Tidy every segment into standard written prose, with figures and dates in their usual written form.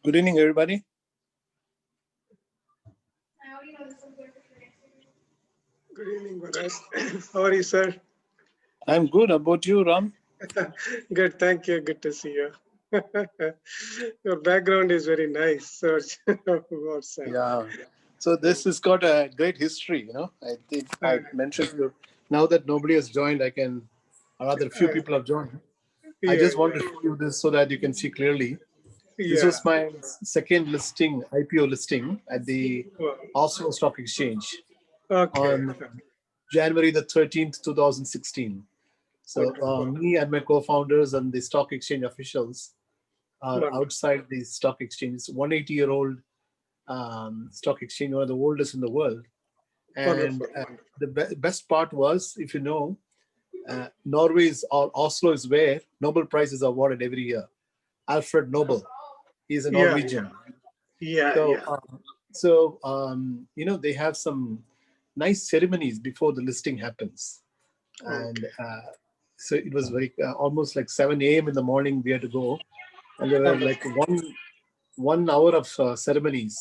Good evening, everybody. Good evening, Bharat. How are you, sir? I'm good. How about you, Ram? Good, thank you. Good to see you. Your background is very nice, sir. Yeah. So this has got a great history, I think I mentioned you. Now that nobody has joined, or rather few people have joined. I just want to show you this so that you can see clearly. This was my second listing, IPO listing at the Oslo Stock Exchange on January the 13th, 2016. So me and my co-founders and the stock exchange officials are outside the stock exchange. It's 180-year-old stock exchange, one of the oldest in the world. And the best part was, if you know, Norway's or Oslo is where Nobel Prize is awarded every year. Alfred Nobel, he's a Norwegian. They have some nice ceremonies before the listing happens. And so it was very almost like 7 a.m. in the morning we had to go. And there were like 1 hour of ceremonies.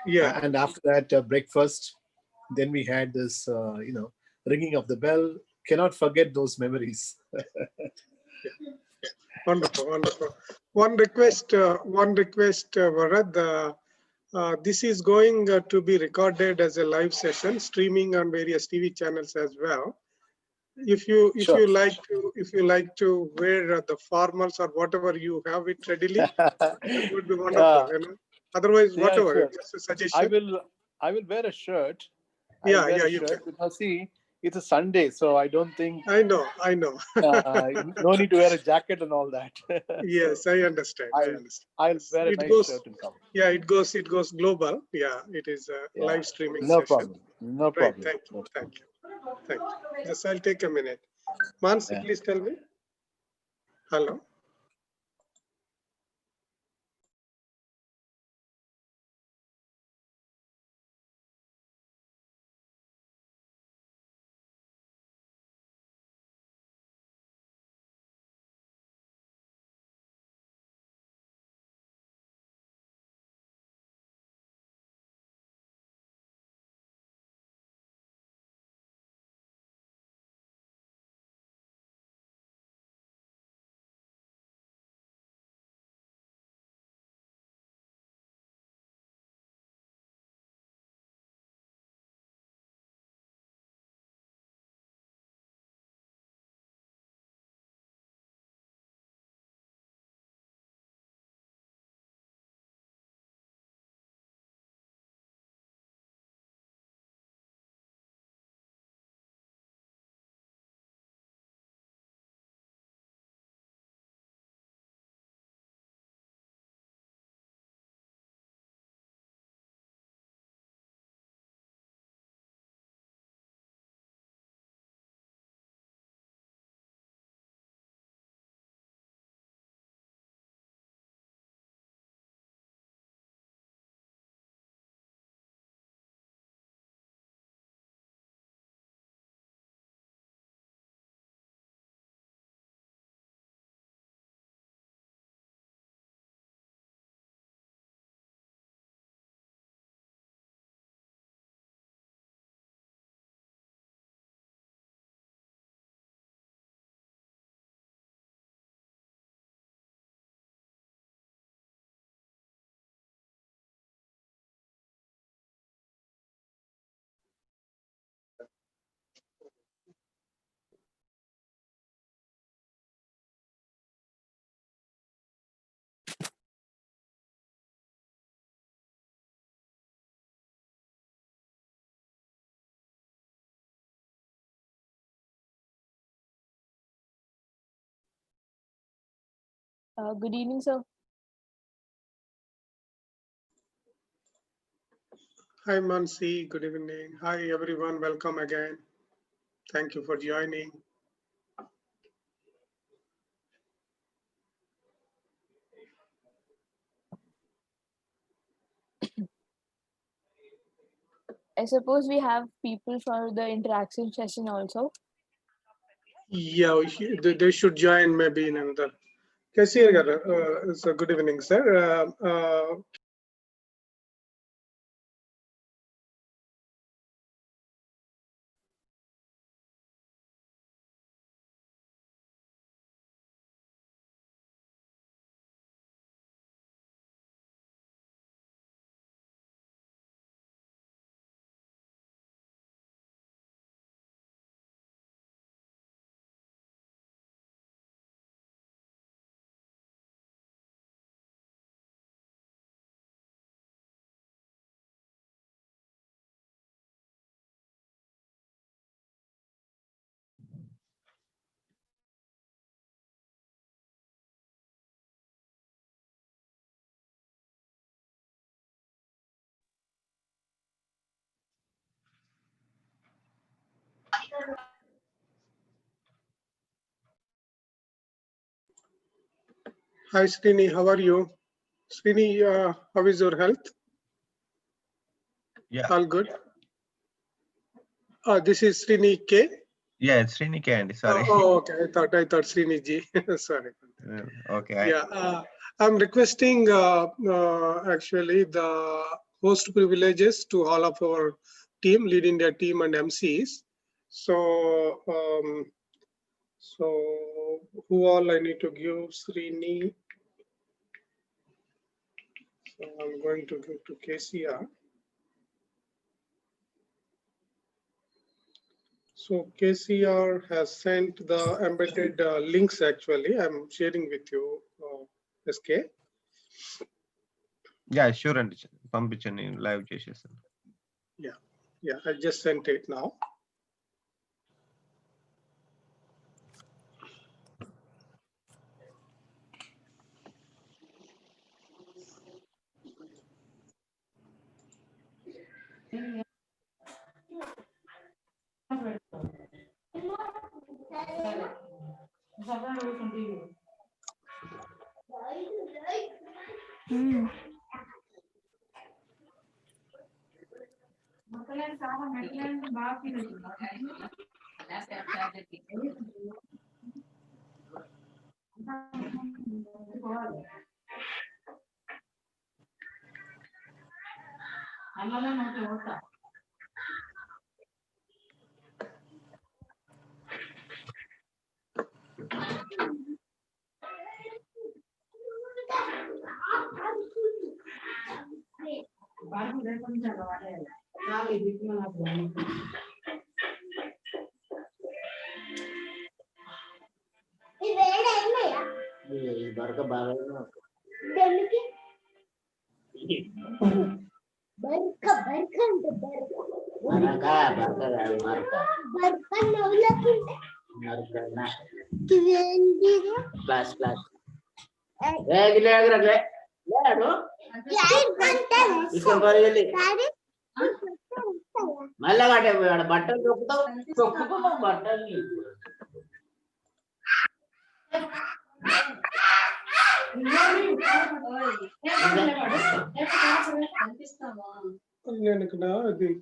And after that, breakfast. Then we had this, ringing of the bell. Cannot forget those memories. Wonderful, wonderful. One request, Varad. This is going to be recorded as a live session, streaming on various TV channels as well. If you like to wear the formals or whatever you have it readily, it would be wonderful. Otherwise, whatever. Sure. Just a suggestion. I will wear a shirt. You can. Because see, it's a Sunday, so I don't think. I know. No need to wear a jacket and all that. Yes, I understand. I'll wear a nice shirt and come. Yeah, it goes global. Yeah, it is a live streaming no session. No problem. Thank you. Just I'll take a minute. Mansi, please tell me. Hello. Good evening, sir. Hi, Mansi. Good evening. Hi, everyone. Welcome again. Thank you for joining. I suppose we have people for the interaction session also. Yeah, they should join maybe in another. So good evening, sir. Hi, Srini. How are you? Srini, how is your health? Yeah. All good. This is Srini K. Yeah, it's Srini K. Andy. Sorry. Okay. I thought Srini G. Sorry. Okay. Yeah. I'm requesting actually the host privileges to all of our team, Lead India team and MCs. So, who all I need to give Srini? So I'm going to give to KCR. So KCR has sent the embedded links actually. I'm sharing with you, SK. Yeah, sure. And పంపించండి live చేసేస్తాను. Yeah, I just sent it now.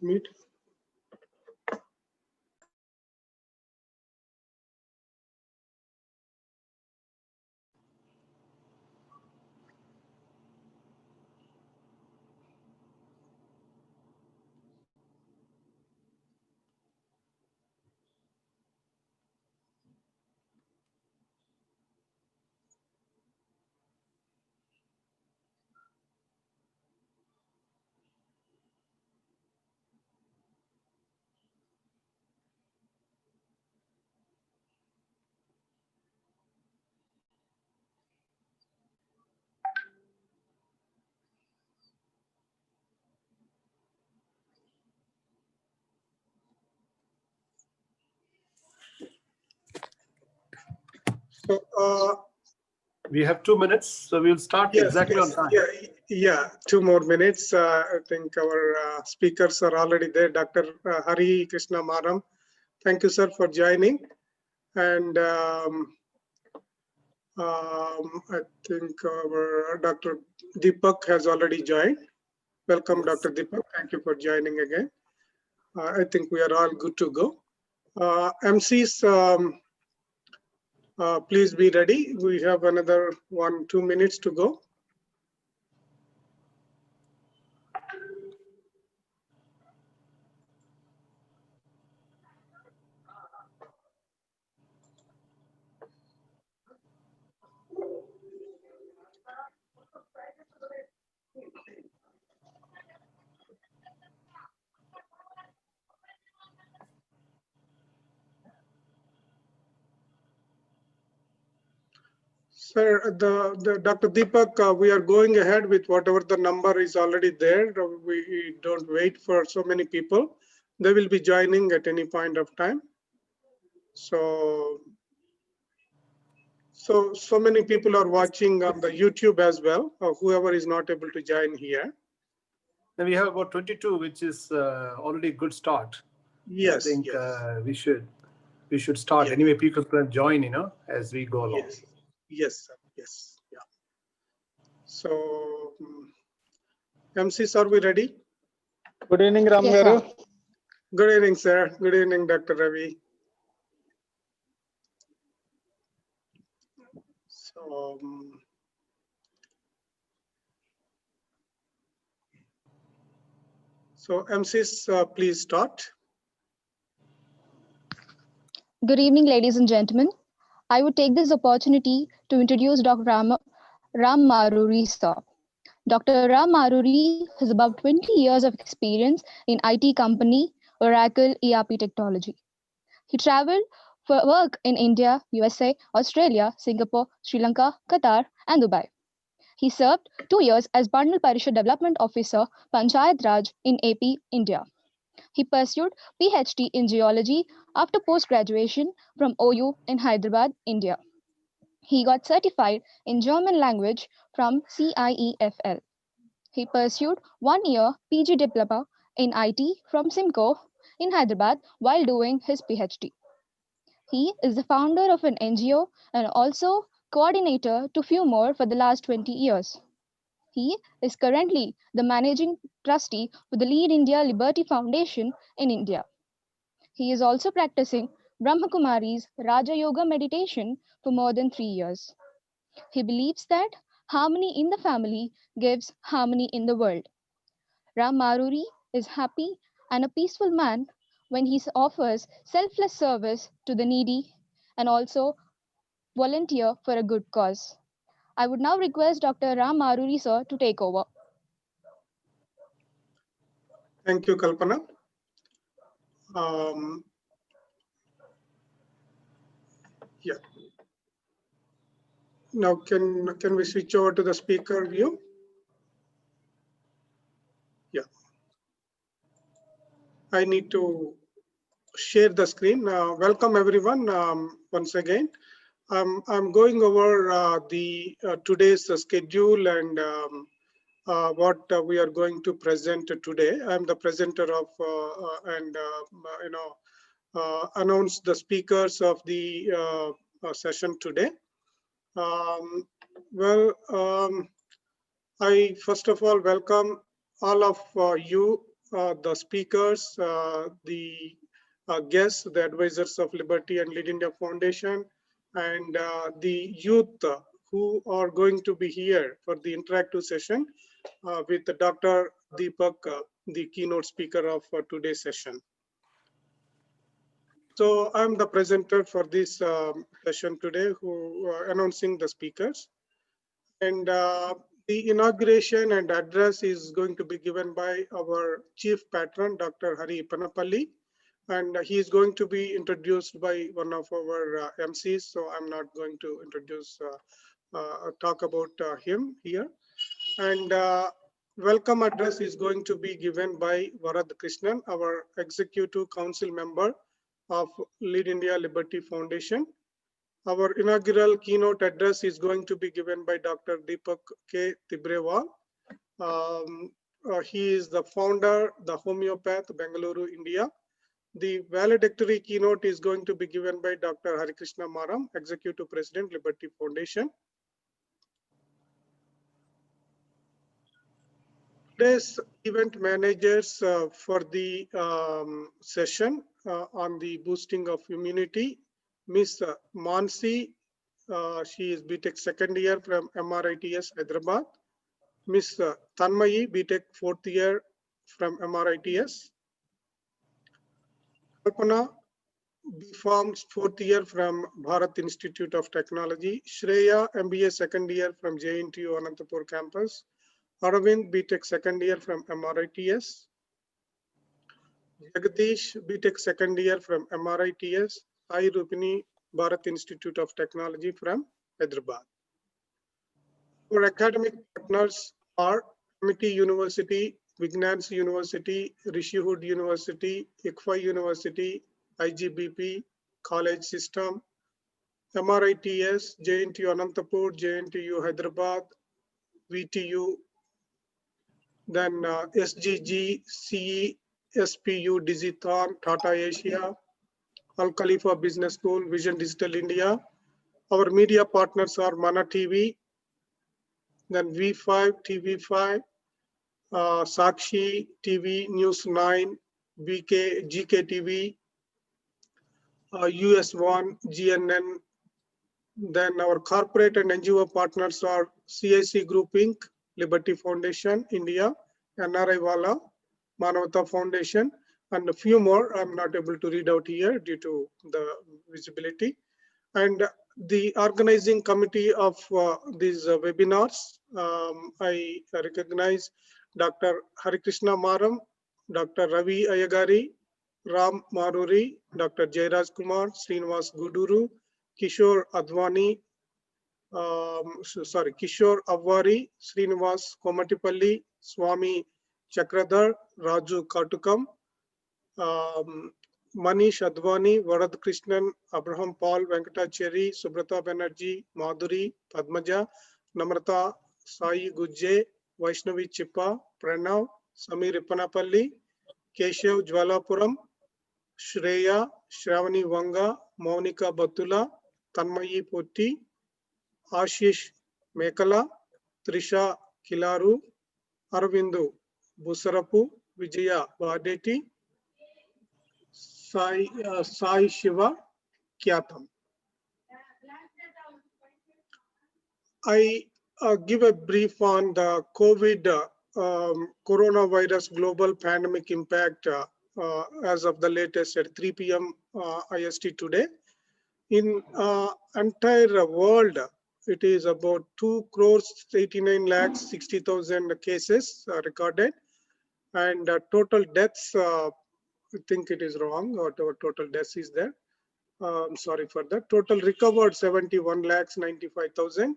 Meet. So We have 2 minutes, so we'll start Yes, exactly yes, on time. yeah. 2 more minutes. I think our speakers are already there. Dr. Hari Krishna Maram, thank you, sir, for joining. And I think our Dr. Deepak has already joined. Welcome, Yes. Dr. Deepak. Thank you for joining again. I think we are all good to go. MCs, please be ready. We have another 1-2 minutes to go. Sir, the Dr. Deepak, we are going ahead with whatever the number is already there. We don't wait for so many people. They will be joining at any point of time. So many people are watching on the YouTube as well, whoever is not able to join here. Then we have about 22, which is already a good start. Yes, I think yes. we should start. Yes. Anyway, people can join, as we go along. Yes, yes, sir. Yes, yeah. So, MCs, are we ready? Good evening, Ram Yes, Garu. sir. Good evening, sir. Good evening, Dr. Ravi. So MCs, please start. Good evening, ladies and gentlemen. I would take this opportunity to introduce Dr. Ram Maruri, sir. Dr. Ram Maruri has about 20 years of experience in IT company Oracle ERP technology. He traveled for work in India, USA, Australia, Singapore, Sri Lanka, Qatar, and Dubai. He served 2 years as Bundle Parishad Development Officer, Panchayat Raj in AP, India. He pursued PhD in geology after post-graduation from OU in Hyderabad, India. He got certified in German language from CIEFL. He pursued 1 year PG diploma in IT from Simco in Hyderabad while doing his PhD. He is the founder of an NGO and also coordinator to few more for the last 20 years. He is currently the managing trustee for the Lead India Liberty Foundation in India. He is also practicing Brahmakumari's Raja Yoga meditation for more than 3 years. He believes that harmony in the family gives harmony in the world. Ram Maruri is happy and a peaceful man when he offers selfless service to the needy and also volunteer for a good cause. I would now request Dr. Ram Maruri sir to take over. Thank you, Kalpana. Yeah. Now, can we switch over to the speaker view? Yeah. I need to share the screen. Welcome everyone. Once again, I'm going over the today's schedule and what we are going to present today. I'm the presenter of announce the speakers of the session today. I first of all welcome all of you, the speakers, the guests, the advisors of Liberty and Lead India Foundation, and the youth who are going to be here for the interactive session with Dr. Deepak, the keynote speaker of today's session. So I'm the presenter for this session today, who announcing the speakers. And the inauguration and address is going to be given by our chief patron, Dr. Hari Panapalli. And he is going to be introduced by one of our MCs. So I'm not going to introduce, talk about him here. And welcome address is going to be given by Varad Krishnan, our executive council member of Lead India Liberty Foundation. Our inaugural keynote address is going to be given by Dr. Deepak K. Tibrewal. He is the founder, the homeopath, Bengaluru, India. The valedictory keynote is going to be given by Dr. Harikrishna Maram, Executive President, Liberty Foundation. Today's event managers for the session on the boosting of immunity, Ms. Mansi, she is BTech second year from MRITS Hyderabad. Ms. Tanmayi, BTech fourth year from MRITS. Kalpana, B.Pharm fourth year from Bharat Institute of Technology. Shreya, MBA second year from JNTU Anantapur campus. Aravind, BTech second year from MRITS. Jagdish, BTech second year from MRITS. Sai Rupini, Bharat Institute of Technology from Hyderabad. Our academic partners are Amity University, Vignans University, Rishihood University, ICFA University, IGBP, College System, MRITS, JNTU Anantapur, JNTU Hyderabad, VTU, then SGG, CE, SPU, Digithon, Tata Asia, Al Khalifa Business School, Vision Digital India. Our media partners are Mana TV, then V5, TV5, Sakshi TV, News 9, GK TV, US1, GNN. Then our corporate and NGO partners are CIC Group Inc., Liberty Foundation, India, NRI Wala, Manavata Foundation, and a few more I'm not able to read out here due to the visibility. And the organizing committee of these webinars, I recognize Dr. Harikrishna Maram, Dr. Ravi Ayagari, Ram Maruri, Dr. Jairaj Kumar, Srinivas Guduru, Kishore Advani, Kishore Avwari, Srinivas Komatipalli, Swami Chakradhar, Raju Katukam, Manish Advani, Varad Krishnan, Abraham Paul, Venkatacheri, Subrata Banerjee, Madhuri, Padmaja, Namrata, Sai Gujje, Vaishnavi Chippa, Pranav, Samir Ippanapalli, Keshav Jwalapuram, Shreya, Shravani Vanga, Monica Batula, Tanmayi Potti, Ashish Mekala, Trisha Kilaru, Aravindu Busarapu, Vijaya Badeti, Sai Shiva Kyatam. I give a brief on the COVID coronavirus global pandemic impact as of the latest at 3 p.m. IST today. In entire world, it is about 2,89,60,000 cases recorded, and total deaths, I think it is wrong, whatever total deaths is there. I'm sorry for that. Total recovered 71,95,000.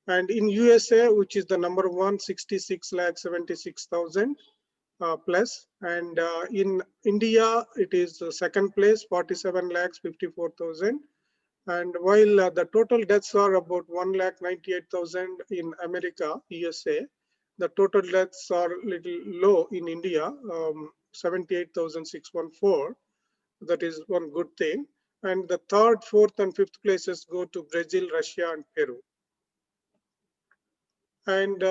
And in USA, which is the number one, 66,76,000 plus. And in India, it is the second place, 47,54,000. And while the total deaths are about 1,98,000 in America, USA, the total deaths are a little low in India, 78,614. That is one good thing. And the third, fourth, and fifth places go to Brazil, Russia, and Peru. And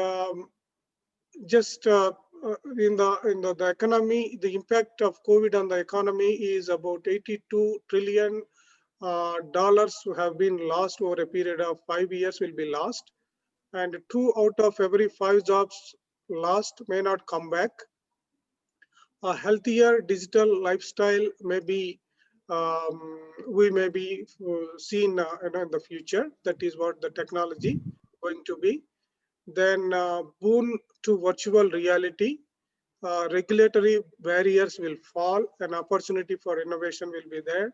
just in the economy, the impact of COVID on the economy is about $82 trillion have been lost over a period of 5 years will be lost. And 2 out of every 5 jobs lost may not come back. A healthier digital lifestyle may be, we may be seen in the future. That is what the technology going to be. Then boon to virtual reality. Regulatory barriers will fall, and opportunity for innovation will be there.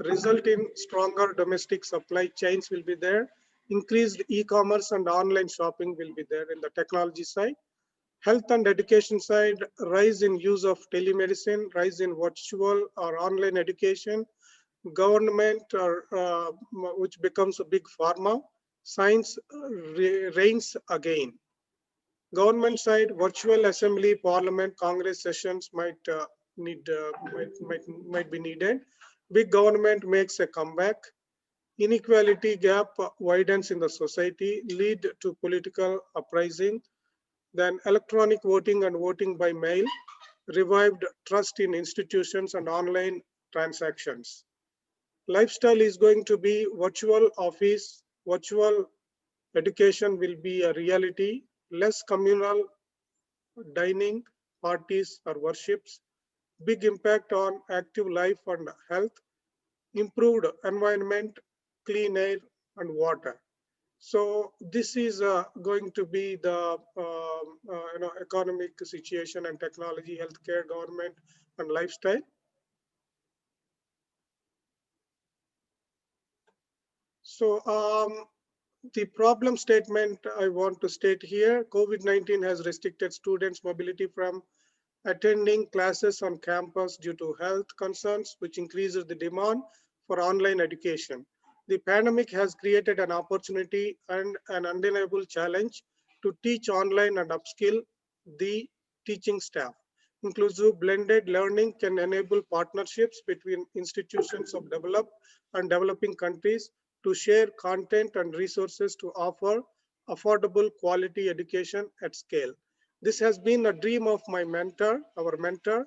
Result in stronger domestic supply chains will be there. Increased e-commerce and online shopping will be there in the technology side. Health and education side, rise in use of telemedicine, rise in virtual or online education, government or which becomes a big pharma, science reigns again. Government side, virtual assembly, parliament, congress sessions might be needed. Big government makes a comeback. Inequality gap widens in the society, lead to political uprising. Then electronic voting and voting by mail revived trust in institutions and online transactions. Lifestyle is going to be virtual office, virtual education will be a reality, less communal dining, parties or worships, big impact on active life and health, improved environment, clean air and water. So this is going to be the economic situation and technology, healthcare, government and lifestyle. So the problem statement I want to state here, COVID-19 has restricted students' mobility from attending classes on campus due to health concerns, which increases the demand for online education. The pandemic has created an opportunity and an undeniable challenge to teach online and upskill the teaching staff. Inclusive blended learning can enable partnerships between institutions of developed and developing countries to share content and resources to offer affordable quality education at scale. This has been a dream of my mentor, our mentor,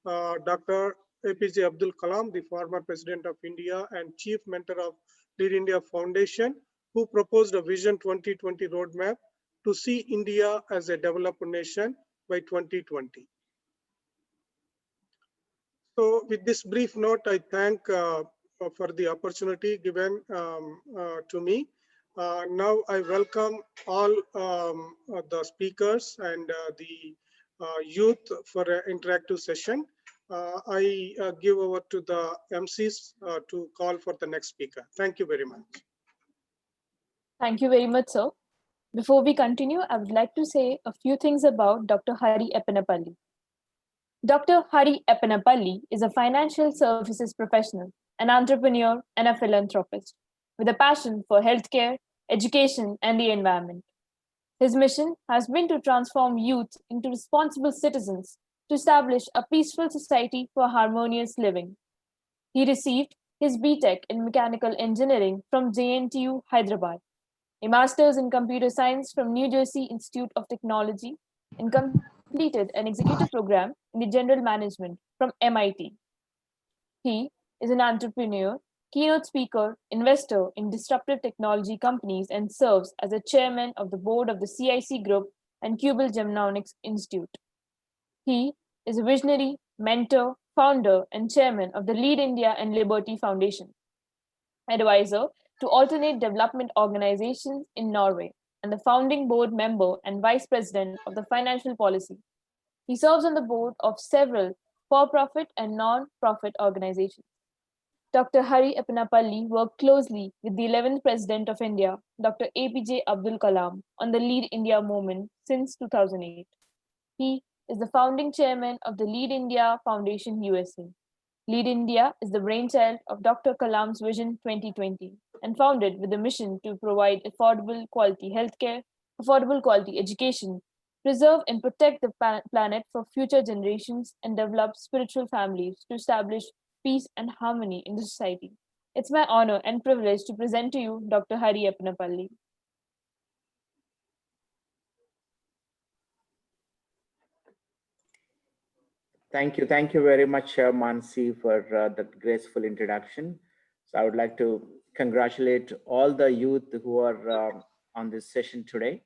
Dr. APJ Abdul Kalam, the former president of India and chief mentor of Lead India Foundation, who proposed a Vision 2020 roadmap to see India as a developed nation by 2020. So with this brief note, I thank for the opportunity given to me. Now I welcome all the speakers and the youth for an interactive session. I give over to the MCs to call for the next speaker. Thank you very much. Thank you very much, sir. Before we continue, I would like to say a few things about Dr. Hari Eppanapalli. Dr. Hari Eppanapalli is a financial services professional, an entrepreneur, and a philanthropist with a passion for healthcare, education, and the environment. His mission has been to transform youth into responsible citizens to establish a peaceful society for harmonious living. He received his BTech in Mechanical Engineering from JNTU, Hyderabad, a Master's in Computer Science from New Jersey Institute of Technology, and completed an executive program in the General Management from MIT. He is an entrepreneur, keynote speaker, investor in disruptive technology companies, and serves as a chairman of the board of the CIC Group and Cubal Genomics Institute. He is a visionary, mentor, founder, and chairman of the Lead India and Liberty Foundation, advisor to alternate development organizations in Norway, and the founding board member and vice president of the financial policy. He serves on the board of several for-profit and non-profit organizations. Dr. Hari Eppanapalli worked closely with the 11th President of India, Dr. APJ Abdul Kalam, on the Lead India movement since 2008. He is the founding chairman of the Lead India Foundation USA. Lead India is the brainchild of Dr. Kalam's Vision 2020 and founded with a mission to provide affordable quality healthcare, affordable quality education, preserve and protect the planet for future generations, and develop spiritual families to establish peace and harmony in the society. It's my honor and privilege to present to you Dr. Hari Eppanapalli. Thank you very much, Mansi, for that graceful introduction. So I would like to congratulate all the youth who are on this session today.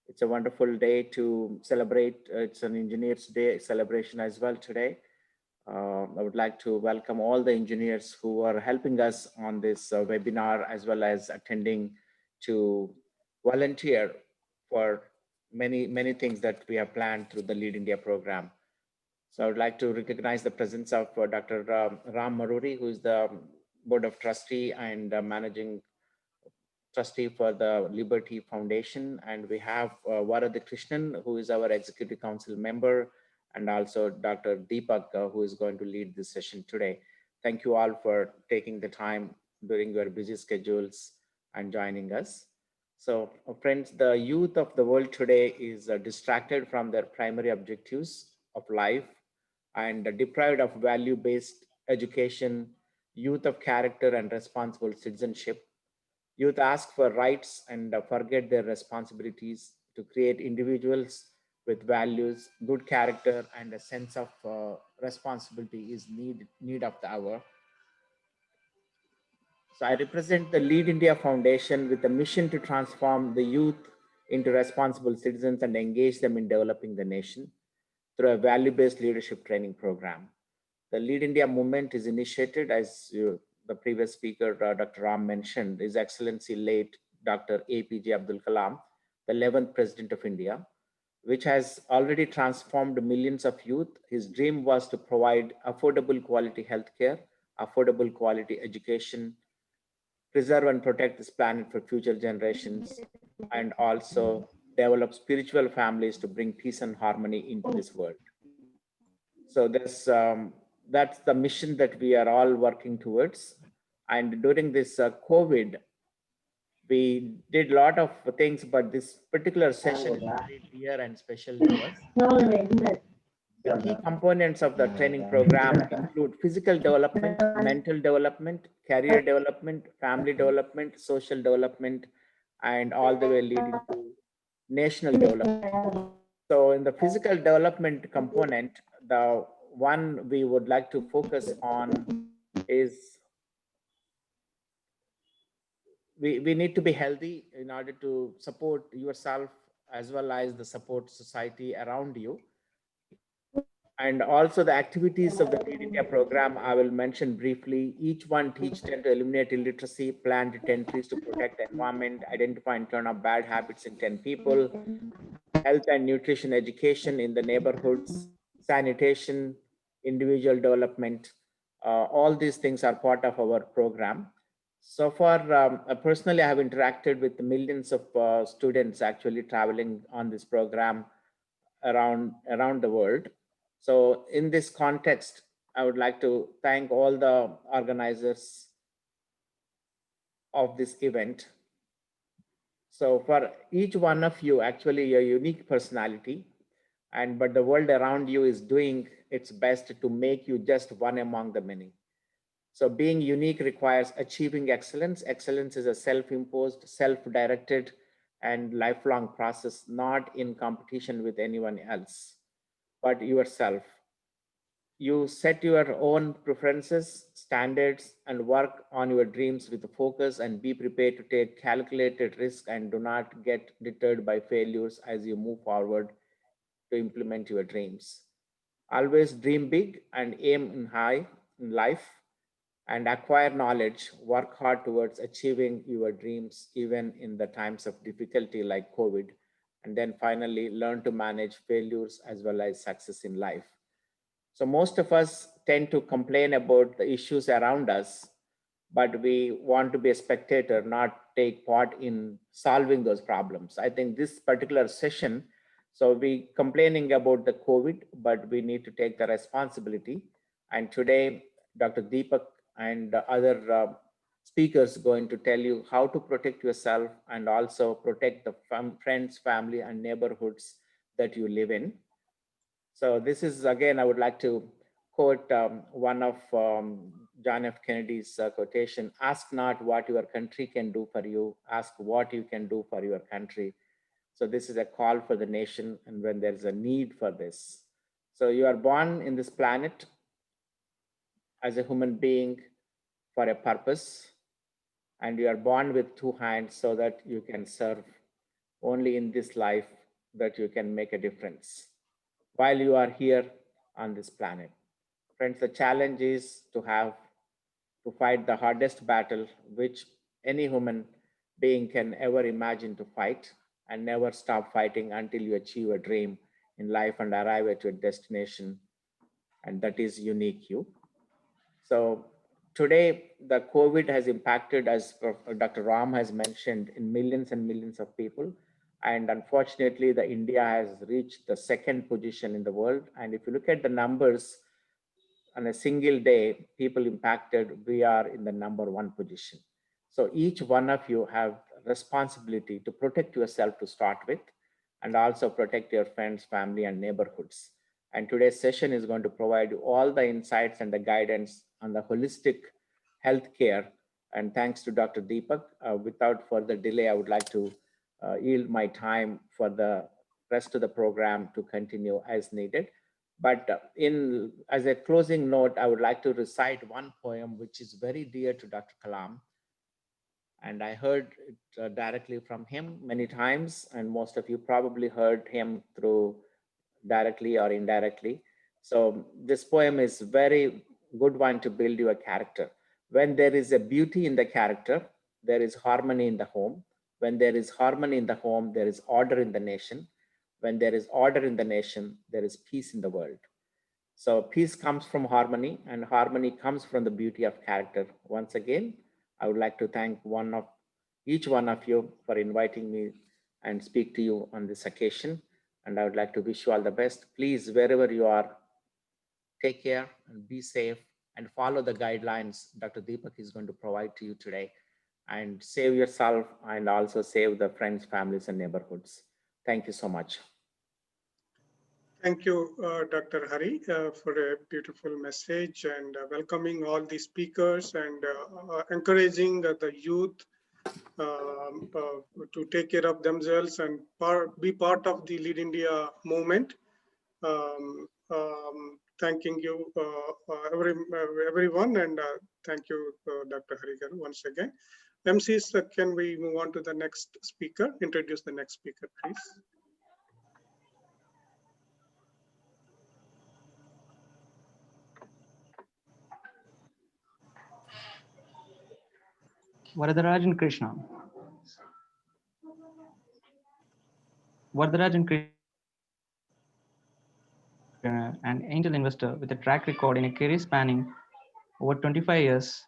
It's a wonderful day to celebrate. It's an Engineers Day celebration as well today. I would like to welcome all the engineers who are helping us on this webinar, as well as attending to volunteer for many things that we have planned through the Lead India program. So I would like to recognize the presence of Dr. Ram Maruri, who is the Board of Trustee and Managing Trustee for the Liberty Foundation. And we have Varadha Krishnan, who is our Executive Council member, and also Dr. Deepak, who is going to lead this session today. thank you all for taking the time during your busy schedules and joining us. So friends, the youth of the world today is distracted from their primary objectives of life and deprived of value-based education, youth of character and responsible citizenship. Youth ask for rights and forget their responsibilities to create individuals with values, good character, and a sense of responsibility is need of the hour. So I represent the Lead India Foundation with a mission to transform the youth into responsible citizens and engage them in developing the nation through a value-based leadership training program. The Lead India movement is initiated, as the previous speaker, Dr. Ram mentioned, His Excellency late Dr. APJ Abdul Kalam, the 11th President of India, which has already transformed millions of youth. His dream was to provide affordable quality healthcare, affordable quality education, preserve and protect this planet for future generations, and also develop spiritual families to bring peace and harmony into this world. So that's the mission that we are all working towards. And during this COVID, we did a lot of things, but this particular session is very dear and special to us. The key components of the training program include physical development, mental development, career development, family development, social development, and all the way leading to national development. So in the physical development component, the one we would like to focus on is we need to be healthy in order to support yourself as well as the support society around you. And also the activities of the Lead India program, I will mention briefly. Each one teach 10 to eliminate illiteracy, plant 10 trees to protect the environment, identify and turn off bad habits in 10 people, health and nutrition education in the neighborhoods, sanitation, individual development. All these things are part of our program. So far, personally, I have interacted with millions of students actually traveling on this program around the world. So in this context, I would like to thank all the organizers of this event. So for each one of you, actually a unique personality, but the world around you is doing its best to make you just one among the many. So being unique requires achieving excellence. Excellence is a self-imposed, self-directed, and lifelong process, not in competition with anyone else, but yourself. You set your own preferences, standards, and work on your dreams with a focus, and be prepared to take calculated risks and do not get deterred by failures as you move forward to implement your dreams. Always dream big and aim high in life, and acquire knowledge. Work hard towards achieving your dreams, even in the times of difficulty like COVID. And then finally, learn to manage failures as well as success in life. So most of us tend to complain about the issues around us, but we want to be a spectator, not take part in solving those problems. I think this particular session, so we complaining about the COVID, but we need to take the responsibility. And today, Dr. Deepak and other speakers going to tell you how to protect yourself and also protect the friends, family, and neighborhoods that you live in. So this is, again, I would like to quote one of John F. Kennedy's quotation: ask not what your country can do for you, ask what you can do for your country. So this is a call for the nation, and when there's a need for this. So you are born in this planet as a human being for a purpose, and you are born with two hands so that you can serve. Only in this life that you can make a difference while you are here on this planet. Friends, the challenge is to fight the hardest battle which any human being can ever imagine to fight, and never stop fighting until you achieve a dream in life and arrive at your destination, and that is unique you. So today, the COVID has impacted, as Dr. Ram has mentioned, in millions and millions of people. And unfortunately, India has reached the second position in the world. And if you look at the numbers, on a single day, people impacted, we are in the #1 position. So each one of you have responsibility to protect yourself to start with, and also protect your friends, family, and neighborhoods. And today's session is going to provide you all the insights and the guidance on the holistic healthcare. And thanks to Dr. Deepak, without further delay, I would like to yield my time for the rest of the program to continue as needed. But as a closing note, I would like to recite one poem which is very dear to Dr. Kalam. And I heard it directly from him many times, and most of you probably heard him through directly or indirectly. So this poem is very good one to build your character. When there is a beauty in the character, there is harmony in the home. When there is harmony in the home, there is order in the nation. When there is order in the nation, there is peace in the world. So peace comes from harmony, and harmony comes from the beauty of character. Once again, I would like to thank each one of you for inviting me and speak to you on this occasion. And I would like to wish you all the best. Please, wherever you are, take care and be safe, and follow the guidelines Dr. Deepak is going to provide to you today, and save yourself and also save the friends, families, and neighborhoods. Thank you so much. Thank you, Dr. Hari, for a beautiful message, and welcoming all the speakers, and encouraging the youth to take care of themselves and be part of the Lead India movement. Thanking you, everyone, and thank you, Dr. Hari once again. MCs, can we move on to the next speaker? Introduce the next speaker, please. Varadarajan Krishna. Varadarajan Krishna, an angel investor with a track record in a career spanning over 25 years,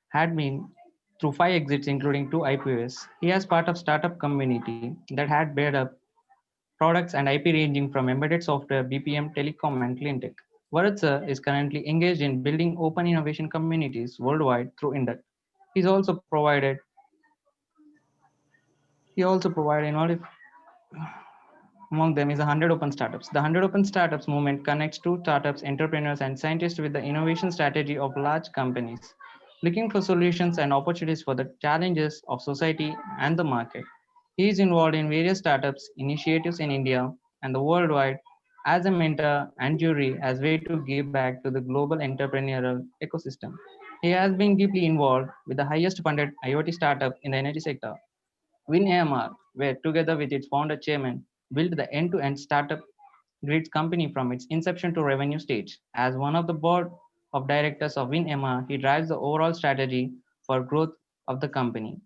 had been through 5 exits, including 2 IPOs. He is part of startup community that had built up products and IP ranging from embedded software, BPM, telecom, and clean tech. Varad sir is currently engaged in building open innovation communities worldwide through Induct. He also provided innovative. Among them is 100 Open Startups. The 100 Open Startups movement connects to startups, entrepreneurs, and scientists with the innovation strategy of large companies, looking for solutions and opportunities for the challenges of society and the market. He is involved in various startups initiatives in India and the worldwide as a mentor and jury as way to give back to the global entrepreneurial ecosystem. He has been deeply involved with the highest funded IoT startup in the energy sector, WinAMR, where together with its founder chairman, built the end-to-end startup grids company from its inception to revenue stage. As one of the board of directors of WinAMR, he drives the overall strategy for growth of the company.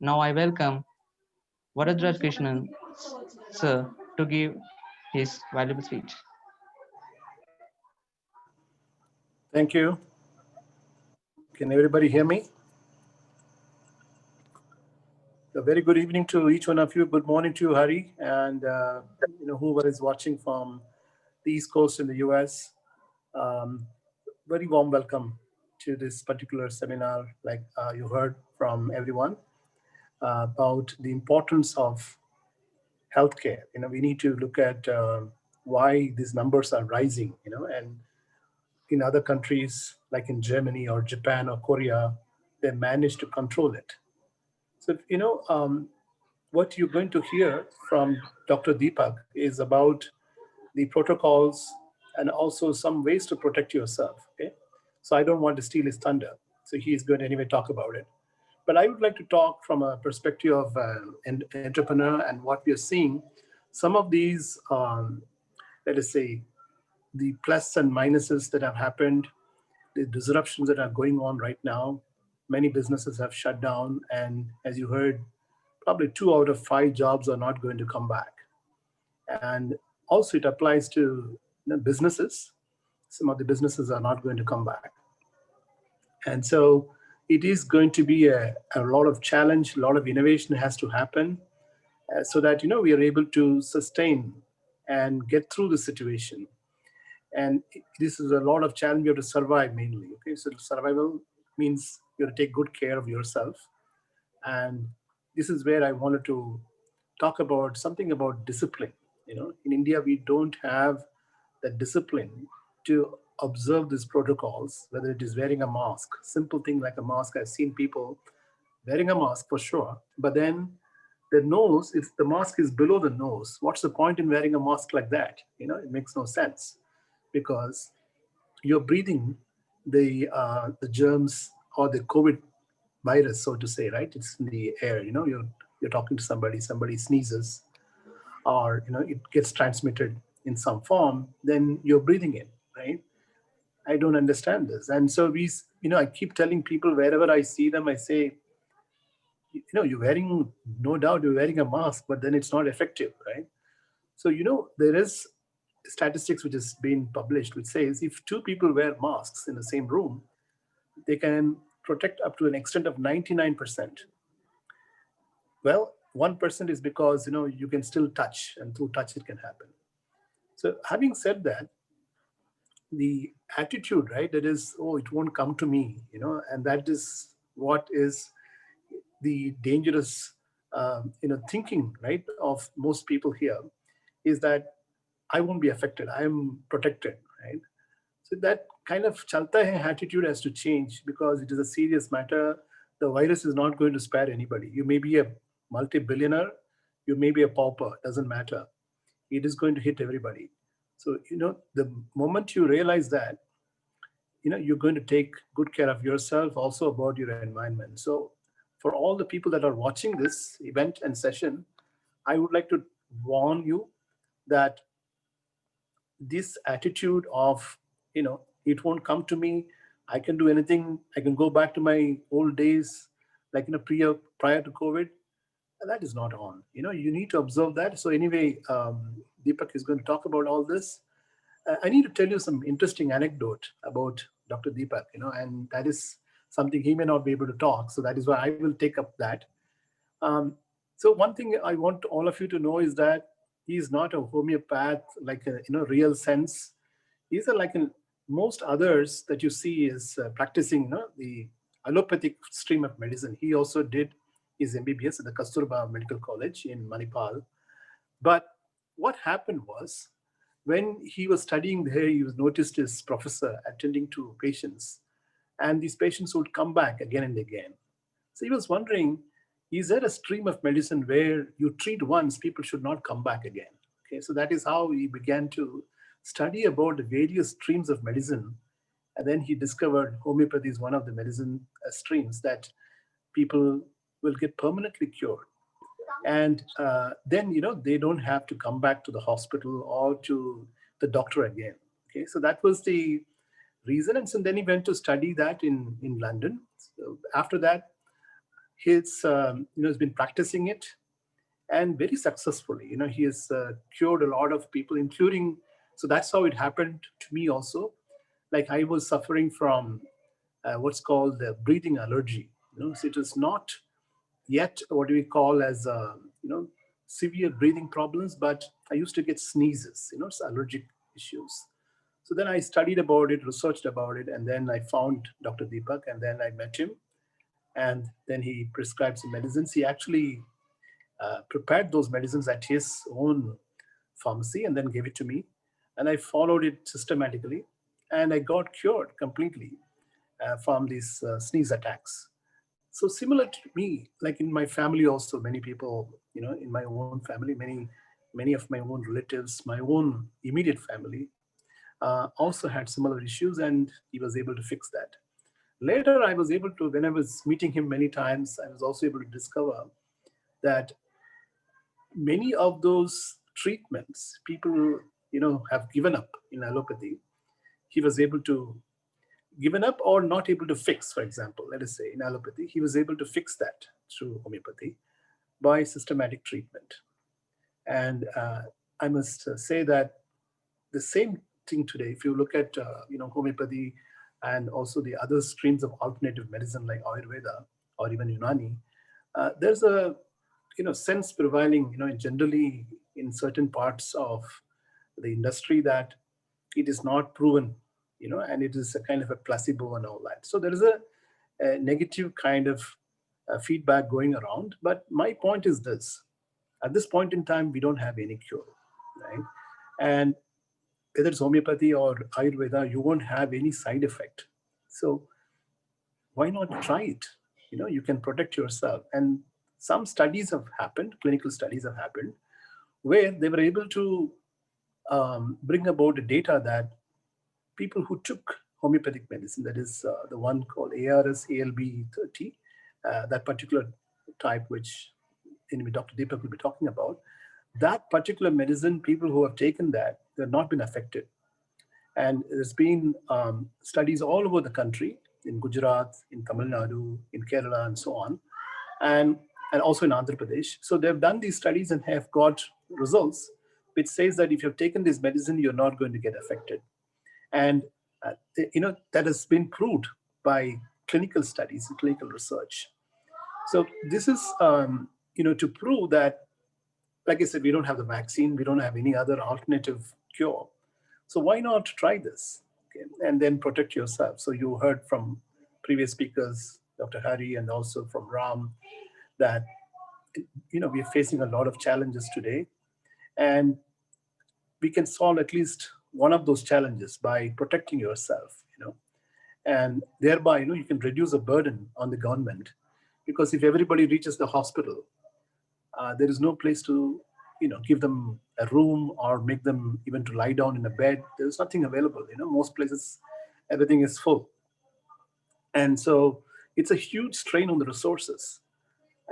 Now I welcome Varadarajan Krishnan, sir, to give his valuable speech. Thank you. Can everybody hear me? A very good evening to each one of you. Good morning to you, Hari, and whoever is watching from the East Coast in the US. Very warm welcome to this particular seminar, like you heard from everyone, about the importance of healthcare. We need to look at why these numbers are rising, and in other countries, like in Germany or Japan or Korea, they managed to control it. So, what you're going to hear from Dr. Deepak is about the protocols and also some ways to protect yourself. Okay, so I don't want to steal his thunder. So he's going to anyway talk about it. But I would like to talk from a perspective of an entrepreneur and what we are seeing. Some of these, let us say, the plus and minuses that have happened, the disruptions that are going on right now. Many businesses have shut down, and as you heard, probably 2 out of 5 jobs are not going to come back. And also it applies to businesses. Some of the businesses are not going to come back. And so it is going to be a lot of challenge, a lot of innovation has to happen so that we are able to sustain and get through the situation. And this is a lot of challenge. You have to survive mainly. Okay, so survival means you have to take good care of yourself. And this is where I wanted to talk about something about discipline. In India, we don't have the discipline to observe these protocols, whether it is wearing a mask, simple thing like a mask. I've seen people wearing a mask for sure, but then the nose, if the mask is below the nose, what's the point in wearing a mask like that? It makes no sense, because you're breathing the germs or the COVID virus, so to say, right? It's in the air. You're talking to somebody sneezes, or it gets transmitted in some form, then you're breathing in, right? I don't understand this. And so I keep telling people wherever I see them, I say, you're wearing, no doubt you're wearing a mask, but then it's not effective, right? So, there is statistics which has been published, which says if two people wear masks in the same room, they can protect up to an extent of 99%. Well, 1% is because, you can still touch, and through touch it can happen. So having said that, the attitude, right, that is, oh, it won't come to me, and that is what is the dangerous, thinking, right, of most people here, is that I won't be affected. I am protected, right? So that kind of chalta hai attitude has to change, because it is a serious matter. The virus is not going to spare anybody. You may be a multi-billionaire, you may be a pauper, doesn't matter. It is going to hit everybody. So, the moment you realize that, you're going to take good care of yourself, also about your environment. So for all the people that are watching this event and session, I would like to warn you that this attitude of, it won't come to me, I can do anything, I can go back to my old days, like, prior to COVID, that is not on. You need to observe that. So anyway, Deepak is going to talk about all this. I need to tell you some interesting anecdote about Dr. Deepak, and that is something he may not be able to talk. So that is why I will take up that. So one thing I want all of you to know is that he is not a homeopath, like a real sense. He's like most others that you see is practicing the allopathic stream of medicine. He also did his MBBS at the Kasturba Medical College in Manipal. But what happened was, when he was studying there, he was noticed his professor attending to patients, and these patients would come back again and again. So he was wondering, is there a stream of medicine where you treat once, people should not come back again? Okay, so that is how he began to study about the various streams of medicine. And then he discovered homeopathy is one of the medicine streams that people will get permanently cured. And then, they don't have to come back to the hospital or to the doctor again. Okay, so that was the reason. And so then he went to study that in London. So after that, he's been practicing it, and very successfully. He has cured a lot of people, including, so that's how it happened to me also. Like, I was suffering from what's called the breathing allergy. So it was not yet what we call as severe breathing problems, but I used to get sneezes, so allergic issues. So then I studied about it, researched about it, and then I found Dr. Deepak, and then I met him, and then he prescribed some medicines. He actually prepared those medicines at his own pharmacy and then gave it to me, and I followed it systematically, and I got cured completely from these sneeze attacks. So similar to me, like in my family also, many people, in my own family, many of my own relatives, my own immediate family also had similar issues, and he was able to fix that. Later, I was able to, when I was meeting him many times, I was also able to discover that many of those treatments people, have given up in allopathy, he was able to given up or not able to fix. For example, let us say in allopathy, he was able to fix that through homeopathy by systematic treatment. And I must say that the same thing today, if you look at homeopathy and also the other streams of alternative medicine like Ayurveda or even Unani, there's a sense prevailing, generally in certain parts of the industry, that it is not proven, and it is a kind of a placebo and all that. So there is a negative kind of feedback going around. But my point is this: at this point in time, we don't have any cure, right? And whether it's homeopathy or Ayurveda, you won't have any side effect. So why not try it? You can protect yourself. And some studies have happened, clinical studies have happened, where they were able to bring about the data that people who took homeopathic medicine, that is the one called ARS ALB30, that particular type, which anyway Dr. Deepak will be talking about, that particular medicine, people who have taken that, they've not been affected. And there's been studies all over the country, in Gujarat, in Tamil Nadu, in Kerala, and so on, and also in Andhra Pradesh. So they've done these studies and have got results which says that if you've taken this medicine, you're not going to get affected. And that has been proved by clinical studies and clinical research. So this is to prove that, like I said, we don't have the vaccine, we don't have any other alternative cure. So why not try this, and then protect yourself? So you heard from previous speakers, Dr. Hari, and also from Ram, that we're facing a lot of challenges today, and we can solve at least one of those challenges by protecting yourself, and thereby, you can reduce the burden on the government, because if everybody reaches the hospital, there is no place to give them a room or make them even to lie down in a bed. There's nothing available. Most places, everything is full. And so it's a huge strain on the resources.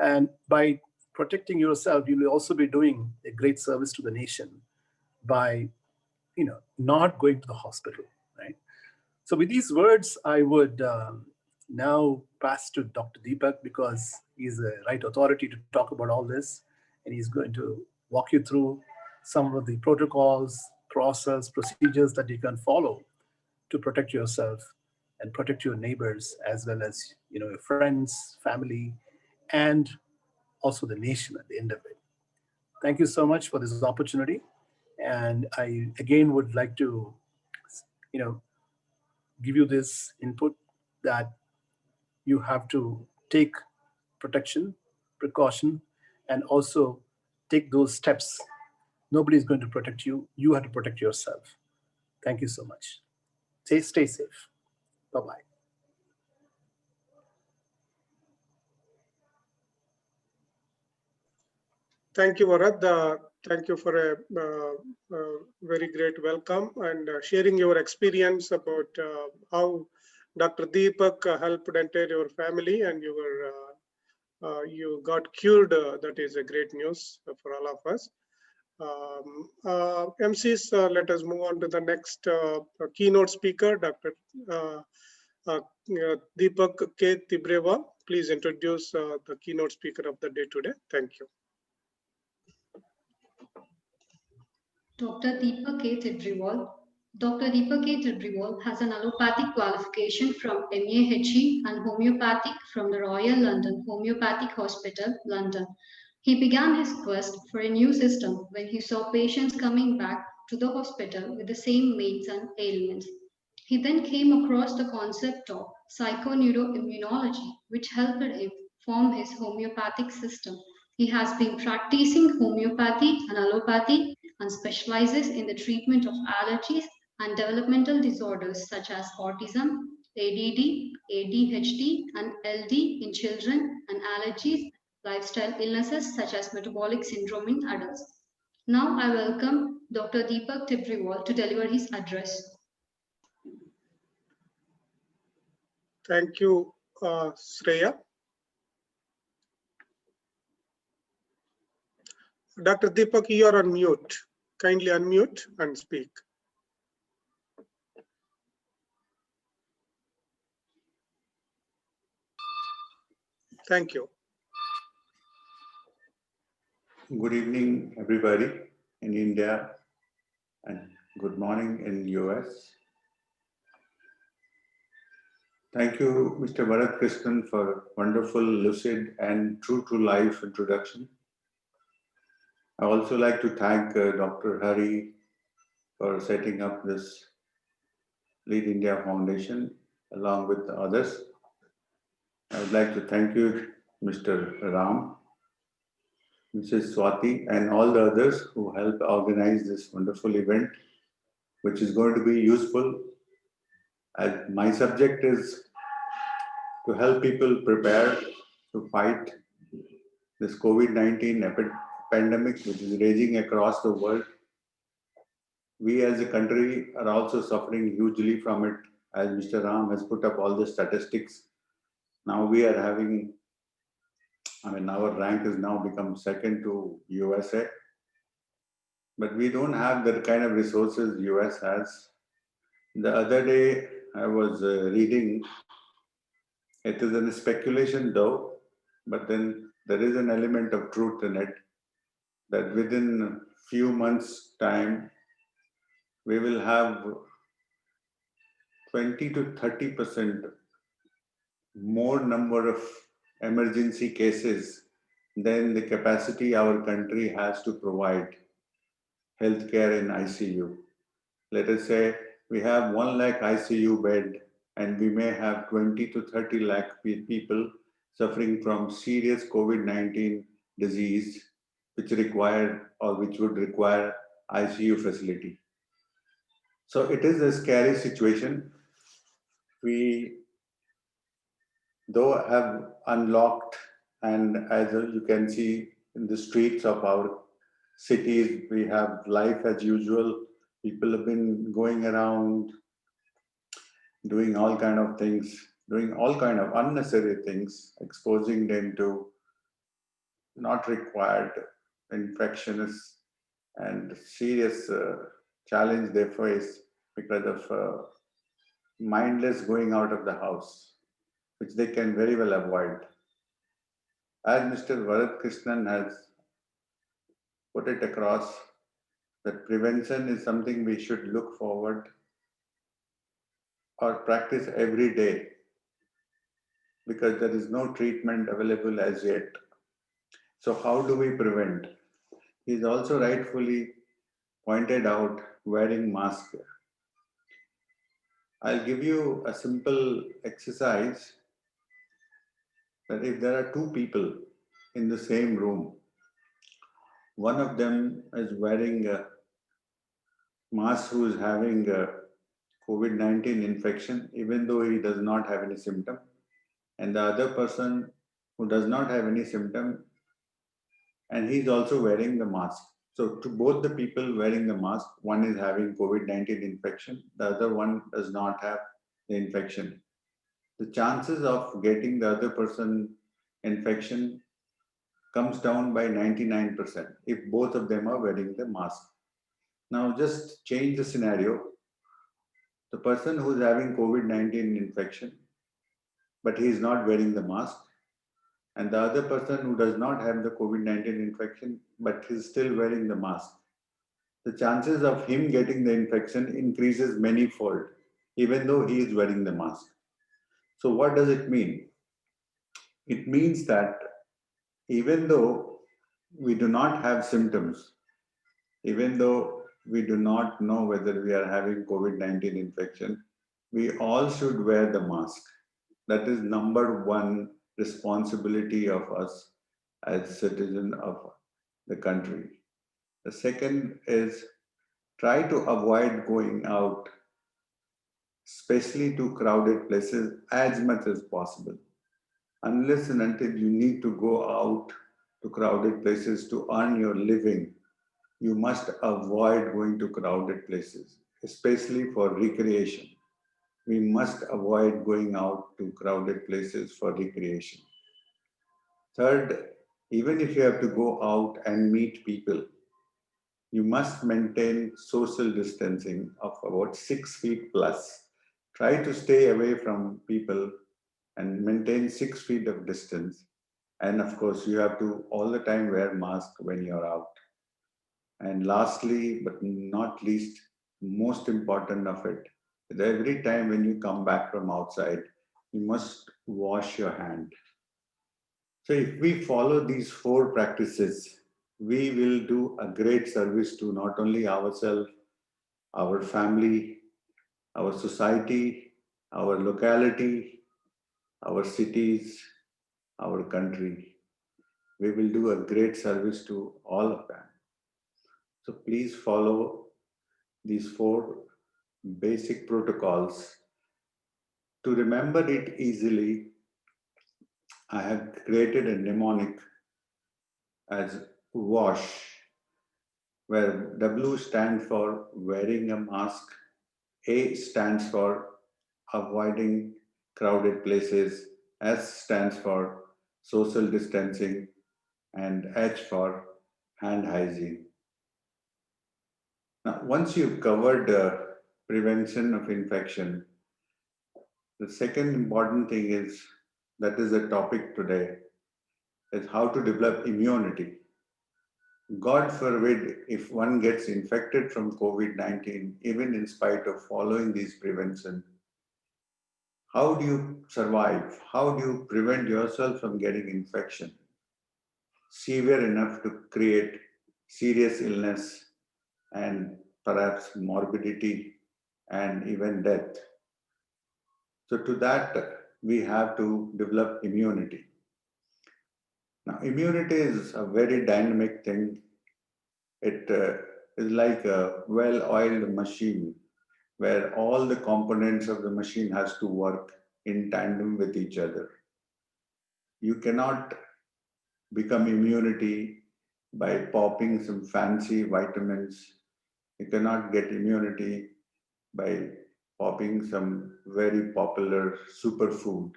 And by protecting yourself, you will also be doing a great service to the nation by, not going to the hospital, right? So with these words, I would now pass to Dr. Deepak, because he's the right authority to talk about all this. And he's going to walk you through some of the protocols, procedures that you can follow to protect yourself and protect your neighbors, as well as your friends, family, and also the nation at the end of it. Thank you so much for this opportunity. And I again would like to give you this input that you have to take protection, precaution, and also take those steps. Nobody is going to protect you. You have to protect yourself. Thank you so much. Stay safe. Bye-bye. Thank you, Varad. Thank you for a very great welcome and sharing your experience about how Dr. Deepak helped enter your family and you got cured. That is a great news for all of us. MCs, let us move on to the next keynote speaker, Dr. Deepak K. Tibrewal. Please introduce the keynote speaker of the day today. Thank you. Dr. Deepak K. Tibrewal. Dr. Deepak K. Tibrewal has an allopathic qualification from MAHE and homeopathic from the Royal London Homeopathic Hospital, London. He began his quest for a new system when he saw patients coming back to the hospital with the same mates and ailments. He then came across the concept of psychoneuroimmunology, which helped him form his homeopathic system. He has been practicing homeopathy and allopathy and specializes in the treatment of allergies and developmental disorders such as autism, ADD, ADHD, and LD in children, and allergies, lifestyle illnesses such as metabolic syndrome in adults. Now I welcome Dr. Deepak Tibrewal to deliver his address. Thank you, Shreya. Dr. Deepak, you are on mute. Kindly unmute and speak. Thank you. Good evening, everybody in India, and good morning in US. Thank you, Mr. Bharat Krishnan, for wonderful, lucid, and true-to-life introduction. I also like to thank Dr. Hari for setting up this Lead India Foundation, along with others. I would like to thank you, Mr. Ram, Mrs. Swati, and all the others who helped organize this wonderful event, which is going to be useful. My subject is to help people prepare to fight this COVID-19 pandemic, which is raging across the world. We as a country are also suffering hugely from it, as Mr. Ram has put up all the statistics. Now we are having, our rank has now become second to USA. But we don't have the kind of resources US has. The other day I was reading, it is a speculation though, but then there is an element of truth in it, that within a few months' time, we will have 20 to 30% more number of emergency cases than the capacity our country has to provide healthcare in ICU. Let us say we have 1 lakh ICU bed and we may have 20 to 30 lakh people suffering from serious COVID-19 disease, which would require ICU facility. So it is a scary situation. We, though, have unlocked, and as you can see in the streets of our cities, we have life as usual. People have been going around doing all kind of things, doing all kind of unnecessary things, exposing them to not required infections and serious challenge they face because of mindless going out of the house, which they can very well avoid. As Mr. Varat Krishnan has put it across, that prevention is something we should look forward or practice every day, because there is no treatment available as yet. So how do we prevent? He's also rightfully pointed out wearing mask. I'll give you a simple exercise that if there are two people in the same room, one of them is wearing a mask who is having a COVID-19 infection, even though he does not have any symptom, and the other person who does not have any symptom, and he's also wearing the mask. So to both the people wearing the mask, one is having COVID-19 infection, the other one does not have the infection. The chances of getting the other person infection comes down by 99% if both of them are wearing the mask. Now just change the scenario. The person who's having COVID-19 infection, but he is not wearing the mask, and the other person who does not have the COVID-19 infection, but he's still wearing the mask, the chances of him getting the infection increases many-fold, even though he is wearing the mask. So what does it mean? It means that even though we do not have symptoms, even though we do not know whether we are having COVID-19 infection, we all should wear the mask. That is number one responsibility of us as citizens of the country. The second is try to avoid going out, especially to crowded places, as much as possible. Unless and until you need to go out to crowded places to earn your living, you must avoid going to crowded places, especially for recreation. We must avoid going out to crowded places for recreation. Third, even if you have to go out and meet people, you must maintain social distancing of about 6 feet plus. Try to stay away from people and maintain 6 feet of distance. And of course, you have to all the time wear mask when you're out. And lastly, but not least, most important of it, is every time when you come back from outside, you must wash your hand. So if we follow these 4 practices, we will do a great service to not only ourselves, our family, our society, our locality, our cities, our country. We will do a great service to all of them. So please follow these 4 basic protocols. To remember it easily, I have created a mnemonic as WASH, where W stands for wearing a mask, A stands for avoiding crowded places, S stands for social distancing, and H for hand hygiene. Now, once you've covered prevention of infection, the second important thing is, that is the topic today, is how to develop immunity. God forbid if one gets infected from COVID-19, even in spite of following these prevention, how do you survive? How do you prevent yourself from getting infection severe enough to create serious illness and perhaps morbidity and even death? So to that, we have to develop immunity. Now, immunity is a very dynamic thing. It is like a well-oiled machine where all the components of the machine has to work in tandem with each other. You cannot become immunity by popping some fancy vitamins. You cannot get immunity by popping some very popular superfood.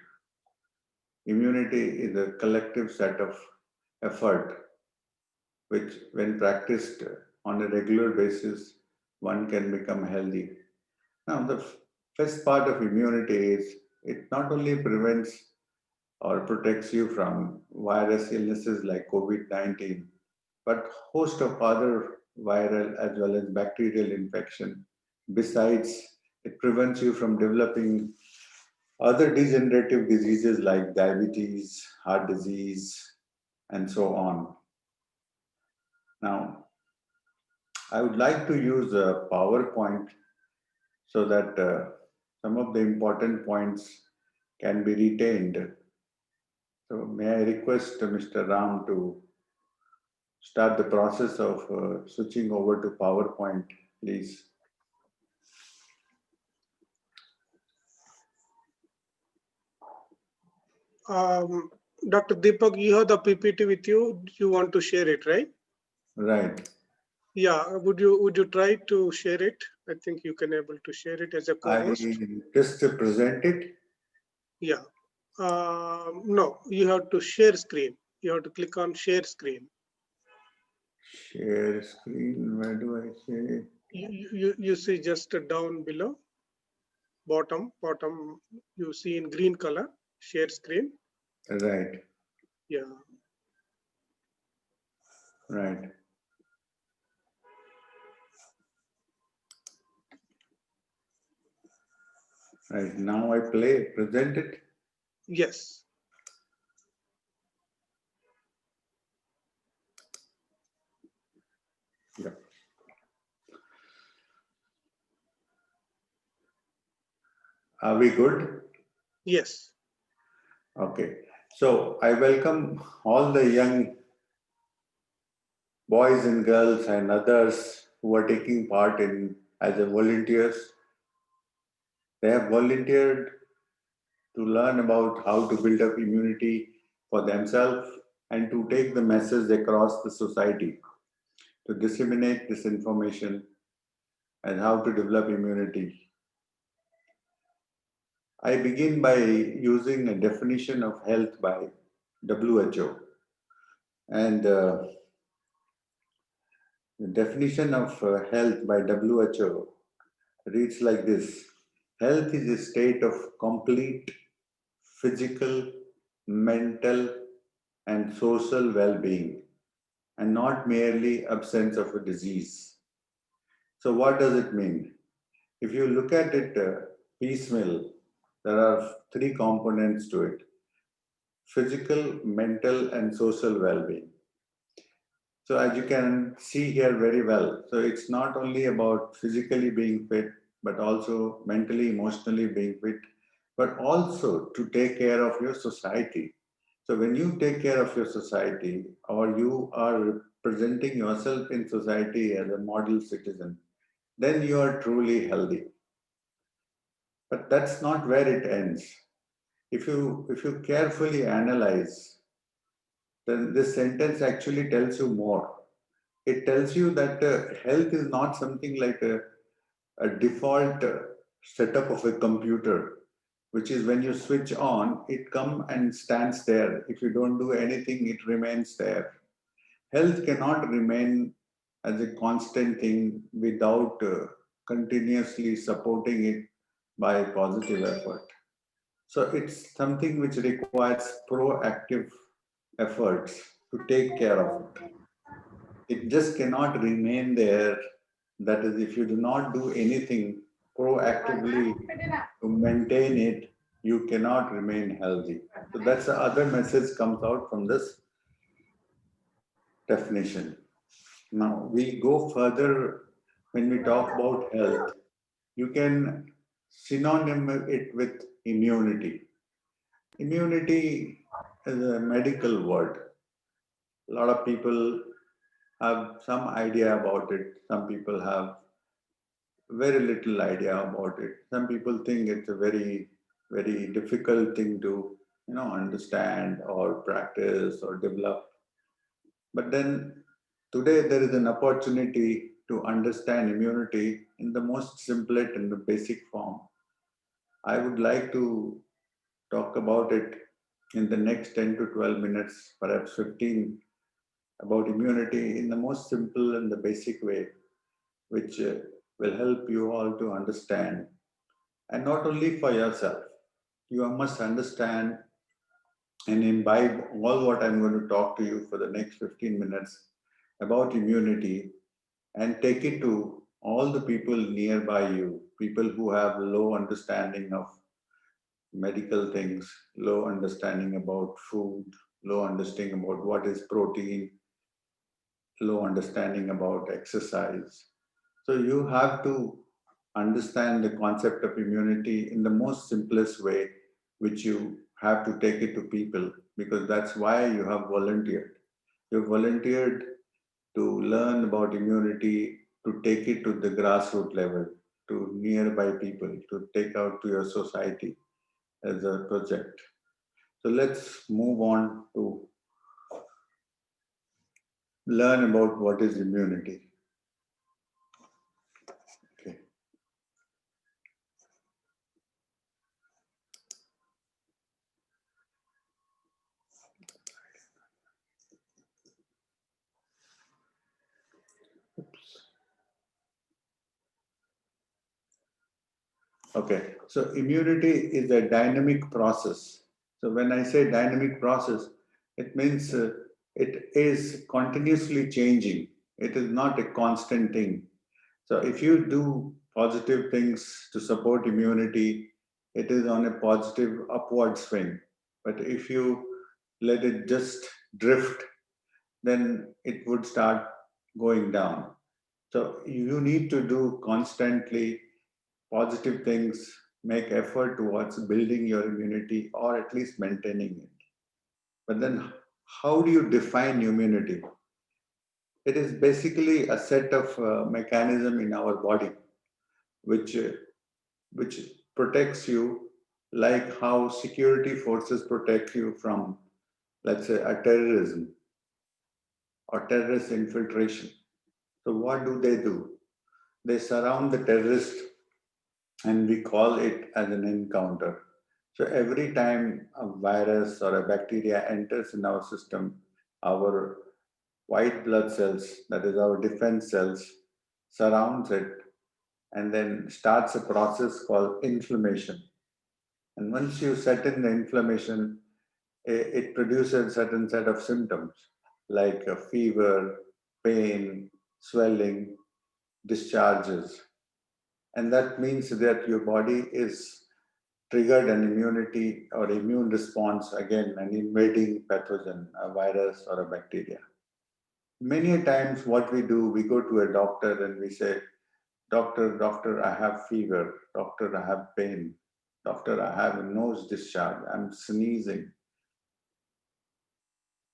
Immunity is a collective set of effort which, when practiced on a regular basis, one can become healthy. Now, the first part of immunity is it not only prevents or protects you from virus illnesses like COVID-19, but host of other viral as well as bacterial infection. Besides, it prevents you from developing other degenerative diseases like diabetes, heart disease, and so on. Now, I would like to use a PowerPoint so that some of the important points can be retained. So may I request Mr. Ram to start the process of switching over to PowerPoint, please. Dr. Deepak, you have the PPT with you. You want to share it, right? Right. Yeah. Would you try to share it? I think you can able to share it as a co-host. I just present it. Yeah. No, you have to share screen. You have to click on share screen. Share screen. Where do I say? You see just down below, bottom. You see in green color. Share screen. Right. Yeah. Right. Right. Now I present it. Yes. Yeah. Are we good? Yes. Okay. So I welcome all the young boys and girls and others who are taking part in as a volunteers. They have volunteered to learn about how to build up immunity for themselves and to take the message across the society to disseminate this information and how to develop immunity. I begin by using a definition of health by WHO. And the definition of health by WHO reads like this: health is a state of complete physical, mental, and social well-being, and not merely absence of a disease. So what does it mean? If you look at it piecemeal, there are 3 components to it: physical, mental, and social well-being. So as you can see here very well, so it's not only about physically being fit, but also mentally, emotionally being fit, but also to take care of your society. So when you take care of your society, or you are presenting yourself in society as a model citizen, then you are truly healthy. But that's not where it ends. If you carefully analyze, then this sentence actually tells you more. It tells you that health is not something like a default setup of a computer, which is when you switch on, it comes and stands there. If you don't do anything, it remains there. Health cannot remain as a constant thing without continuously supporting it by positive effort. So it's something which requires proactive efforts to take care of it. It just cannot remain there. That is, if you do not do anything proactively to maintain it, you cannot remain healthy. So that's the other message comes out from this definition. Now we go further when we talk about health. You can synonym it with immunity. Immunity is a medical word. A lot of people have some idea about it. Some people have very little idea about it. Some people think it's a very, very difficult thing to, understand or practice or develop. But then today there is an opportunity to understand immunity in the most simplest and the basic form. I would like to talk about it in the next 10 to 12 minutes, perhaps 15, about immunity in the most simple and the basic way, which will help you all to understand. And not only for yourself, you must understand and imbibe all what I'm going to talk to you for the next 15 minutes about immunity, and take it to all the people nearby you, people who have low understanding of medical things, low understanding about food, low understanding about what is protein, low understanding about exercise. So you have to understand the concept of immunity in the most simplest way, which you have to take it to people, because that's why you have volunteered. You volunteered to learn about immunity, to take it to the grassroots level, to nearby people, to take out to your society as a project. So let's move on to learn about what is immunity. Okay. Oops. Okay, so immunity is a dynamic process. So when I say dynamic process, it means it is continuously changing. It is not a constant thing. So if you do positive things to support immunity, it is on a positive upward swing. But if you let it just drift, then it would start going down. So you need to do constantly positive things, make effort towards building your immunity or at least maintaining it. But then how do you define immunity? It is basically a set of mechanism in our body which protects you, like how security forces protect you from, let's say, a terrorism or terrorist infiltration. So what do? They surround the terrorist, and we call it as an encounter. So every time a virus or a bacteria enters in our system, our white blood cells, that is our defense cells, surrounds it and then starts a process called inflammation. And once you set in the inflammation, it produces a certain set of symptoms like a fever, pain, swelling, discharges. And that means that your body is triggered an immunity or immune response, again, an invading pathogen, a virus or a bacteria. Many times what we do, we go to a doctor and we say, doctor, I have fever. Doctor, I have pain. Doctor, I have a nose discharge. I'm sneezing.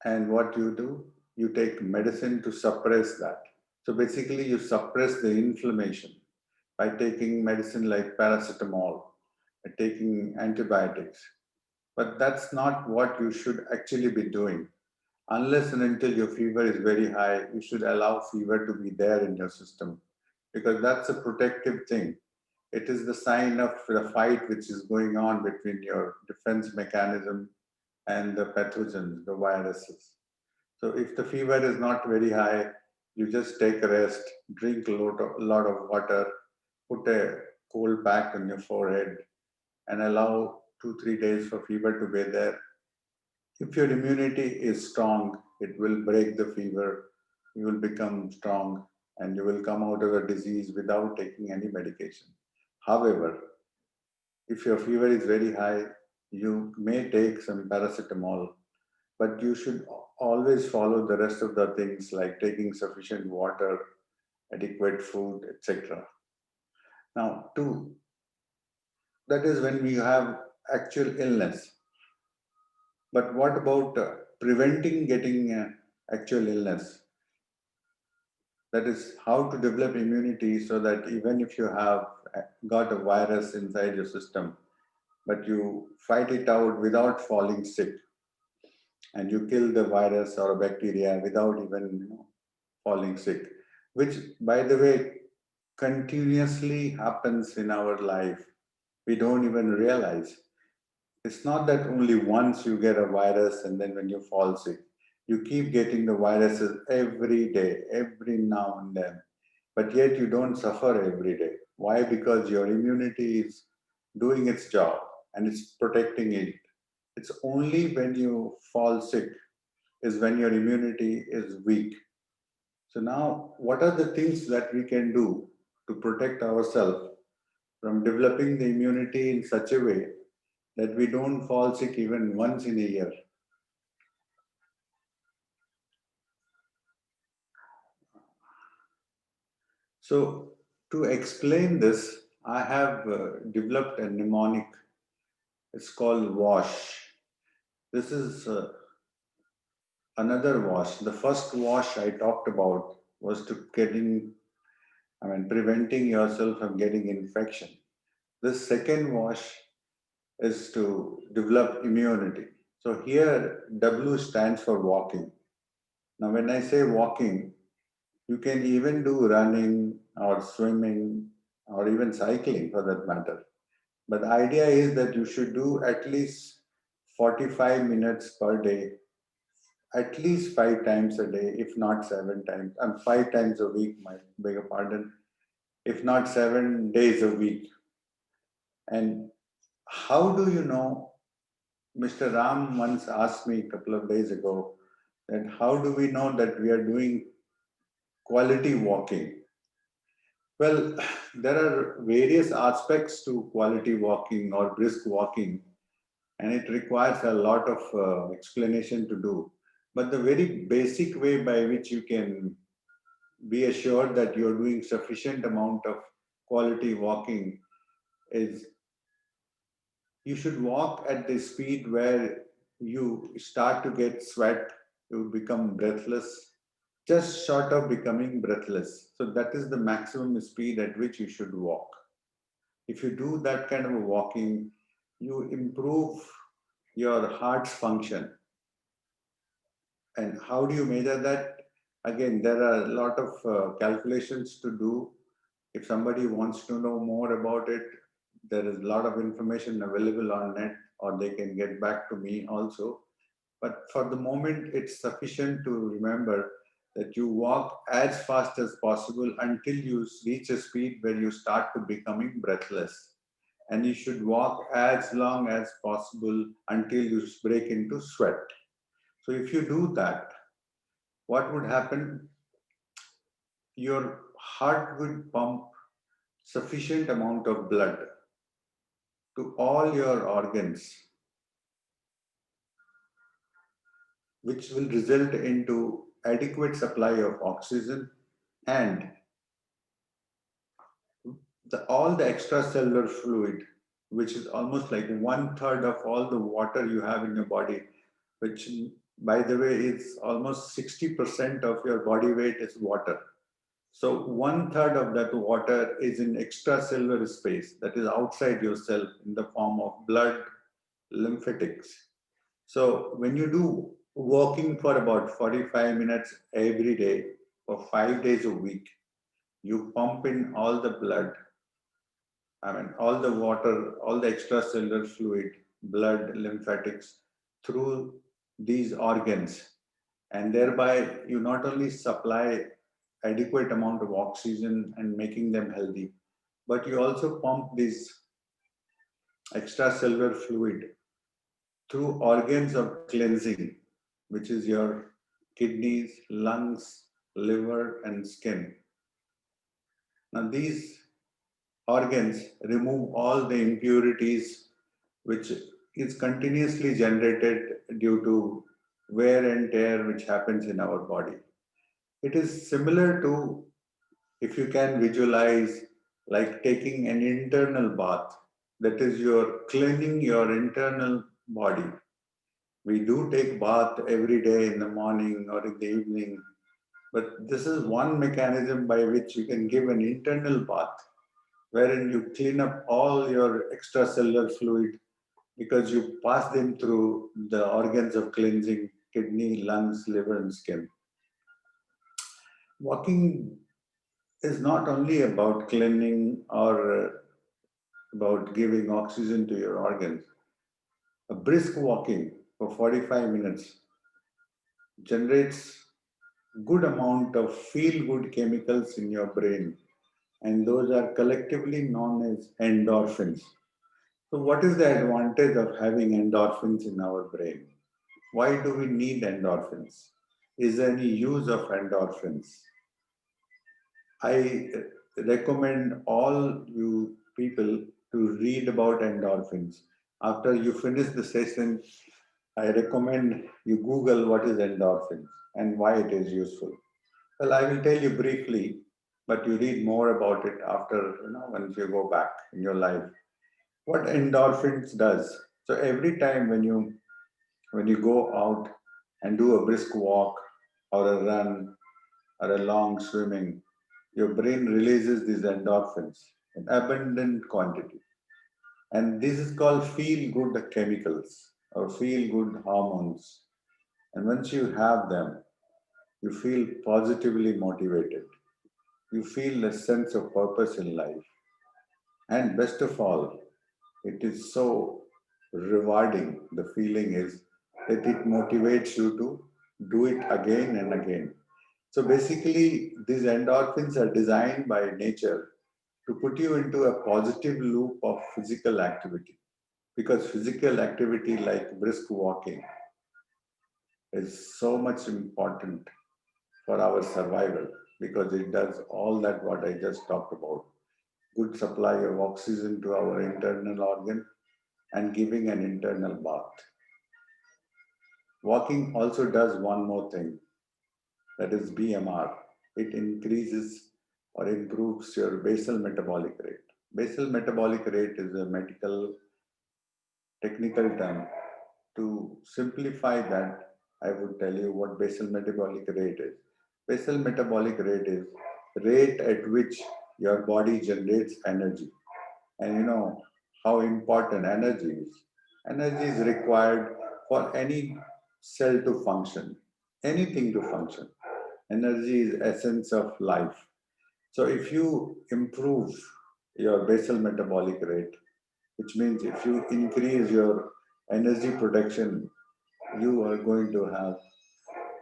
And what you do? You take medicine to suppress that. So basically, you suppress the inflammation by taking medicine like paracetamol, taking antibiotics. But that's not what you should actually be doing. Unless and until your fever is very high, you should allow fever to be there in your system, because that's a protective thing. It is the sign of the fight which is going on between your defense mechanism and the pathogens, the viruses. So if the fever is not very high, you just take a rest, drink a lot of water, put a cold pack on your forehead, and allow 2-3 days for fever to be there. If your immunity is strong, it will break the fever, you will become strong, and you will come out of the disease without taking any medication. However, if your fever is very high, you may take some paracetamol, but you should always follow the rest of the things like taking sufficient water, adequate food, etc. Now, two, that is when we have actual illness. But what about preventing getting actual illness? That is how to develop immunity so that even if you have got a virus inside your system, but you fight it out without falling sick, and you kill the virus or bacteria without even falling sick, which, by the way, continuously happens in our life. We don't even realize. It's not that only once you get a virus and then when you fall sick. You keep getting the viruses every day, every now and then, but yet you don't suffer every day. Why? Because your immunity is doing its job and it's protecting it. It's only when you fall sick is when your immunity is weak. So now, what are the things that we can do to protect ourselves from developing the immunity in such a way that we don't fall sick even once in a year? So to explain this, I have developed a mnemonic. It's called WASH. This is another WASH. The first WASH I talked about was to preventing yourself from getting infection. This second WASH is to develop immunity. So here W stands for walking. Now when I say walking, you can even do running or swimming or even cycling for that matter. But the idea is that you should do at least 45 minutes per day, at least 5 times a day, if not 7 times, and 5 times a week, my beg your pardon, if not 7 days a week. And how do you know? Mr. Ram once asked me a couple of days ago that how do we know that we are doing quality walking? Well, there are various aspects to quality walking or brisk walking, and it requires a lot of explanation to do. But the very basic way by which you can be assured that you're doing sufficient amount of quality walking is you should walk at the speed where you start to get sweat, you become breathless, just short of becoming breathless. So that is the maximum speed at which you should walk. If you do that kind of a walking, you improve your heart's function. And how do you measure that? Again, there are a lot of calculations to do. If somebody wants to know more about it, there is a lot of information available on net, or they can get back to me also. But for the moment, it's sufficient to remember that you walk as fast as possible until you reach a speed where you start to becoming breathless. And you should walk as long as possible until you break into sweat. So if you do that, what would happen? Your heart would pump sufficient amount of blood to all your organs, which will result into adequate supply of oxygen and all the extracellular fluid, which is almost like 1/3 of all the water you have in your body, which by the way, is almost 60% of your body weight is water. So 1/3 of that water is in extracellular space, that is outside your cell in the form of blood, lymphatics. So when you do walking for about 45 minutes every day for 5 days a week, you pump in all the blood, all the water, all the extracellular fluid, blood, lymphatics through these organs. And thereby you not only supply adequate amount of oxygen and making them healthy, but you also pump this extracellular fluid through organs of cleansing, which is your kidneys, lungs, liver, and skin. Now these organs remove all the impurities which is continuously generated due to wear and tear which happens in our body. It is similar to, if you can visualize, like taking an internal bath. That is, you're cleaning your internal body. We do take bath every day in the morning or in the evening, but this is one mechanism by which you can give an internal bath, wherein you clean up all your extracellular fluid because you pass them through the organs of cleansing, kidney, lungs, liver, and skin. Walking is not only about cleaning or about giving oxygen to your organs. A brisk walking for 45 minutes generates good amount of feel-good chemicals in your brain, and those are collectively known as endorphins. So what is the advantage of having endorphins in our brain? Why do we need endorphins? Is there any use of endorphins? I recommend all you people to read about endorphins. After you finish the session, I recommend you Google what is endorphins and why it is useful. Well, I will tell you briefly, but you read more about it after, once you go back in your life. What endorphins does. So every time when you go out and do a brisk walk or a run or a long swimming, your brain releases these endorphins in abundant quantity. And this is called feel-good chemicals or feel-good hormones. And once you have them, you feel positively motivated. You feel a sense of purpose in life. And best of all, it is so rewarding. The feeling is that it motivates you to do it again and again. So basically, these endorphins are designed by nature to put you into a positive loop of physical activity. Because physical activity like brisk walking is so much important for our survival, because it does all that what I just talked about. Good supply of oxygen to our internal organ and giving an internal bath. Walking also does one more thing, that is BMR. It increases or improves your basal metabolic rate. Basal metabolic rate is a medical technical term. To simplify that, I would tell you what basal metabolic rate is. Basal metabolic rate is rate at which your body generates energy. And you know how important energy is. Energy is required for any cell to function, anything to function. Energy is essence of life. So if you improve your basal metabolic rate, which means if you increase your energy production, you are going to have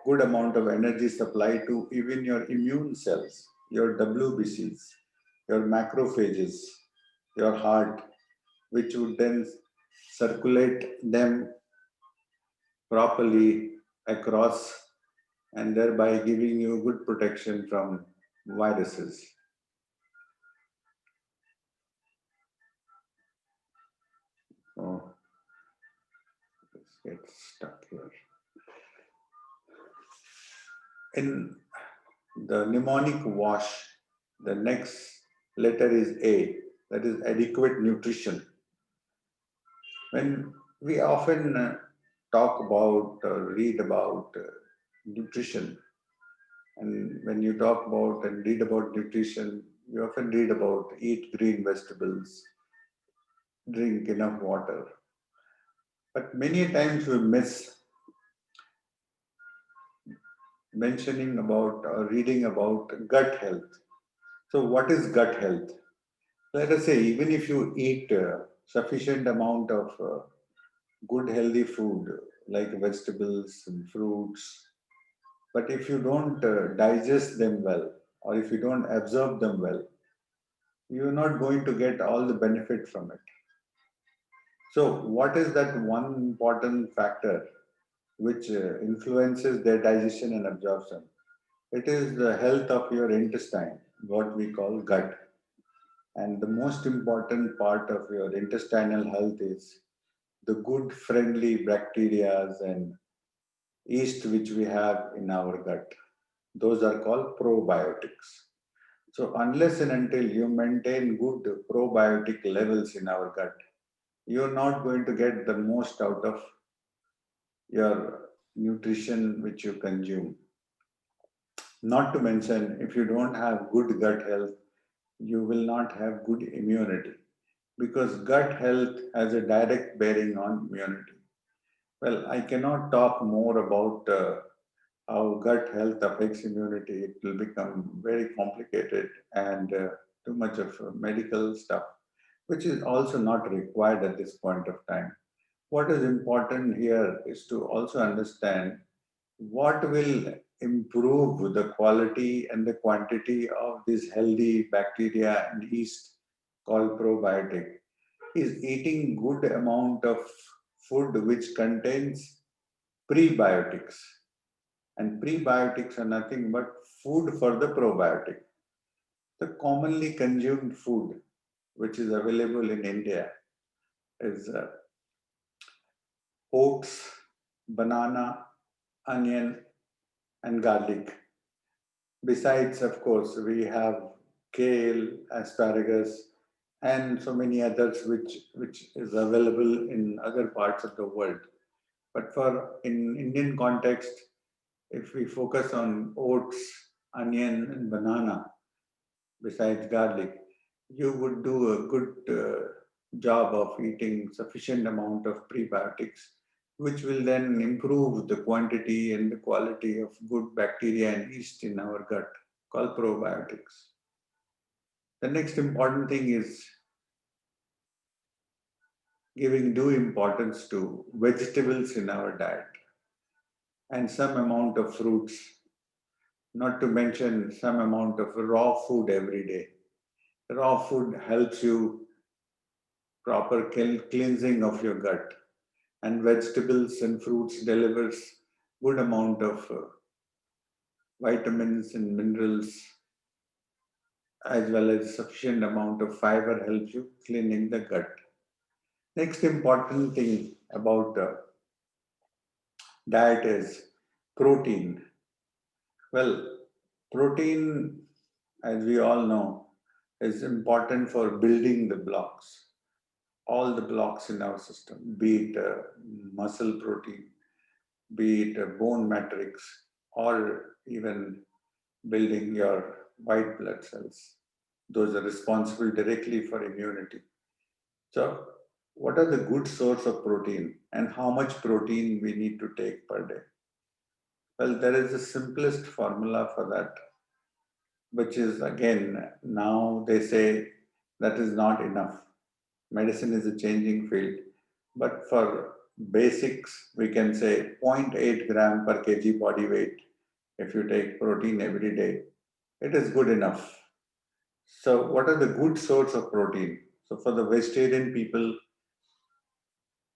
good amount of energy supply to even your immune cells, your WBCs, your macrophages, your heart, which would then circulate them properly across and thereby giving you good protection from viruses. Oh, let's get stuck here. In the mnemonic wash, the next letter is A, that is adequate nutrition. When we often talk about or read about nutrition, and when you talk about and read about nutrition, you often read about eat green vegetables, drink enough water. But many times we miss mentioning about or reading about gut health. So what is gut health? Let us say even if you eat sufficient amount of good healthy food like vegetables and fruits, but if you don't digest them well or if you don't absorb them well, you're not going to get all the benefit from it. So what is that one important factor which influences their digestion and absorption? It is the health of your intestine, what we call gut. And the most important part of your intestinal health is the good friendly bacteria and yeast which we have in our gut. Those are called probiotics. So unless and until you maintain good probiotic levels in our gut, you're not going to get the most out of your nutrition which you consume. Not to mention, if you don't have good gut health, you will not have good immunity, because gut health has a direct bearing on immunity. Well, I cannot talk more about how gut health affects immunity. It will become very complicated and too much of medical stuff, which is also not required at this point of time. What is important here is to also understand what will improve the quality and the quantity of this healthy bacteria and yeast called probiotic is eating good amount of food which contains prebiotics. And prebiotics are nothing but food for the probiotic. The commonly consumed food which is available in India is oats, banana, onion, and garlic. Besides, of course, we have kale, asparagus, and so many others which is available in other parts of the world. But for in Indian context, if we focus on oats, onion, and banana, besides garlic, you would do a good job of eating sufficient amount of prebiotics, which will then improve the quantity and the quality of good bacteria and yeast in our gut, called probiotics. The next important thing is giving due importance to vegetables in our diet and some amount of fruits, not to mention some amount of raw food every day. Raw food helps you proper cleansing of your gut, and vegetables and fruits delivers good amount of vitamins and minerals, as well as sufficient amount of fiber helps you cleaning the gut. Next important thing about diet is protein. Well, protein, as we all know, is important for building the blocks, all the blocks in our system, be it muscle protein, be it bone matrix, or even building your white blood cells. Those are responsible directly for immunity. So, what are the good source of protein and how much protein we need to take per day? Well, there is the simplest formula for that, which is again, now they say that is not enough. Medicine is a changing field, but for basics, we can say 0.8 gram per kg body weight. If you take protein every day, it is good enough. So what are the good source of protein? So for the vegetarian people,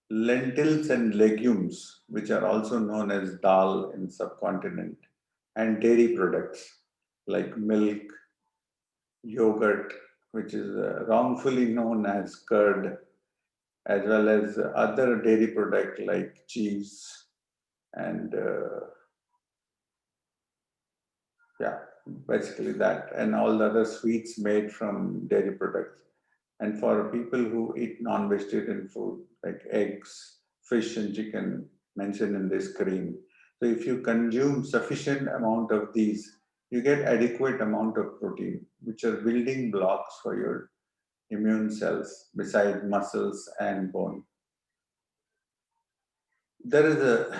lentils and legumes, which are also known as dal in subcontinent, and dairy products like milk, yogurt, which is wrongfully known as curd, as well as other dairy products like cheese and basically that, and all the other sweets made from dairy products. And for people who eat non-vegetarian food like eggs, fish and chicken mentioned in this screen. So if you consume sufficient amount of these, you get adequate amount of protein, which are building blocks for your immune cells besides muscles and bone. There is a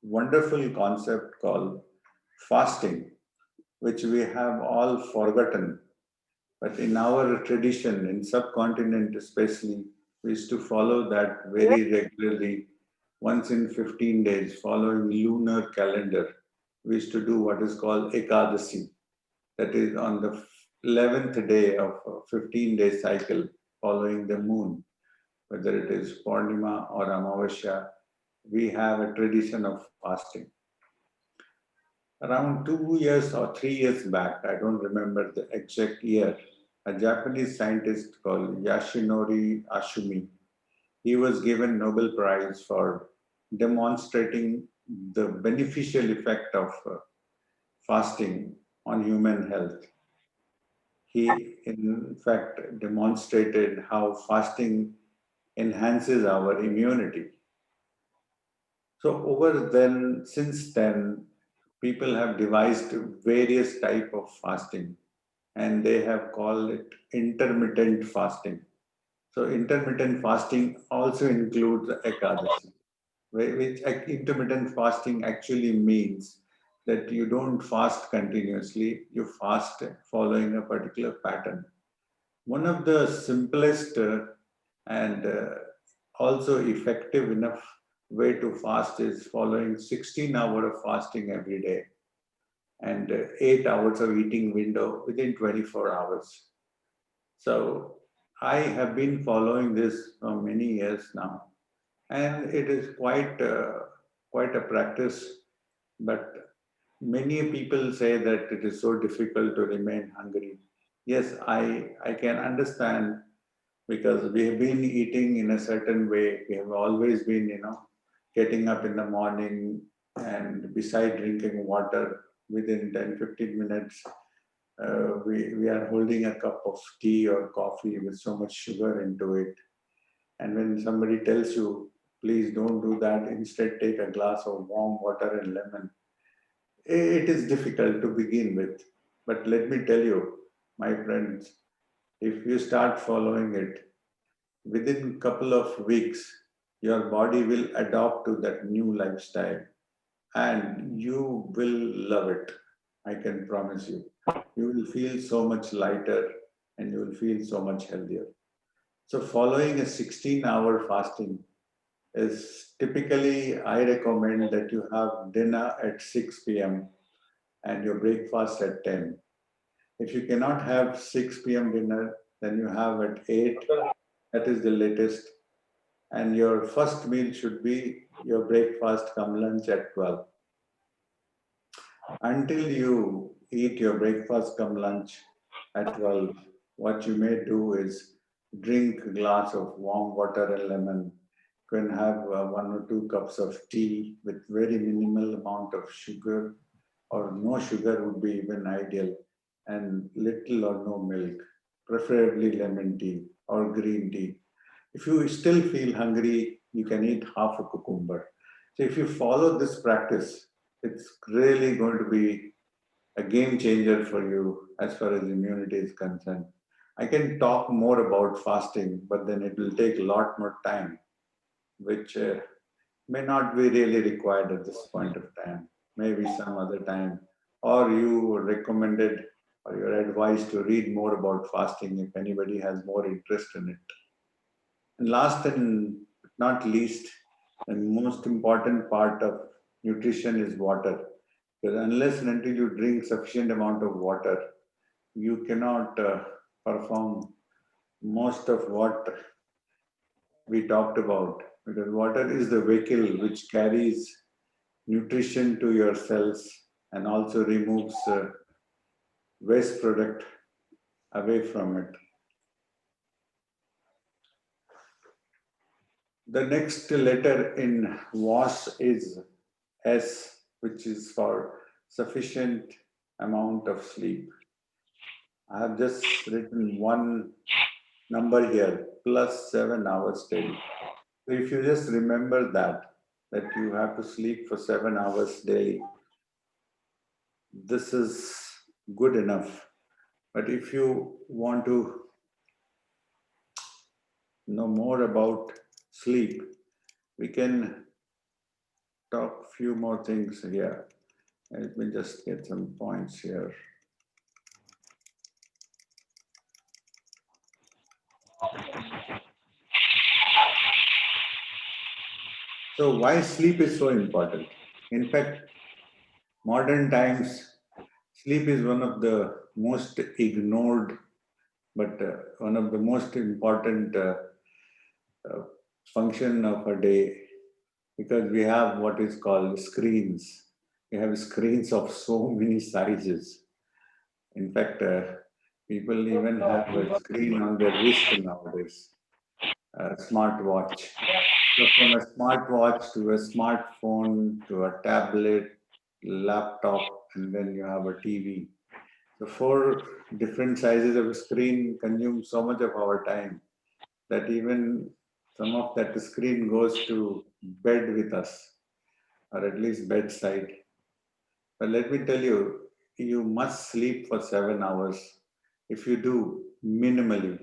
wonderful concept called fasting, which we have all forgotten. But in our tradition, in subcontinent especially, we used to follow that very regularly, once in 15 days, following lunar calendar. We used to do what is called Ekadasi. That is on the 11th day of a 15-day cycle following the moon, whether it is Purnima or Amavasya, we have a tradition of fasting. Around 2 years or 3 years back, I don't remember the exact year, a Japanese scientist called Yashinori Ashumi, he was given Nobel Prize for demonstrating the beneficial effect of fasting on human health. He, in fact, demonstrated how fasting enhances our immunity. So since then, people have devised various types of fasting, and they have called it intermittent fasting. So intermittent fasting also includes Ekadasi, which intermittent fasting actually means that you don't fast continuously, you fast following a particular pattern. One of the simplest and also effective enough way to fast is following 16 hours of fasting every day and 8 hours of eating window within 24 hours. So I have been following this for many years now, and it is quite a practice. But many people say that it is so difficult to remain hungry. Yes, I can understand, because we have been eating in a certain way. We have always been, getting up in the morning and beside drinking water, within 10-15 minutes, we are holding a cup of tea or coffee with so much sugar into it. And when somebody tells you, please don't do that, instead take a glass of warm water and lemon, it is difficult to begin with. But let me tell you, my friends, if you start following it, within a couple of weeks, your body will adopt to that new lifestyle and you will love it. I can promise you. You will feel so much lighter and you will feel so much healthier. So following a 16-hour fasting is typically, I recommend that you have dinner at 6 p.m. and your breakfast at 10. If you cannot have 6 p.m. dinner, then you have at 8, that is the latest. And your first meal should be your breakfast come lunch at 12. Until you eat your breakfast come lunch at 12, what you may do is drink a glass of warm water and lemon. You can have 1 or 2 cups of tea with very minimal amount of sugar, or no sugar would be even ideal, and little or no milk, preferably lemon tea or green tea. If you still feel hungry, you can eat half a cucumber. So if you follow this practice, it's really going to be a game changer for you as far as immunity is concerned. I can talk more about fasting, but then it will take a lot more time, which may not be really required at this point of time, maybe some other time. Or you recommended or you're advised to read more about fasting if anybody has more interest in it. And last and not least, and most important part of nutrition is water. Because unless and until you drink sufficient amount of water, you cannot perform most of what we talked about. Because water is the vehicle which carries nutrition to your cells and also removes waste product away from it. The next letter in WAS is S, which is for sufficient amount of sleep. I have just written one number here, plus 7 hours daily. So if you just remember that you have to sleep for 7 hours daily, this is good enough. But if you want to know more about sleep, we can talk few more things here. Let me just get some points here. So why sleep is so important? In fact, modern times, sleep is one of the most ignored, but one of the most important function of a day, because we have what is called screens. We have screens of so many sizes. In fact, people even have a screen on their wrist nowadays, a smartwatch. So from a smartwatch to a smartphone to a tablet, laptop, and then you have a TV. The 4 different sizes of screen consume so much of our time that even some of that screen goes to bed with us, or at least bedside. But let me tell you, you must sleep for 7 hours. If you do minimally,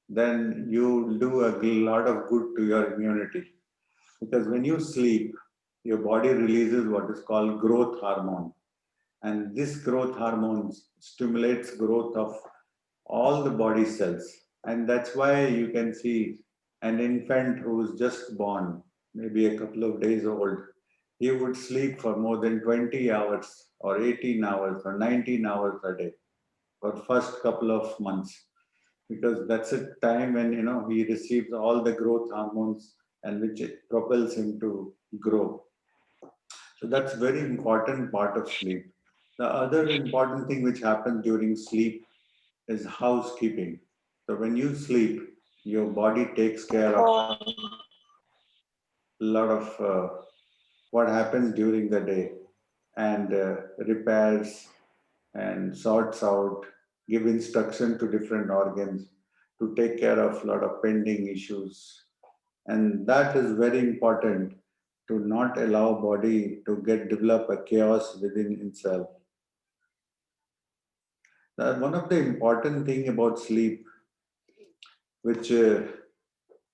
then you do a lot of good to your immunity. Because when you sleep, your body releases what is called growth hormone. And this growth hormone stimulates growth of all the body cells. And that's why you can see an infant who's just born, maybe a couple of days old, he would sleep for more than 20 hours or 18 hours or 19 hours a day for first couple of months, because that's a time when he receives all the growth hormones and which propels him to grow. So that's very important part of sleep. The other important thing which happens during sleep is housekeeping. So when you sleep, your body takes care of a lot of what happens during the day and repairs and sorts out, give instruction to different organs to take care of a lot of pending issues. And that is very important, to not allow body to develop a chaos within itself. One of the important thing about sleep, which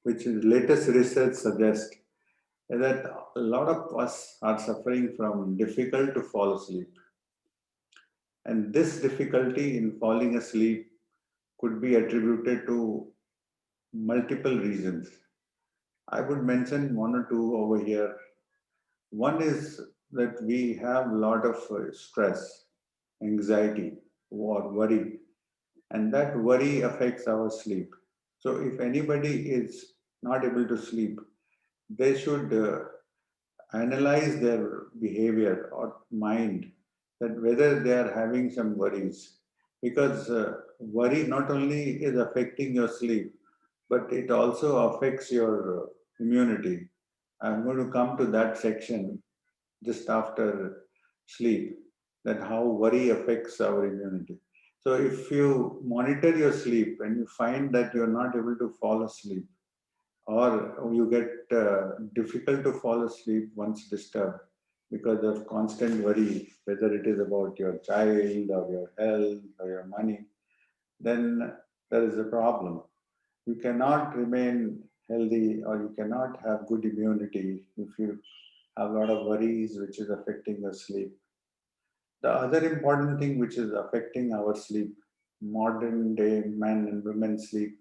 latest research suggests, is that a lot of us are suffering from difficult to fall asleep. And this difficulty in falling asleep could be attributed to multiple reasons. I would mention 1 or 2 over here. One is that we have a lot of stress, anxiety, or worry, and that worry affects our sleep. So if anybody is not able to sleep, they should analyze their behavior or mind, that whether they are having some worries, because worry not only is affecting your sleep, but it also affects your immunity. I'm going to come to that section just after sleep, that how worry affects our immunity. So if you monitor your sleep and you find that you're not able to fall asleep, or you get difficult to fall asleep once disturbed because of constant worry, whether it is about your child or your health or your money, then there is a problem. You cannot remain healthy, or you cannot have good immunity if you have a lot of worries which is affecting your sleep. The other important thing which is affecting our sleep, modern day men and women sleep,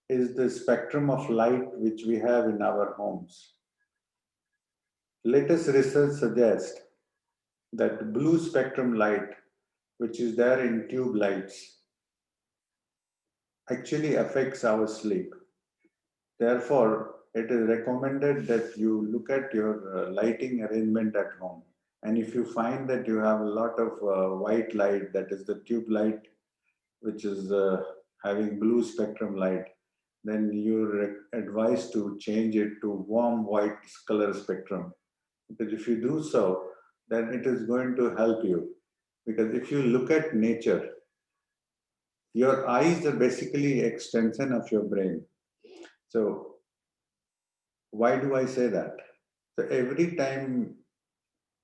is the spectrum of light which we have in our homes. Latest research suggests that blue spectrum light, which is there in tube lights, actually affects our sleep. Therefore, it is recommended that you look at your lighting arrangement at home. And if you find that you have a lot of white light, that is the tube light, which is having blue spectrum light, then you're advised to change it to warm white color spectrum. Because if you do so, then it is going to help you. Because if you look at nature, your eyes are basically extension of your brain. So why do I say that? So every time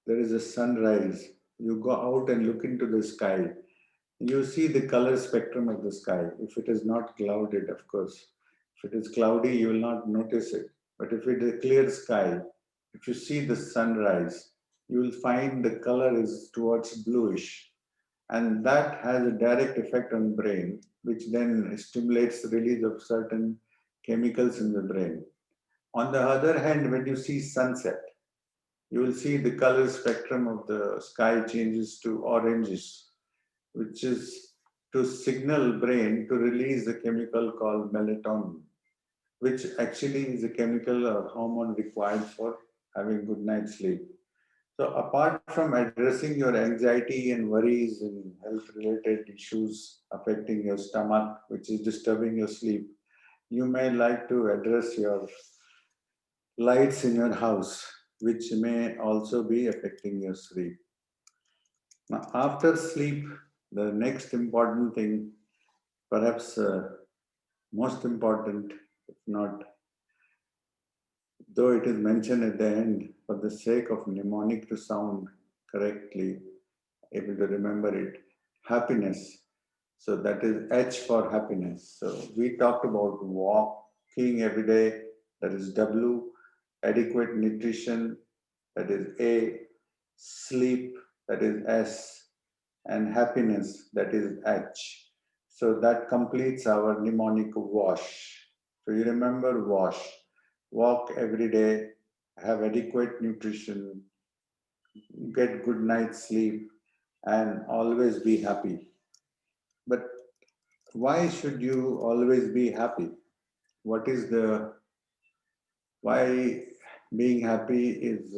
there is a sunrise, you go out and look into the sky, you see the color spectrum of the sky. If it is not clouded, of course. If it is cloudy, you will not notice it. But if it is a clear sky, if you see the sunrise, you will find the color is towards bluish. And that has a direct effect on brain, which then stimulates the release of certain chemicals in the brain. On the other hand, when you see sunset, you will see the color spectrum of the sky changes to oranges, which is to signal brain to release a chemical called melatonin, which actually is a chemical or hormone required for having good night's sleep. So apart from addressing your anxiety and worries and health-related issues affecting your stomach, which is disturbing your sleep, you may like to address your lights in your house, which may also be affecting your sleep. Now, after sleep, the next important thing, perhaps most important, if not, though it is mentioned at the end, for the sake of mnemonic to sound correctly, able to remember it, happiness. So that is H for happiness. So we talked about walking every day, that is W, adequate nutrition, that is A, sleep, that is S, and happiness, that is H. So that completes our mnemonic WASH. So you remember WASH. Walk every day, have adequate nutrition, get good night's sleep, and always be happy. But why should you always be happy? What is the, why being happy is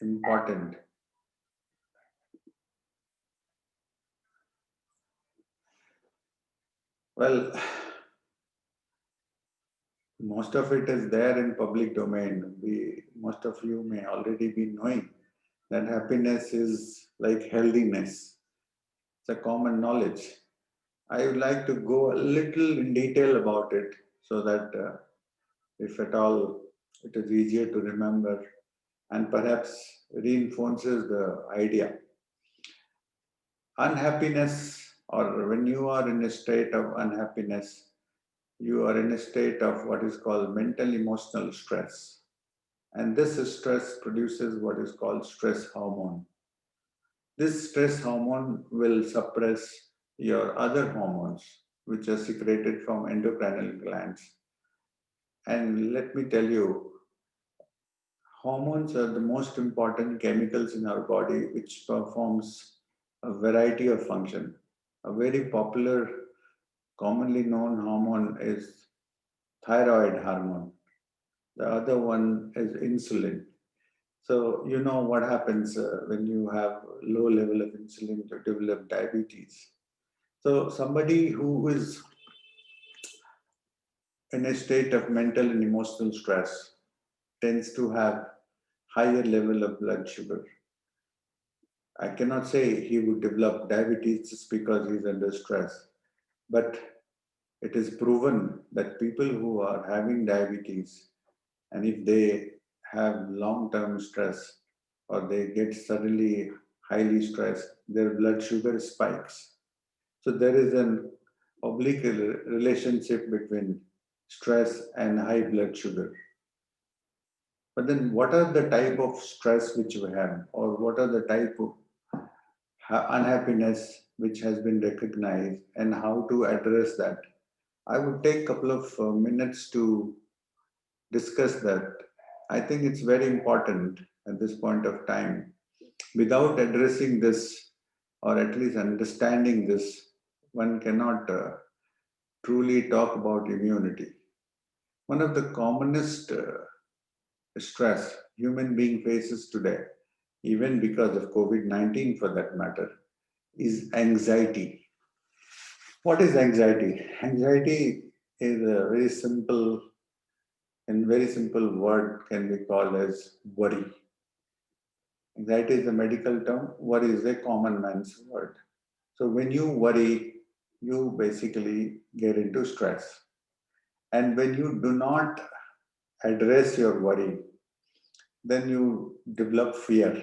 important? Well, most of it is there in public domain. Most of you may already be knowing that happiness is like healthiness. It's a common knowledge. I would like to go a little in detail about it so that if at all it is easier to remember and perhaps reinforces the idea. Unhappiness, or when you are in a state of unhappiness, you are in a state of what is called mental emotional stress. And this stress produces what is called stress hormone. This stress hormone will suppress your other hormones, which are secreted from endocrinal glands. And let me tell you, hormones are the most important chemicals in our body, which performs a variety of function. A very popular, commonly known hormone is thyroid hormone. The other one is insulin. So you know what happens when you have low level of insulin, to develop diabetes. So somebody who is in a state of mental and emotional stress tends to have higher level of blood sugar. I cannot say he would develop diabetes just because he's under stress, but it is proven that people who are having diabetes, and if they have long-term stress or they get suddenly highly stressed, their blood sugar spikes. So there is an oblique relationship between stress and high blood sugar. But then what are the type of stress which we have, or what are the type of unhappiness which has been recognized, and how to address that? I would take a couple of minutes to discuss that. I think it's very important at this point of time. Without addressing this, or at least understanding this, one cannot truly talk about immunity. One of the commonest stress human being faces today, even because of COVID-19 for that matter, is anxiety. What is anxiety? Anxiety is a very simple word can be called as worry. Anxiety is a medical term, worry is a common man's word. So when you worry, you basically get into stress. And when you do not address your worry, then you develop fear.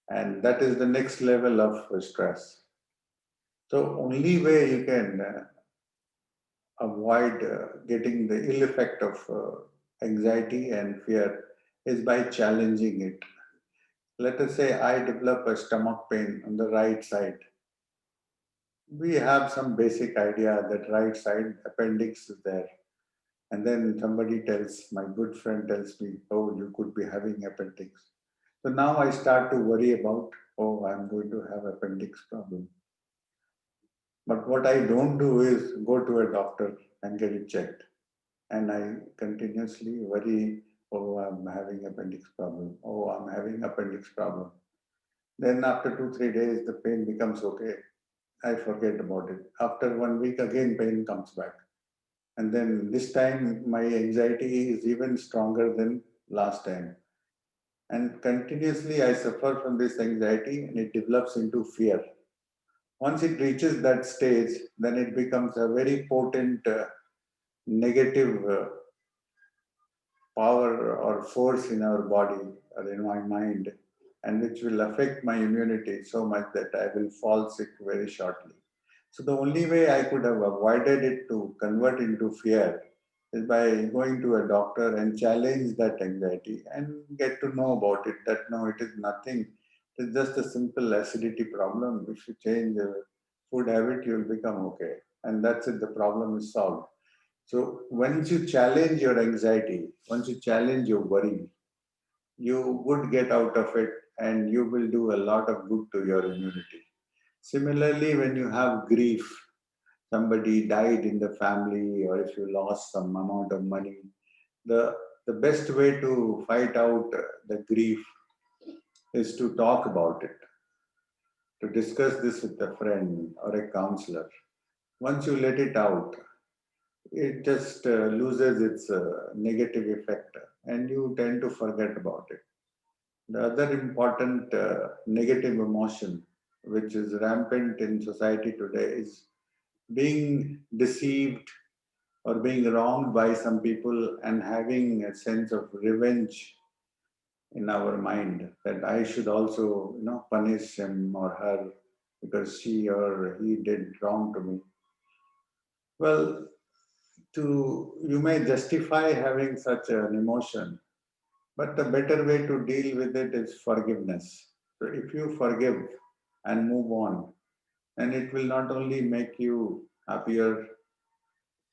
And that is the next level of stress. So only way you can avoid getting the ill effect of anxiety and fear is by challenging it. Let us say I develop a stomach pain on the right side. We have some basic idea that right side appendix is there. And then somebody tells, my good friend tells me, oh, you could be having appendix. So now I start to worry about, oh, I'm going to have appendix problem. But what I don't do is go to a doctor and get it checked. And I continuously worry, oh, I'm having appendix problem. Oh, I'm having appendix problem. Then after 2-3 days, the pain becomes okay. I forget about it. After 1 week, again, pain comes back. And then this time, my anxiety is even stronger than last time. And continuously, I suffer from this anxiety and it develops into fear. Once it reaches that stage, then it becomes a very potent negative power or force in our body or in my mind, and which will affect my immunity so much that I will fall sick very shortly. So the only way I could have avoided it to convert into fear is by going to a doctor and challenge that anxiety and get to know about it, that no, it is nothing. It's just a simple acidity problem. If you change food habit, you will become okay. And that's it, the problem is solved. So once you challenge your anxiety, once you challenge your worry, you would get out of it and you will do a lot of good to your immunity. Similarly, when you have grief, somebody died in the family or if you lost some amount of money, the best way to fight out the grief is to talk about it, to discuss this with a friend or a counselor. Once you let it out, it just loses its negative effect and you tend to forget about it. The other important negative emotion which is rampant in society today is being deceived or being wronged by some people and having a sense of revenge in our mind that I should also, punish him or her because she or he did wrong to me. Well, you may justify having such an emotion, but the better way to deal with it is forgiveness. So if you forgive and move on, then it will not only make you happier,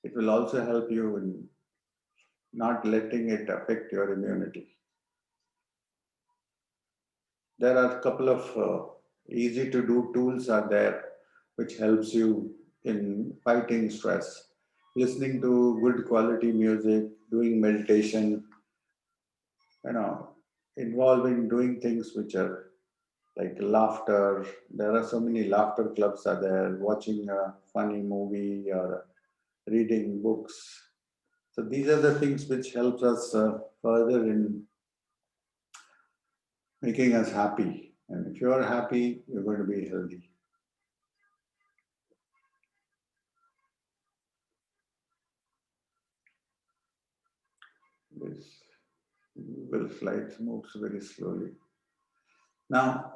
it will also help you in not letting it affect your immunity. There are a couple of easy to do tools are there which helps you in fighting stress. Listening to good quality music, doing meditation, involving doing things which are like laughter. There are so many laughter clubs are there, watching a funny movie or reading books. So these are the things which helps us further in making us happy. And if you are happy, you're going to be healthy. This Google Slides moves very slowly. Now,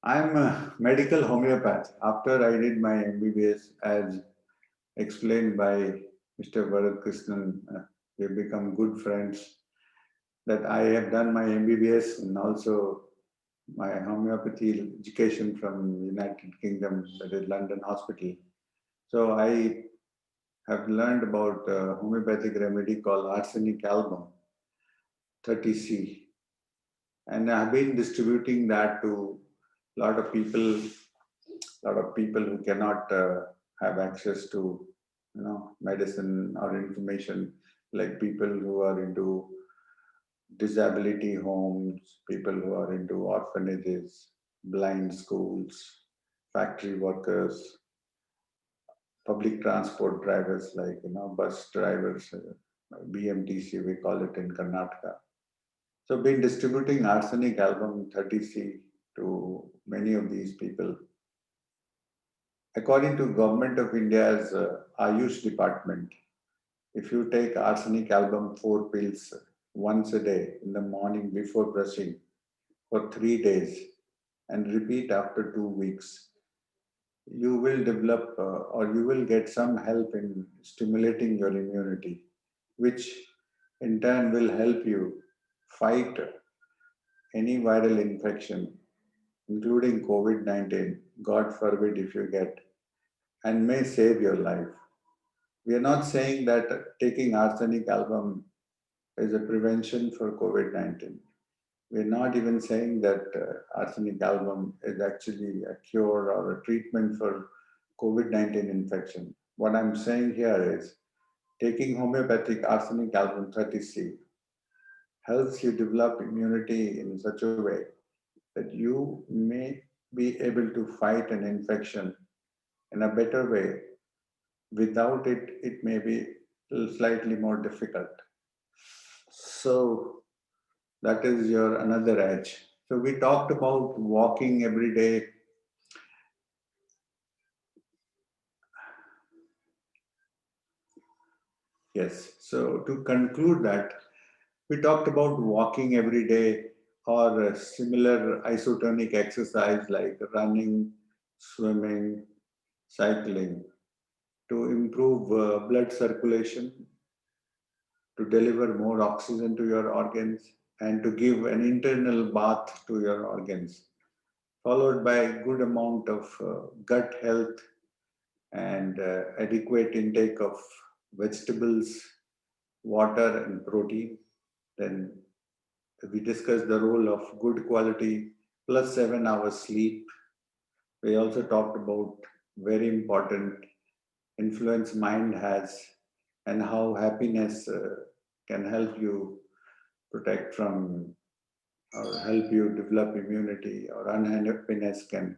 I'm a medical homeopath. After I did my MBBS, as explained by Mr. Bharat Krishnan, we've become good friends. That I have done my MBBS and also my homeopathy education from United Kingdom, that is London Hospital. So I have learned about homeopathic remedy called arsenic album, 30C. And I've been distributing that to a lot of people who cannot have access to, medicine or information, like people who are into disability homes, people who are into orphanages, blind schools, factory workers, public transport drivers like, bus drivers, BMTC, we call it in Karnataka. So been distributing arsenic album 30C to many of these people. According to Government of India's Ayush department, if you take arsenic album 4 pills once a day in the morning before brushing for 3 days and repeat after 2 weeks, you will develop or you will get some help in stimulating your immunity, which in turn will help you fight any viral infection, including COVID-19, God forbid if you get, and may save your life. We are not saying that taking arsenic album is a prevention for COVID-19. We're not even saying that arsenic album is actually a cure or a treatment for COVID-19 infection. What I'm saying here is taking homeopathic arsenic album 30C helps you develop immunity in such a way that you may be able to fight an infection in a better way. Without it, it may be slightly more difficult. So that is your another edge. So we talked about walking every day. Yes, so to conclude that, we talked about walking every day or a similar isotonic exercise like running, swimming, cycling to improve blood circulation, to deliver more oxygen to your organs, and to give an internal bath to your organs, followed by a good amount of gut health and adequate intake of vegetables, water, and protein. Then we discussed the role of good quality plus 7 hours sleep. We also talked about very important influence mind has and how happiness can help you protect from or help you develop immunity, or unhappiness can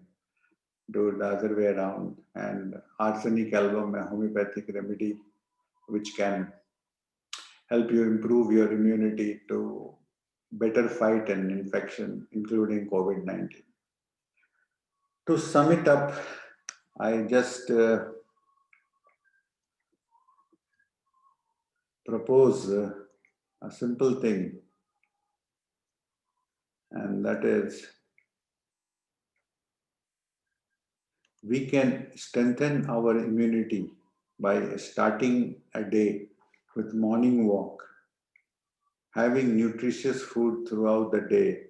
do it the other way around. And arsenic album, a homeopathic remedy, which can help you improve your immunity to better fight an infection, including COVID-19. To sum it up, I just propose a simple thing, and that is we can strengthen our immunity by starting a day with morning walk, having nutritious food throughout the day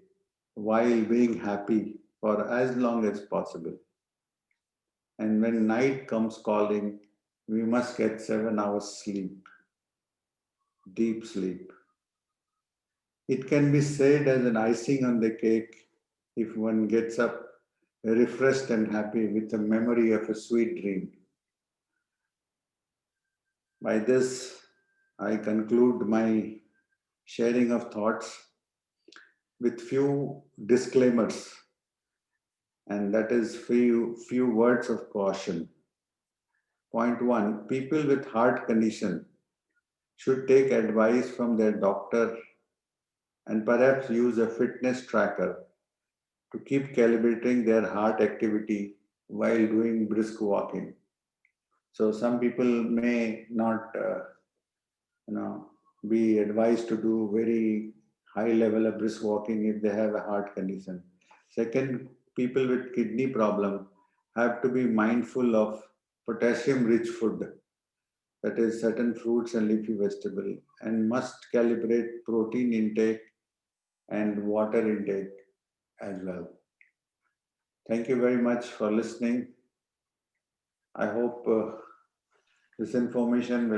while being happy for as long as possible. And when night comes calling, we must get 7 hours sleep, deep sleep. It can be said as an icing on the cake if one gets up refreshed and happy with the memory of a sweet dream. By this, I conclude my sharing of thoughts with few disclaimers, and that is few words of caution. Point 1, people with heart condition should take advice from their doctor and perhaps use a fitness tracker to keep calibrating their heart activity while doing brisk walking. So some people may not be advised to do very high level of brisk walking if they have a heart condition. Second, people with kidney problem have to be mindful of potassium rich food, that is certain fruits and leafy vegetable, and must calibrate protein intake and water intake as well. Thank you very much for listening. I hope this information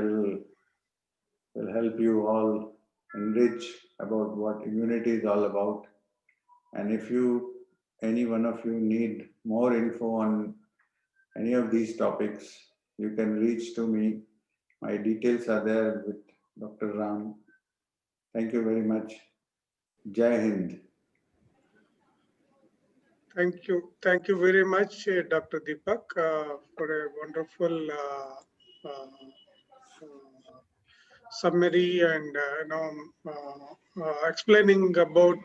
will help you all enrich about what immunity is all about. And if any one of you need more info on any of these topics, you can reach to me. My details are there with Dr. Ram. Thank you very much. Jai Hind. Thank you. Thank you very much, Dr. Deepak, for a wonderful summary and explaining about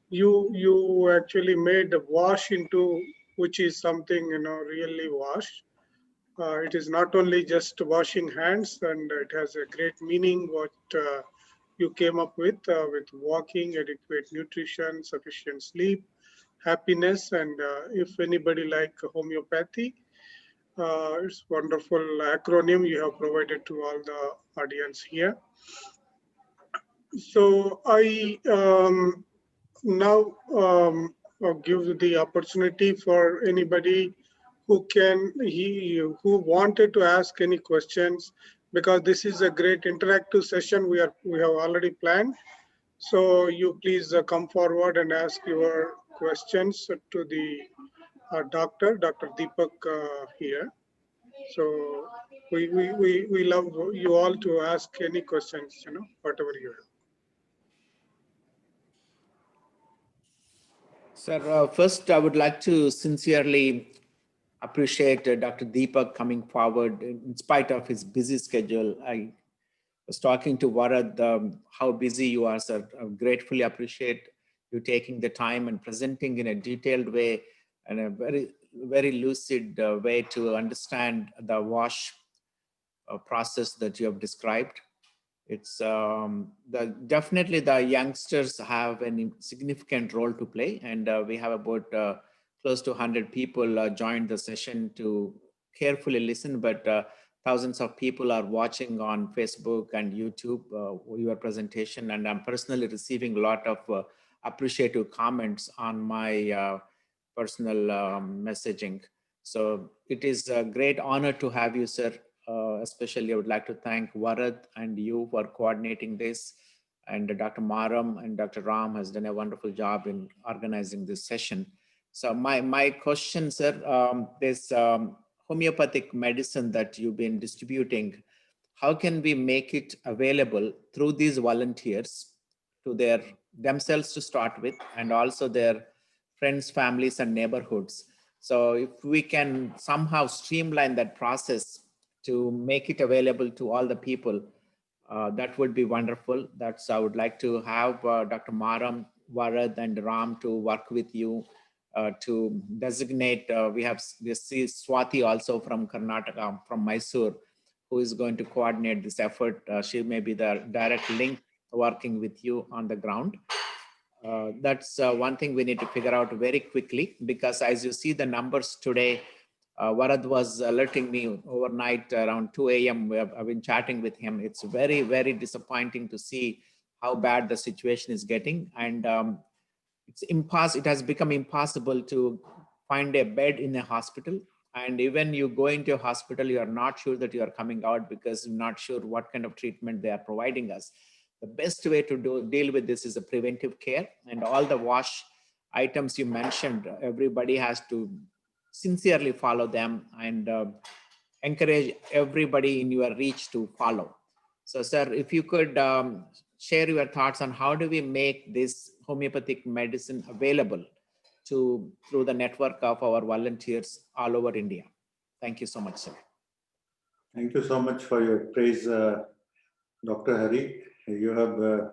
you actually made a wash into, which is something really wash. It is not only just washing hands, and it has a great meaning what you came up with walking, adequate nutrition, sufficient sleep, happiness, and if anybody like homeopathy, it's wonderful acronym you have provided to all the audience here. So I now give the opportunity for anybody who wanted to ask any questions, because this is a great interactive session we have already planned. So you please come forward and ask your questions to the Dr. Deepak here. So we love you all to ask any questions, whatever you have. Sir, first I would like to sincerely appreciate Dr. Deepak coming forward in spite of his busy schedule. I was talking to Varad how busy you are, sir. I gratefully appreciate you taking the time and presenting in a detailed way and a very lucid way to understand the WASH process that you have described. It's definitely the youngsters have a significant role to play, and we have about close to 100 people joined the session to carefully listen, but thousands of people are watching on Facebook and YouTube your presentation, and I'm personally receiving a lot of appreciative comments on my personal messaging. So it is a great honor to have you, sir. Especially I would like to thank Varad and you for coordinating this, and Dr. Maram and Dr. Ram has done a wonderful job in organizing this session. So my question, sir, this homeopathic medicine that you've been distributing, how can we make it available through these volunteers to themselves to start with, and also their friends, families, and neighborhoods? So if we can somehow streamline that process to make it available to all the people, that would be wonderful. That's I would like to have Dr. Maram, Varad, and Ram to work with you to designate. We see Swati also from Karnataka, from Mysore, who is going to coordinate this effort. She may be the direct link working with you on the ground. That's one thing we need to figure out very quickly, because as you see the numbers today, Varad was alerting me overnight around 2 a.m. I've been chatting with him. It's very, very disappointing to see how bad the situation is getting. And it has become impossible to find a bed in a hospital. And even you go into a hospital, you are not sure that you are coming out because you're not sure what kind of treatment they are providing us. The best way to deal with this is a preventive care, and all the WASH items you mentioned, everybody has to sincerely follow them and encourage everybody in your reach to follow. So, sir, if you could share your thoughts on how do we make this homeopathic medicine available through the network of our volunteers all over India. Thank you so much, sir. Thank you so much for your praise, Dr. Hari. You have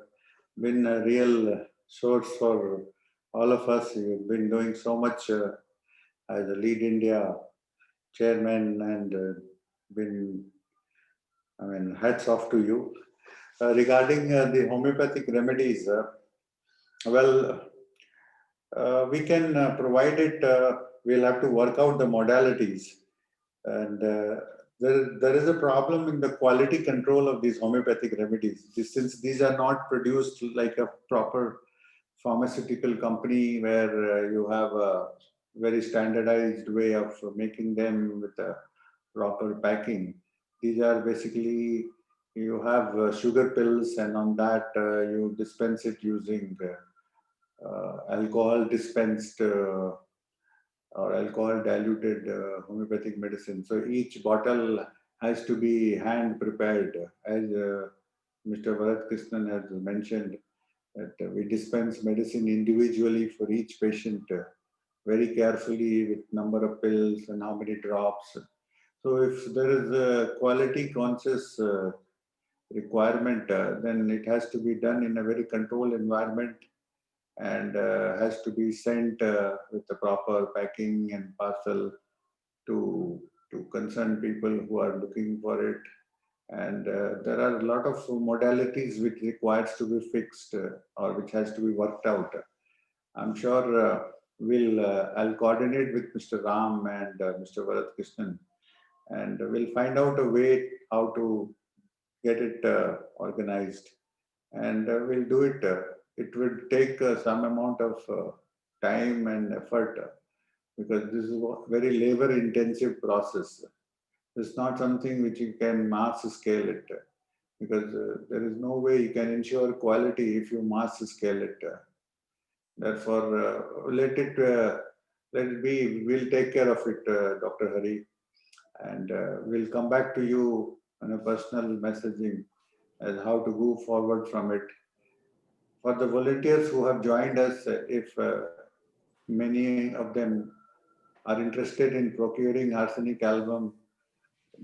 been a real source for all of us. You've been doing so much as a Lead India chairman, and hats off to you. Regarding the homeopathic remedies, we can provide it. We'll have to work out the modalities, and there is a problem in the quality control of these homeopathic remedies. Since these are not produced like a proper pharmaceutical company where you have a very standardized way of making them with a proper packing. These are basically, you have sugar pills, and on that you dispense it using alcohol dispensed or alcohol diluted homeopathic medicine. So each bottle has to be hand prepared, as Mr. Bharat Krishnan has mentioned, that we dispense medicine individually for each patient very carefully with number of pills and how many drops. So if there is a quality conscious requirement, then it has to be done in a very controlled environment and has to be sent with the proper packing and parcel to concerned people who are looking for it. And there are a lot of modalities which requires to be fixed or which has to be worked out. I'm sure I'll coordinate with Mr. Ram and Mr. Bharat Krishnan, and we'll find out a way how to get it organized, and we'll do it. It will take some amount of time and effort because this is a very labor intensive process. It's not something which you can mass scale it because there is no way you can ensure quality if you mass scale it. Therefore, let it be. We'll take care of it, Dr. Hari, and we'll come back to you on a personal messaging as how to go forward from it. For the volunteers who have joined us, if many of them are interested in procuring arsenic album,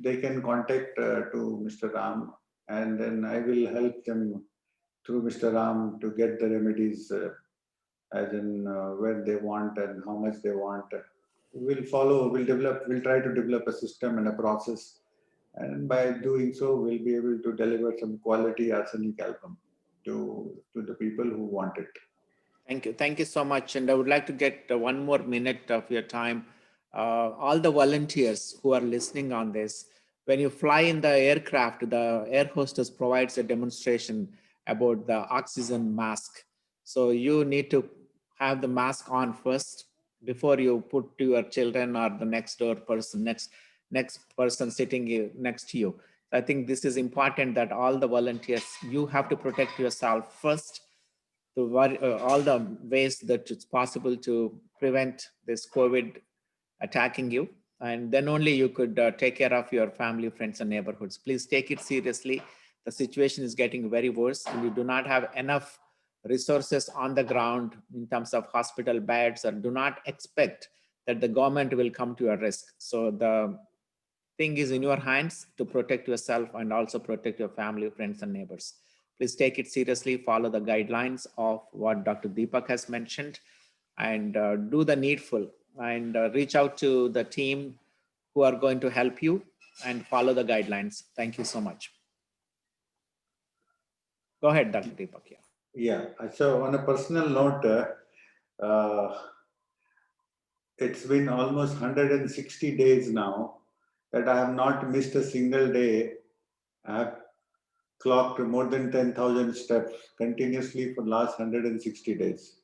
they can contact to Mr. Ram, and then I will help them through Mr. Ram to get the remedies as in where they want and how much they want. We'll try to develop a system and a process, and by doing so, we'll be able to deliver some quality arsenic album to the people who want it. Thank you so much. And I would like to get 1 more minute of your time. All the volunteers who are listening on this, when you fly in the aircraft, the air hostess provides a demonstration about the oxygen mask. So you need to have the mask on first before you put to your children or the next door person, next person sitting next to you. I think this is important that all the volunteers, you have to protect yourself first, to all the ways that it's possible to prevent this COVID attacking you. And then only you could take care of your family, friends, and neighborhoods. Please take it seriously. The situation is getting very worse, and you do not have enough resources on the ground in terms of hospital beds, or do not expect that the government will come to your risk. So the thing is in your hands to protect yourself and also protect your family, friends, and neighbors. Please take it seriously, follow the guidelines of what Dr. Deepak has mentioned, and do the needful, and reach out to the team who are going to help you, and follow the guidelines. Thank you so much. Go ahead, Dr. Deepak. Yeah, so on a personal note, it's been almost 160 days now that I have not missed a single day. I have clocked more than 10,000 steps continuously for the last 160 days.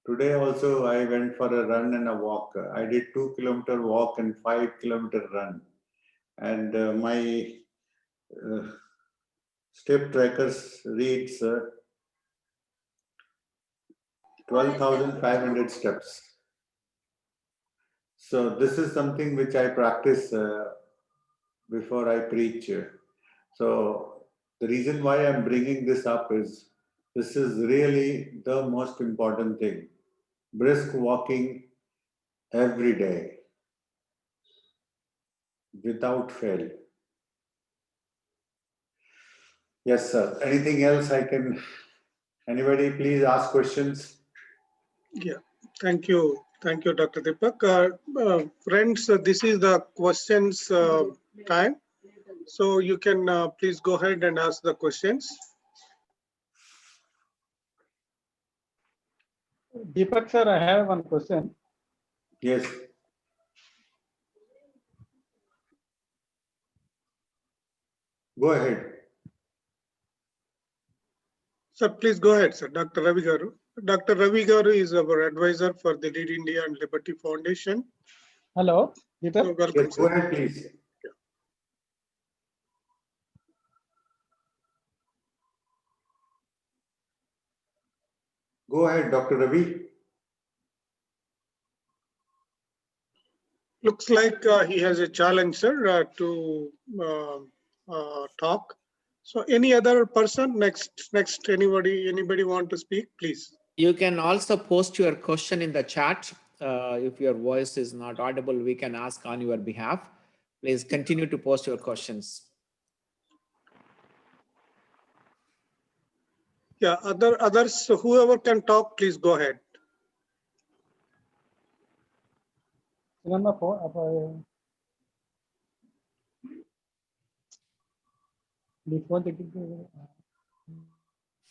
Today also I went for a run and a walk. I did 2-kilometer walk and 5-kilometer run. And my step trackers reads 12,500 steps. So this is something which I practice before I preach. So the reason why I'm bringing this up is this is really the most important thing. Brisk walking every day without fail. Yes, sir. Anything else I can? Anybody please ask questions? Yeah, thank you. Thank you, Dr. Deepak. Friends, this is the questions time. So you can please go ahead and ask the questions. Deepak sir, I have one question. Yes. Go ahead. Sir, please go ahead, sir. Dr. Ravi Garu. Dr. Ravi Garu is our advisor for the Lead India and Liberty Foundation. Hello, So welcome, yes, go sir. ahead, please. Go ahead, Dr. Ravi. Looks like he has a challenge, sir, to talk. So any other person next, anybody want to speak, please. You can also post your question in the chat. If your voice is not audible, we can ask on your behalf. Please continue to post your questions. Yeah, others, whoever can talk, please go ahead.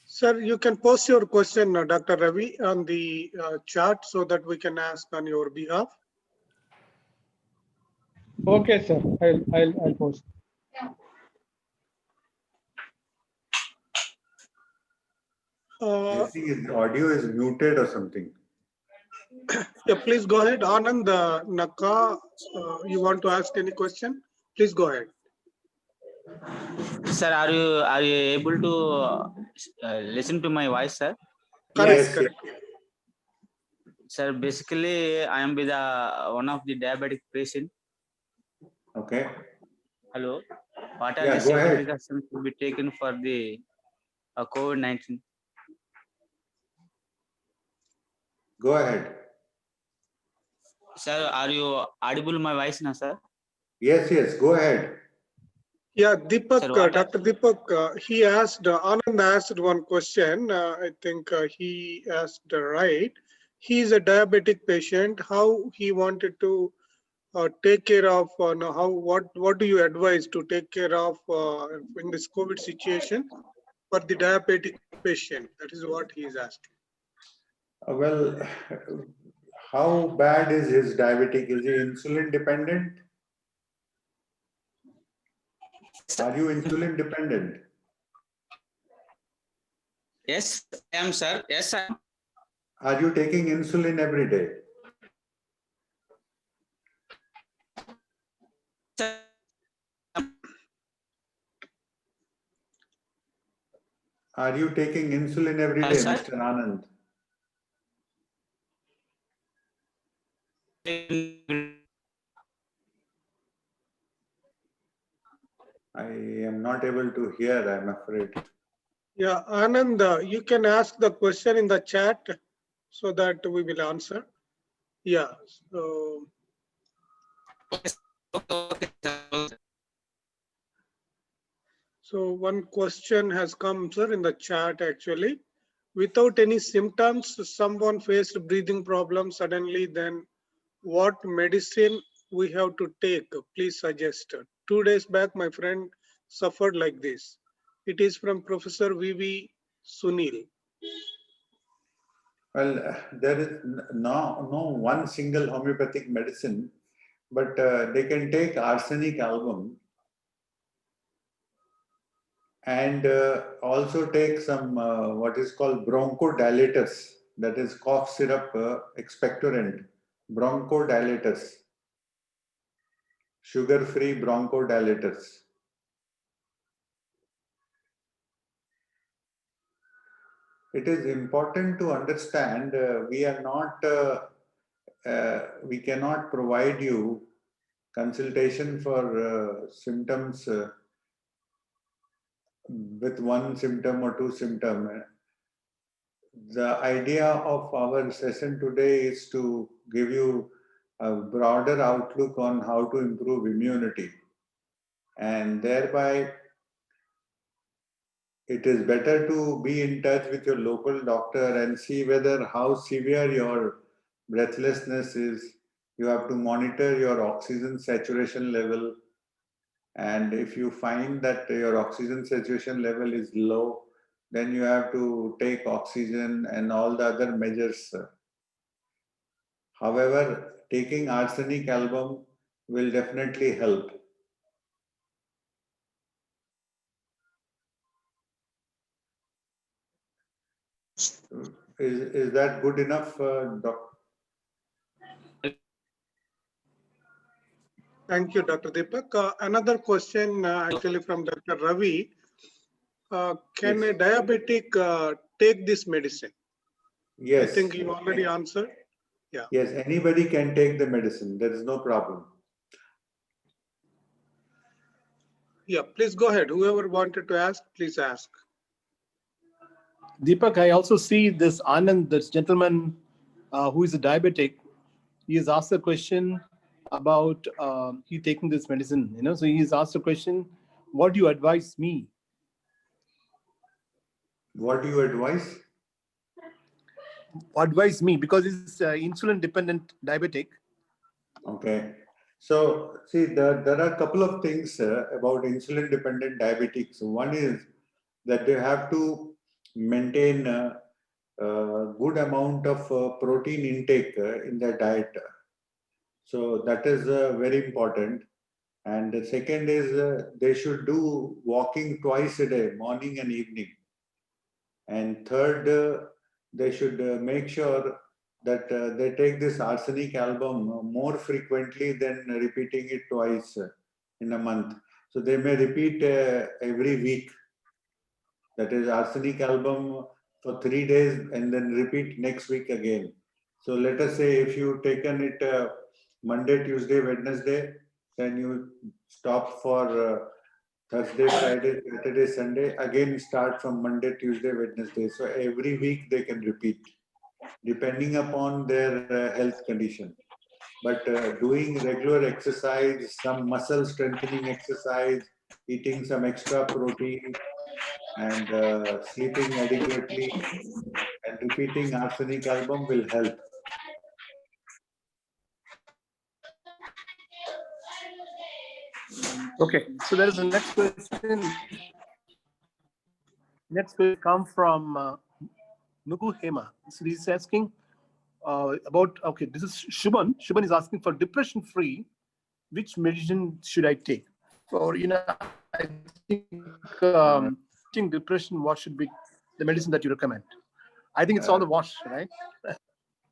Sir, you can post your question, Dr. Ravi, on the chat so that we can ask on your behalf. Okay, sir. I'll post. I think his audio is muted or something. Yeah, please go ahead. Anand Naka, you want to ask any question? Please go ahead. Sir, are you able to listen to my voice, sir? Correct, Yes, correct. Sir, basically, I am with one of the diabetic patient. Okay. Hello. What are Yeah, the go safety ahead. precautions to be taken for the COVID-19? Go ahead. Sir, are you audible my voice now, sir? Yes, yes, go ahead. Yeah, Deepak, Sir, Dr. Deepak, he asked, Anand asked one question. I think he asked right. He is a diabetic patient. How he wanted to take care of, what do you advise to take care of in this COVID situation for the diabetic patient? That is what he is asking. Well, how bad is his diabetic? Is he insulin dependent? Are you insulin dependent? Yes, I am, sir. Yes, sir. Are you taking insulin every day? Sir. Are you taking insulin every day, Sir? Mr. Anand? I am not able to hear, I'm afraid. Yeah, Anand, you can ask the question in the chat so that we will answer. Yeah. So one question has come, sir, in the chat actually. Without any symptoms, someone faced breathing problems suddenly, then what medicine we have to take? Please suggest. 2 days back, my friend suffered like this. It is from Professor V.V. Sunil. Well, there is no one single homeopathic medicine, but they can take arsenic album and also take some what is called bronchodilators, that is cough syrup expectorant, bronchodilators, sugar-free bronchodilators. It is important to understand we cannot provide you consultation for symptoms with one symptom or two symptoms. The idea of our session today is to give you a broader outlook on how to improve immunity, and thereby it is better to be in touch with your local doctor and see whether how severe your breathlessness is. You have to monitor your oxygen saturation level, and if you find that your oxygen saturation level is low, then you have to take oxygen and all the other measures. However, taking arsenic album will definitely help. Is that good enough, Doctor? Thank you, Dr. Deepak. Another question actually from Dr. Ravi. Can a diabetic take this medicine? Yes. I think you already answered. Yeah. Yes, anybody can take the medicine. There is no problem. Yeah, please go ahead. Whoever wanted to ask, please ask. Deepak, I also see this Anand, this gentleman who is a diabetic. He has asked a question about he taking this medicine. So he's asked a question, what do you advise me? What do you advise? Advise me because it's insulin dependent diabetic. Okay. So see, there are a couple of things about insulin dependent diabetics. One is that they have to maintain a good amount of protein intake in their diet. So that is very important. And the second is they should do walking twice a day, morning and evening. And third, they should make sure that they take this arsenic album more frequently than repeating it twice in a month. So they may repeat every week. That is arsenic album for 3 days and then repeat next week again. So let us say if you taken it Monday, Tuesday, Wednesday, then you stop for Thursday, Friday, Saturday, Sunday, again start from Monday, Tuesday, Wednesday. So every week they can repeat depending upon their health condition. But doing regular exercise, some muscle strengthening exercise, eating some extra protein, and sleeping adequately and repeating arsenic album will help. Okay, so there is a next question. Next will come from Nugu Hema. So he's asking about, okay, this is Shubhan. Shubhan is asking for depression-free, which medicine should I take? For, I think depression, what should be the medicine that you recommend? I think it's all the wash, right?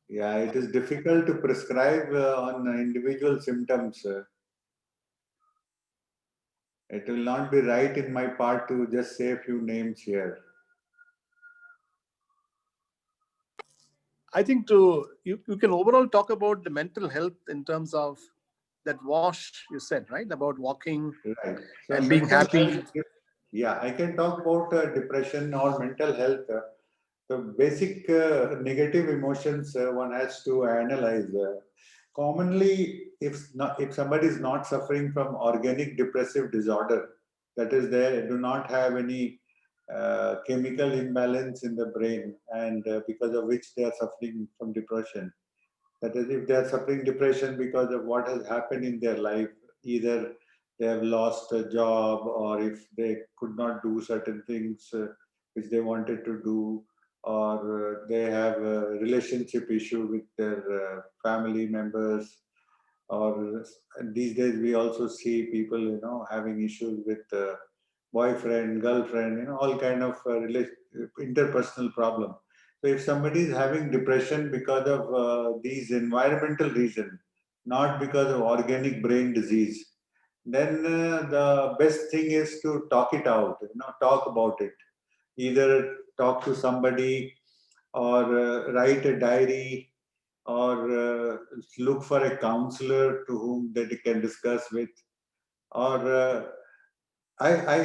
Yeah, it is difficult to prescribe on individual symptoms. It will not be right in my part to just say a few names here. I think you can overall talk about the mental health in terms of that wash you said, right? About walking right. So and being happy. Health, yeah, I can talk about depression or mental health. The basic negative emotions one has to analyze. Commonly, if somebody is not suffering from organic depressive disorder, that is, they do not have any chemical imbalance in the brain, and because of which they are suffering from depression. That is, if they are suffering depression because of what has happened in their life, either they have lost a job, or if they could not do certain things which they wanted to do, or they have a relationship issue with their family members, or these days we also see people, having issues with boyfriend, girlfriend, all kind of interpersonal problem. So if somebody is having depression because of these environmental reasons, not because of organic brain disease, then the best thing is to talk it out, talk about it. Either talk to somebody, or write a diary, or look for a counselor to whom they can discuss with. Or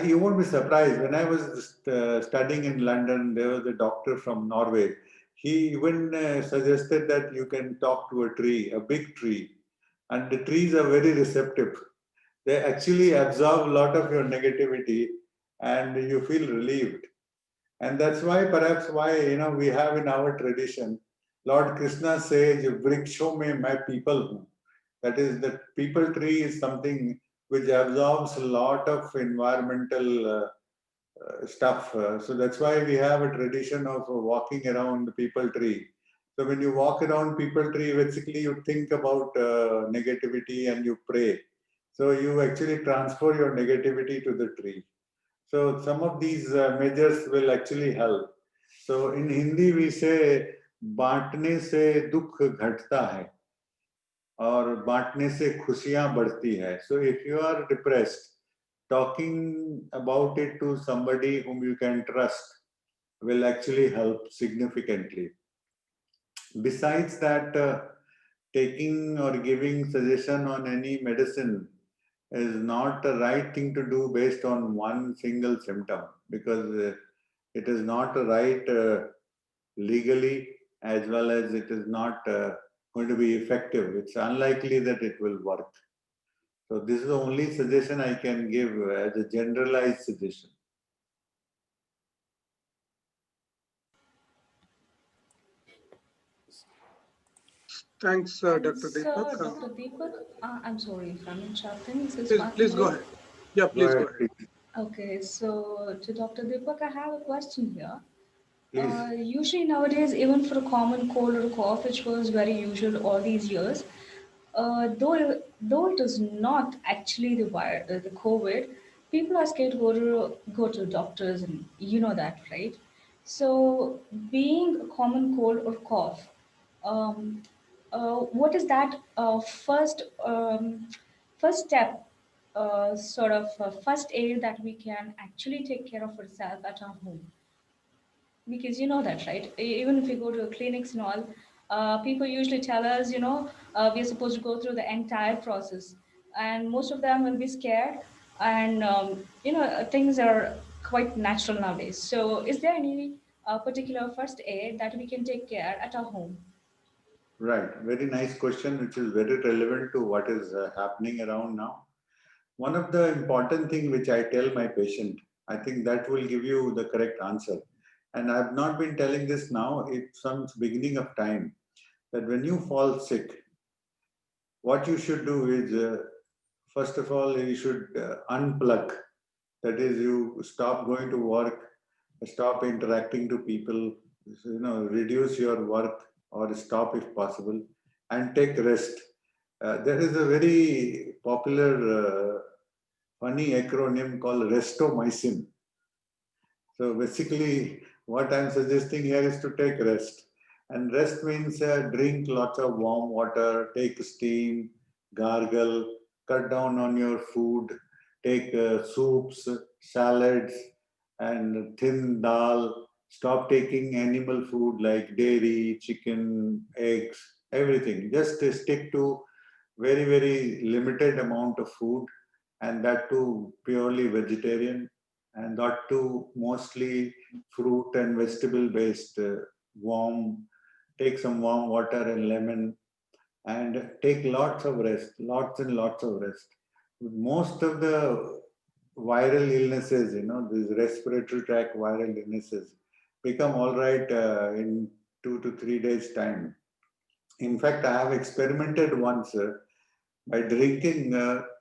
you won't be surprised, when I was studying in London, there was a doctor from Norway. He even suggested that you can talk to a tree, a big tree, and the trees are very receptive. They actually absorb a lot of your negativity, and you feel relieved. And that's why, perhaps why, we have in our tradition, Lord Krishna says, "Vriksho mein main people hu." That is, the people tree is something which absorbs a lot of environmental stuff. So that's why we have a tradition of walking around the people tree. So when you walk around people tree, basically you think about negativity and you pray. So you actually transfer your negativity to the tree. So some of these measures will actually help. So in Hindi we say, बांटने से दुख घटता है और बांटने से खुशियां बढ़ती है. So if you are depressed, talking about it to somebody whom you can trust will actually help significantly. Besides that, taking or giving suggestion on any medicine is not the right thing to do based on one single symptom, because it is not right legally, as well as it is not going to be effective. It's unlikely that it will work. So this is the only suggestion I can give as a generalized suggestion. Thanks, Dr. Sir, Deepak. Dr. Deepak, I'm sorry if I'm interrupting. This is Please go ahead. Yeah, please go ahead. Okay, so to Dr. Deepak, I have a question here. Please. Usually nowadays, even for a common cold or cough, which was very usual all these years, though it is not actually the COVID, people are scared to go to doctors, and you know that, right? So, being a common cold or cough, um, what is that first step, sort of first aid that we can actually take care of ourselves at our home? Because you know that, right? Even if we go to clinics and all, people usually tell us, we're supposed to go through the entire process, and most of them will be scared, and things are quite natural nowadays. So, is there any particular first aid that we can take care at our home? Right. Very nice question, which is very relevant to what is happening around now. One of the important thing which I tell my patient, I think that will give you the correct answer. And I've not been telling this now, it's from beginning of time, that when you fall sick, what you should do is, first of all, you should unplug. That is, you stop going to work, stop interacting to people, reduce your work or stop if possible, and take rest. There is a very popular funny acronym called restomycin. So basically, what I'm suggesting here is to take rest. And rest means drink lots of warm water, take steam, gargle, cut down on your food, take soups, salads, and thin dal. Stop taking animal food like dairy, chicken, eggs, everything. Just stick to very, very limited amount of food, and that too purely vegetarian, and that too mostly fruit and vegetable based, warm. Take some warm water and lemon, and take lots of rest, lots and lots of rest. Most of the viral illnesses, these respiratory tract viral illnesses, become all right in 2 to 3 days time. In fact, I have experimented once by drinking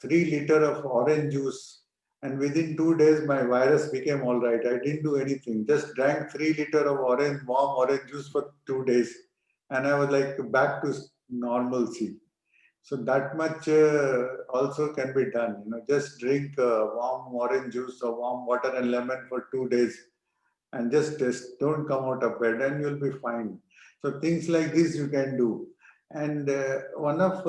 3 liters of orange juice, and within 2 days my virus became all right. I didn't do anything, just drank 3 liters of warm orange juice for 2 days, and I was like back to normalcy. So that much also can be done. Just drink warm orange juice or warm water and lemon for 2 days, and just don't come out of bed, and you'll be fine. So things like this you can do. And one of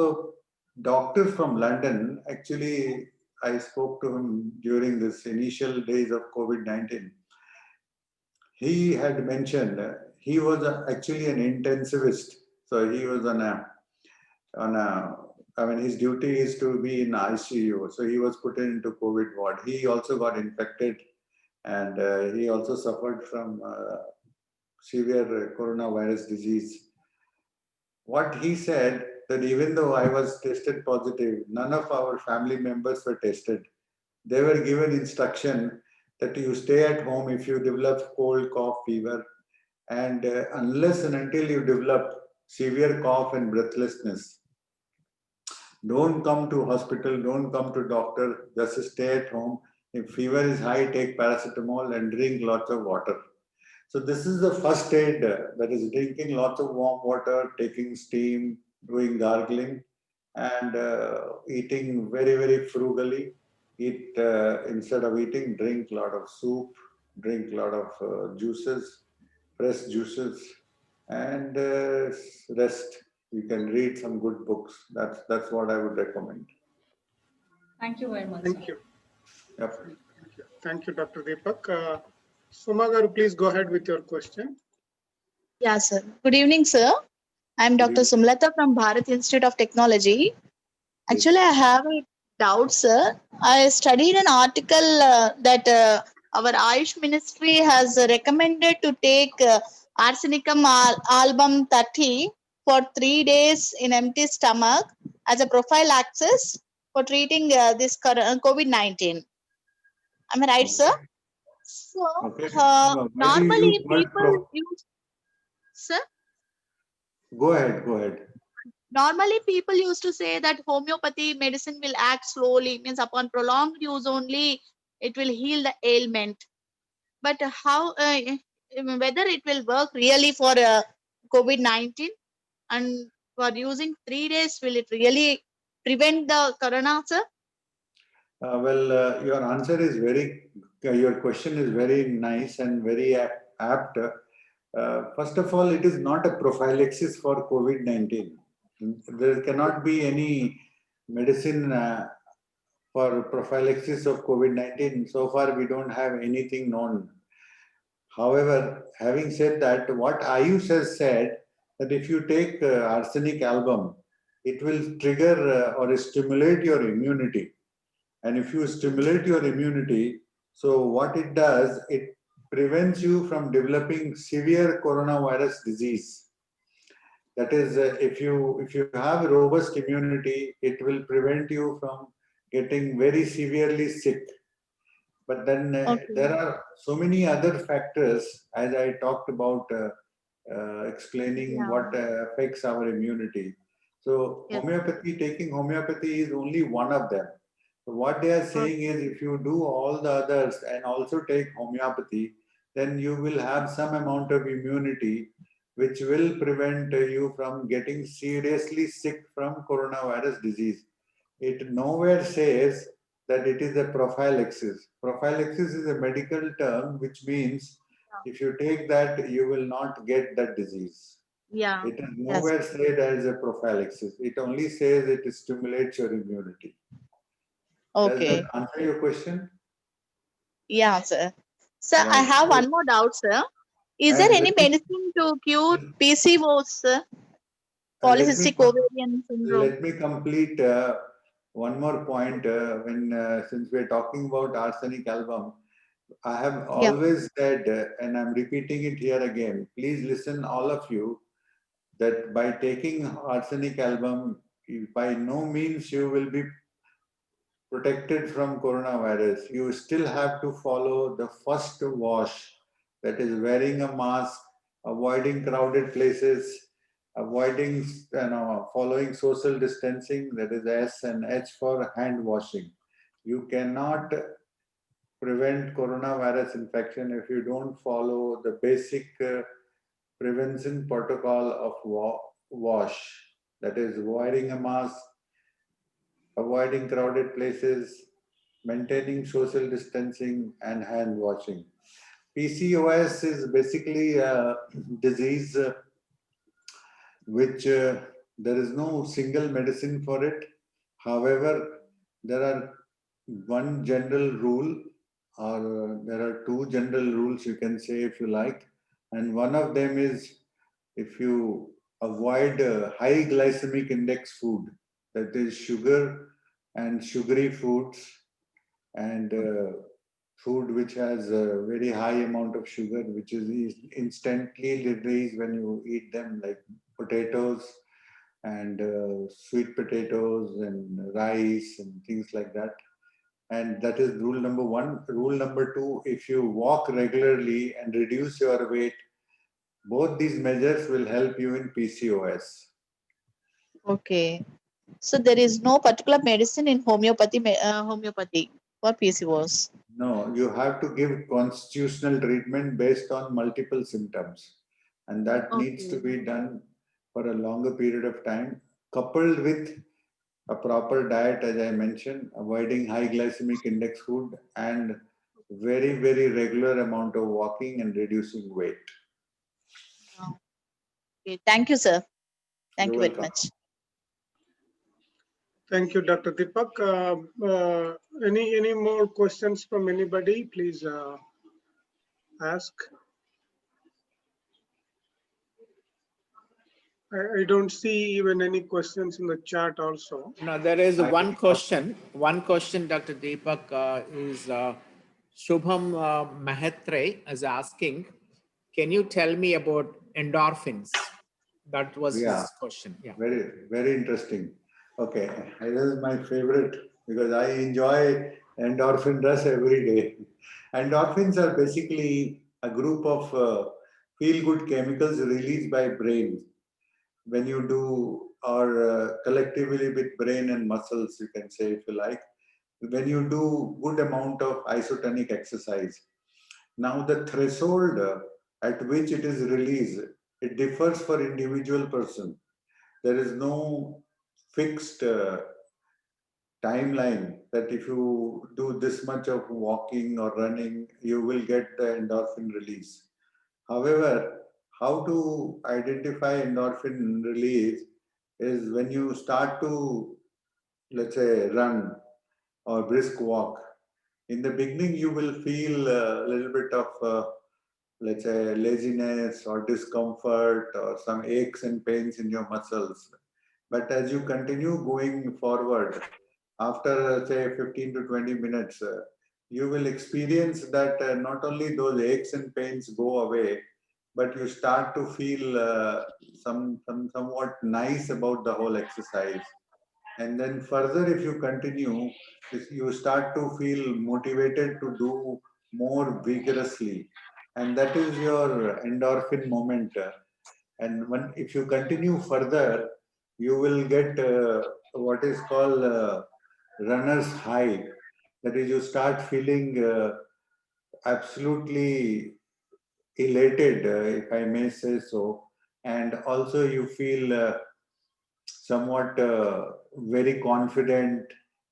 doctors from London, actually, I spoke to him during this initial days of COVID-19. He had mentioned he was actually an intensivist. So he was his duty is to be in ICU. So he was put into COVID ward. He also got infected, and he also suffered from severe coronavirus disease. What he said, that even though I was tested positive, none of our family members were tested. They were given instruction that you stay at home if you develop cold, cough, fever, and unless and until you develop severe cough and breathlessness, don't come to hospital, don't come to doctor, just stay at home. If fever is high, take paracetamol and drink lots of water. So this is the first aid, that is drinking lots of warm water, taking steam, doing gargling, and eating very, very frugally. Eat instead of eating, drink a lot of soup, drink a lot of juices, fresh juices, and rest. You can read some good books. That's what I would recommend. Thank you very much. Thank you. Yep. Thank you, Dr. Deepak. Suma Garu, please go ahead with your question. Yeah, sir. Good evening, sir. I'm Dr. Sumlata from Bharat Institute of Technology. Actually, I have a doubt, sir. I studied an article that our Ayush Ministry has recommended to take Arsenicum album 30 for 3 days in empty stomach as a prophylaxis for treating this COVID-19. Am I right, sir? So, normally people use, sir? Go ahead. Normally, people used to say that homeopathy medicine will act slowly, means upon prolonged use only it will heal the ailment. But how, whether it will work really for COVID-19, and for using 3 days, will it really prevent the corona, sir? Well, your answer is your question is very nice and very apt. First of all, it is not a prophylaxis for COVID-19. There cannot be any medicine for prophylaxis of COVID-19. So far, we don't have anything known. However, having said that, what Ayush has said, that if you take arsenic album, it will trigger or stimulate your immunity. And if you stimulate your immunity, so what it does, it prevents you from developing severe coronavirus disease. That is, if you have robust immunity, it will prevent you from getting very severely sick. But then there are so many other factors, as I talked about explaining what affects our immunity. So taking homeopathy is only one of them. So what they are saying is, if you do all the others and also take homeopathy, then you will have some amount of immunity which will prevent you from getting seriously sick from coronavirus disease. It nowhere says that it is a prophylaxis. Prophylaxis is a medical term which means if you take that, you will not get that disease. Yeah. It is nowhere said as a prophylaxis. It only says it stimulates your immunity. Okay. Does that answer your question? Yeah, sir. Sir, Right. I have one more doubt, sir. Is there any medicine to cure PCOS, sir? Polycystic ovarian syndrome. Let me complete one more point. Since we're talking about arsenic album, I have always said, and I'm repeating it here again, please listen, all of you, that by taking arsenic album, by no means you will be protected from coronavirus. You still have to follow the first wash, that is wearing a mask, avoiding crowded places, avoiding, following social distancing, that is S, and H for hand washing. You cannot prevent coronavirus infection if you don't follow the basic prevention protocol of wash, that is wearing a mask, avoiding crowded places, maintaining social distancing, and hand washing. PCOS is basically a disease which there is no single medicine for it. However, there are one general rule, or there are two general rules, you can say, if you like. And one of them is, if you avoid high glycemic index food, that is sugar and sugary foods, and food which has a very high amount of sugar, which is instantly released when you eat them, like potatoes and sweet potatoes and rice and things like that. And that is rule number one. Rule number two, if you walk regularly and reduce your weight, both these measures will help you in PCOS. Okay. So there is no particular medicine in homeopathy for PCOS. No, you have to give constitutional treatment based on multiple symptoms. And that needs to be done for a longer period of time, coupled with a proper diet, as I mentioned, avoiding high glycemic index food, and very, very regular amount of walking and reducing weight. Okay. Thank you, sir. Thank you very much. Thank you, Dr. Deepak. Any more questions from anybody? Please ask. I don't see even any questions in the chat also. No, there is one question. One question, Dr. Deepak, is Shubham Mahatre is asking, can you tell me about endorphins? That was his question. Yeah. Very, very interesting. Okay, this is my favorite because I enjoy endorphin rush every day. Endorphins are basically a group of feel-good chemicals released by brain when you do collectively with brain and muscles, you can say, if you like, when you do good amount of isotonic exercise. Now the threshold at which it is released, it differs for individual person. There is no fixed timeline that if you do this much of walking or running, you will get the endorphin release. However, how to identify endorphin release is when you start to, let's say, run or brisk walk. In the beginning, you will feel a little bit of, let's say, laziness or discomfort or some aches and pains in your muscles. But as you continue going forward, after say 15 to 20 minutes, you will experience that not only those aches and pains go away, but you start to feel somewhat nice about the whole exercise. And then further, if you continue, you start to feel motivated to do more vigorously. And that is your endorphin moment. And if you continue further, you will get what is called runner's high. That is, you start feeling absolutely elated, if I may say so. And also you feel somewhat very confident,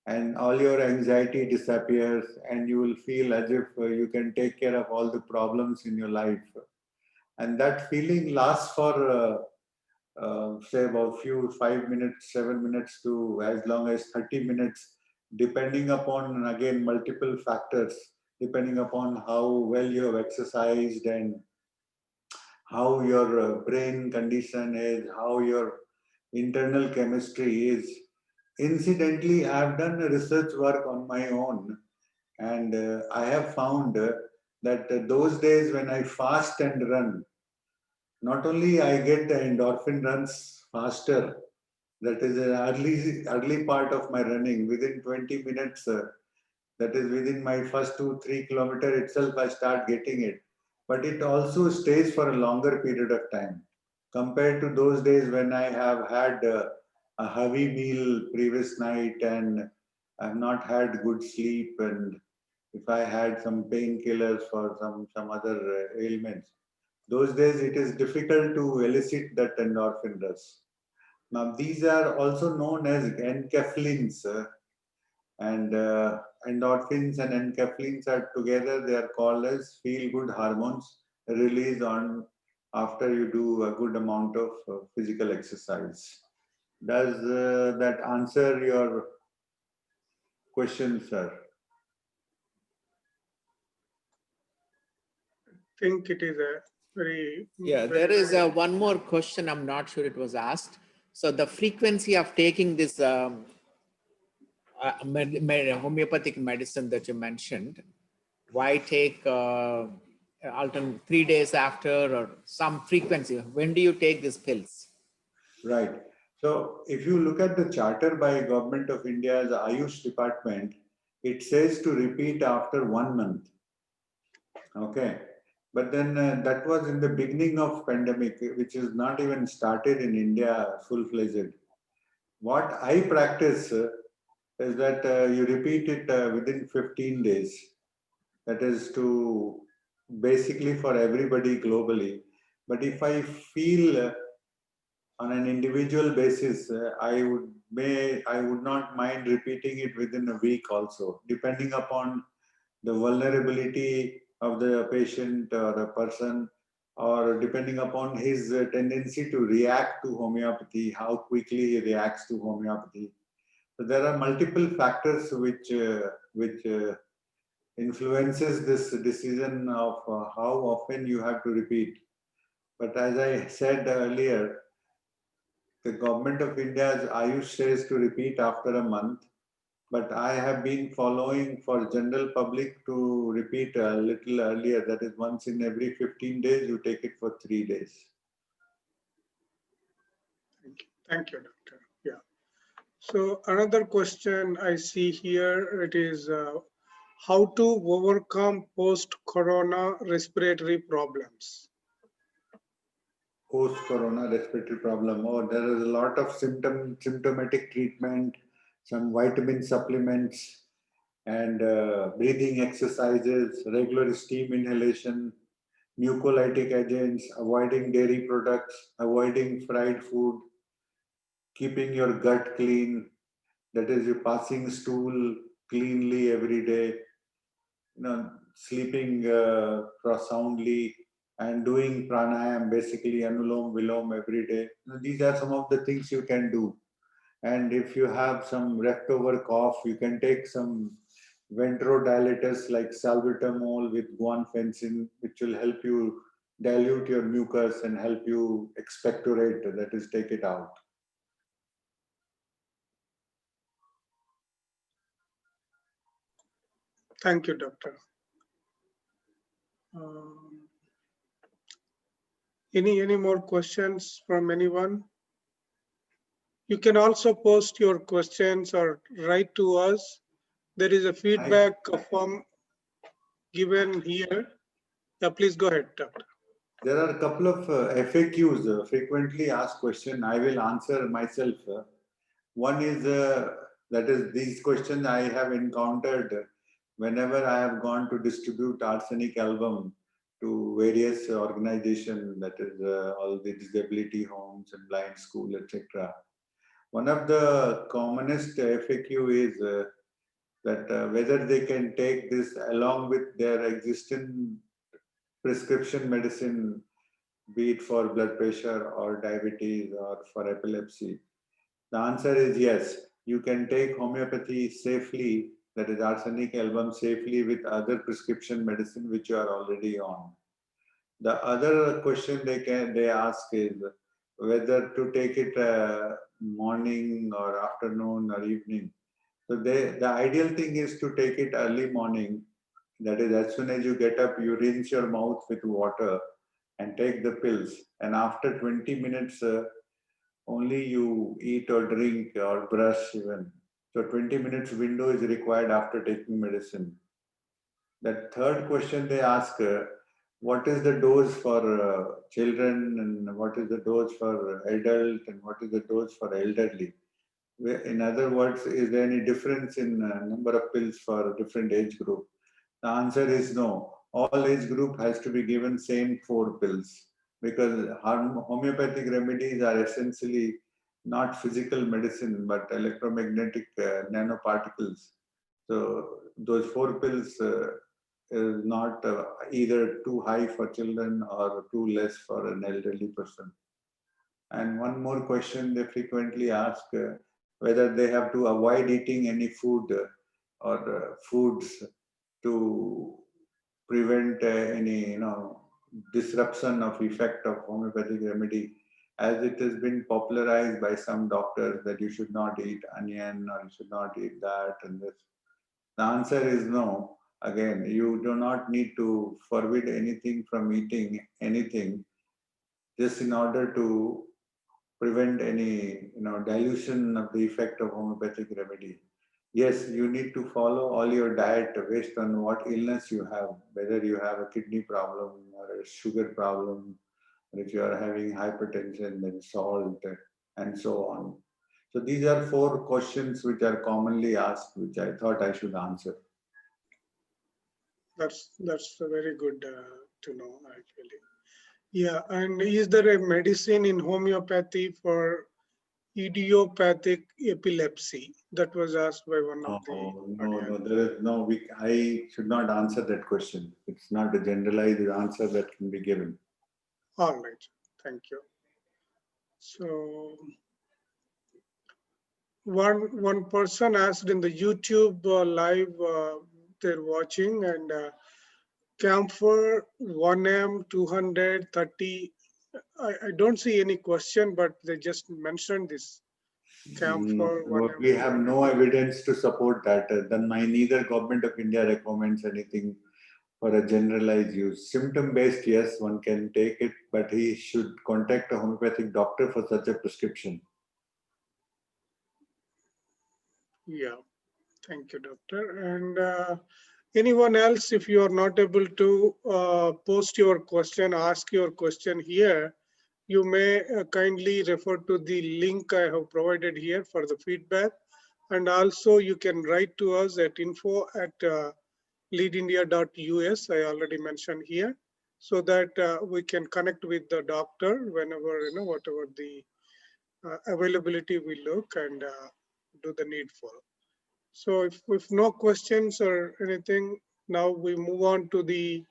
and all your anxiety disappears, and you will feel as if you can take care of all the problems in your life. And that feeling lasts for say about 5 minutes, 7 minutes to as long as 30 minutes, depending upon, again, multiple factors, depending upon how well you have exercised and how your brain condition is, how your internal chemistry is. Incidentally, I have done research work on my own, and I have found that those days when I fast and run, not only I get the endorphin runs faster, that is an early part of my running, within 20 minutes, that is within my first 2-3 kilometers itself, I start getting it. But it also stays for a longer period of time compared to those days when I have had a heavy meal previous night and I have not had good sleep, and if I had some painkillers for some other ailments. Those days it is difficult to elicit that endorphin rush. Now these are also known as enkephalins, and endorphins and enkephalins are together. They are called as feel-good hormones released after you do a good amount of physical exercise. Does that answer your question, sir? I think it is a very... Yeah, there is one more question. I'm not sure it was asked. So the frequency of taking this homeopathic medicine that you mentioned, why take alternate 3 days after or some frequency? When do you take these pills? Right. So if you look at the charter by Government of India's Ayush department, it says to repeat after 1 month. Okay. But then that was in the beginning of pandemic, which is not even started in India full-fledged. What I practice is that you repeat it within 15 days. That is to basically for everybody globally. But if I feel on an individual basis, I would not mind repeating it within a week also, depending upon the vulnerability of the patient or a person, or depending upon his tendency to react to homeopathy, how quickly he reacts to homeopathy. So there are multiple factors which influences this decision of how often you have to repeat. But as I said earlier, the Government of India's Ayush says to repeat after a month, but I have been following for general public to repeat a little earlier. That is, once in every 15 days, you take it for 3 days. Thank you, Doctor. Yeah. So another question I see here, it is how to overcome post-corona respiratory problems. post-corona respiratory problem, or there is a lot of symptomatic treatment, some vitamin supplements, and breathing exercises, regular steam inhalation, mucolytic agents, avoiding dairy products, avoiding fried food, keeping your gut clean, that is, you passing stool cleanly every day, sleeping soundly, and doing pranayam, basically anulom vilom every day. These are some of the things you can do. And if you have some leftover cough, you can take some ventrodilators like salbutamol with guanfacine, which will help you dilute your mucus and help you expectorate, that is, take it out. Thank you, Doctor. Any more questions from anyone? You can also post your questions or write to us. There is a feedback form given here. Yeah, please go ahead, Doctor. There are a couple of FAQs, frequently asked question. I will answer myself. One is, that is, these questions I have encountered whenever I have gone to distribute arsenic album to various organizations, that is all the disability homes and blind school, etc. One of the commonest FAQ is that whether they can take this along with their existing prescription medicine, be it for blood pressure or diabetes or for epilepsy. The answer is yes. You can take homeopathy safely, that is arsenic album safely, with other prescription medicine which you are already on. The other question they ask is whether to take it morning or afternoon or evening. So the ideal thing is to take it early morning. That is, as soon as you get up, you rinse your mouth with water and take the pills. And after 20 minutes, only you eat or drink or brush even. So 20 minutes window is required after taking medicine. The third question they ask, what is the dose for children, and what is the dose for adult, and what is the dose for elderly? In other words, is there any difference in number of pills for a different age group? The answer is no. All age group has to be given same 4 pills, because homeopathic remedies are essentially not physical medicine but electromagnetic nanoparticles. So those 4 pills is not either too high for children or too less for an elderly person. And one more question they frequently ask, whether they have to avoid eating any food or foods to prevent any disruption of effect of homeopathic remedy, as it has been popularized by some doctors that you should not eat onion or you should not eat that and this. The answer is no. Again, you do not need to forbid anything from eating anything just in order to prevent any dilution of the effect of homeopathic remedy. Yes, you need to follow all your diet based on what illness you have, whether you have a kidney problem or a sugar problem, or if you are having hypertension, then salt, and so on. So these are 4 questions which are commonly asked, which I thought I should answer. That's very good to know, actually. Yeah, and is there a medicine in homeopathy for idiopathic epilepsy? That was asked by one of the. No, there is no. I should not answer that question. It's not a generalized answer that can be given. All right, thank you. So one person asked in the YouTube live they're watching, and camphor 1M 230. I don't see any question, but they just mentioned this. Camphor 1M. We have no evidence to support that. Then neither Government of India recommends anything for a generalized use. Symptom-based, yes, one can take it, but he should contact a homeopathic doctor for such a prescription. Yeah, thank you, doctor. And anyone else, if you are not able to post your question, ask your question here, you may kindly refer to the link I have provided here for the feedback. And also you can write to us at info@leadindia.us, I already mentioned here, so that we can connect with the doctor whenever, whatever the availability we look and do the needful. So if no questions or anything, now we move on to the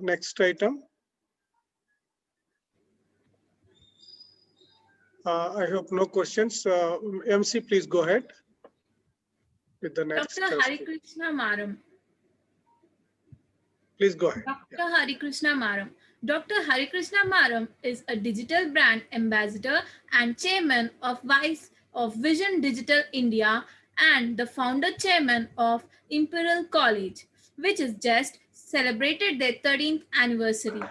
next item. I hope no questions. MC, please go ahead with the next. Dr. Hari Krishna Maram. Please go ahead. Dr. Hari Krishna Maram. Dr. Hari Krishna Maram is a digital brand ambassador and chairman of Vision Digital India and the founder chairman of Imperial College, which has just celebrated their 13th anniversary.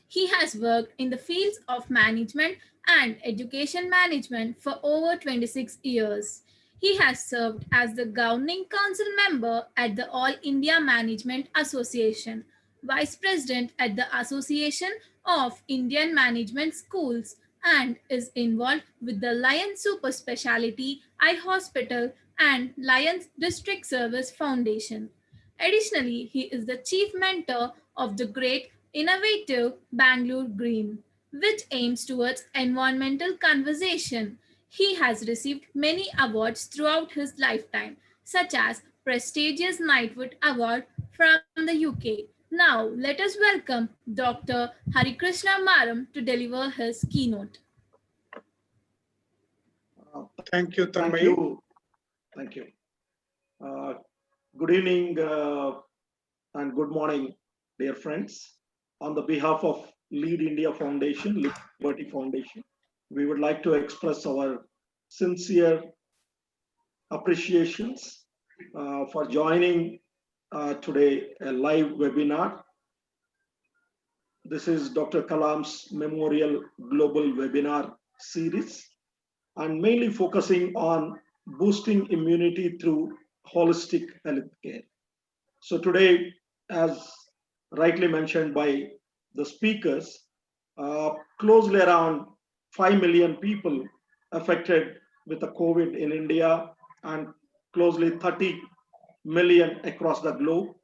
He has worked in the fields of management and education management for over 26 years. He has served as the governing council member at the All India Management Association, vice president at the Association of Indian Management Schools, and is involved with the Lions Super Speciality Eye Hospital and Lions District Service Foundation. Additionally, he is the chief mentor of the great innovative Bangalore Green, which aims towards environmental conservation. He has received many awards throughout his lifetime, such as prestigious Knighthood Award from the UK. Now, let us welcome Dr. Hari Krishna Maram to deliver his keynote. Thank you, Tanmay. Thank you. Thank you. Good evening and good morning, dear friends. On the behalf of Lead India Foundation, Liberty Foundation, we would like to express our sincere appreciations for joining today a live webinar. This is Dr. Kalam's Memorial Global Webinar Series, and mainly focusing on boosting immunity through holistic healthcare. So today, as rightly mentioned by the speakers, closely around 5 million people affected with the COVID in India and closely 30 million across the globe.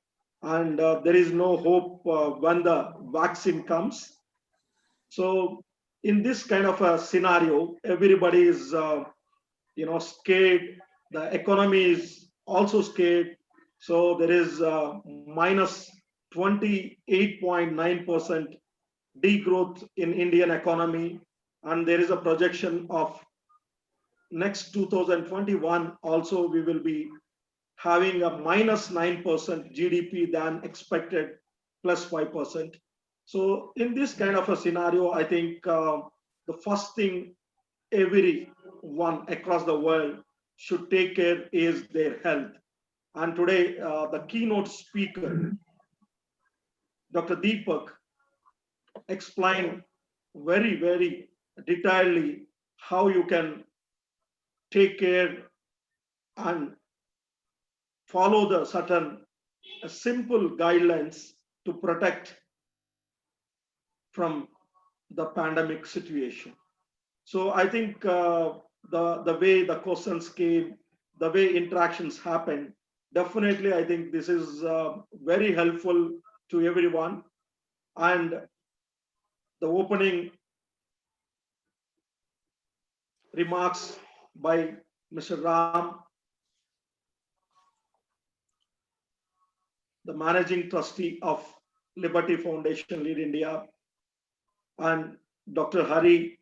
And there is no hope when the vaccine comes. So in this kind of a scenario, everybody is scared. The economy is also scared. So there is minus 28.9% degrowth in Indian economy, and there is a projection of next 2021 also we will be having a minus 9% GDP than expected, plus 5%. So in this kind of a scenario, I think the first thing everyone across the world should take care is their health. And today, the keynote speaker, Dr. Deepak, explained very, very detailedly how you can take care and follow the certain simple guidelines to protect from the pandemic situation. So I think the way the questions came, the way interactions happened, definitely I think this is very helpful to everyone. And the opening remarks by Mr. Ram, the managing trustee of Liberty Foundation, Lead India, and Dr. Hari,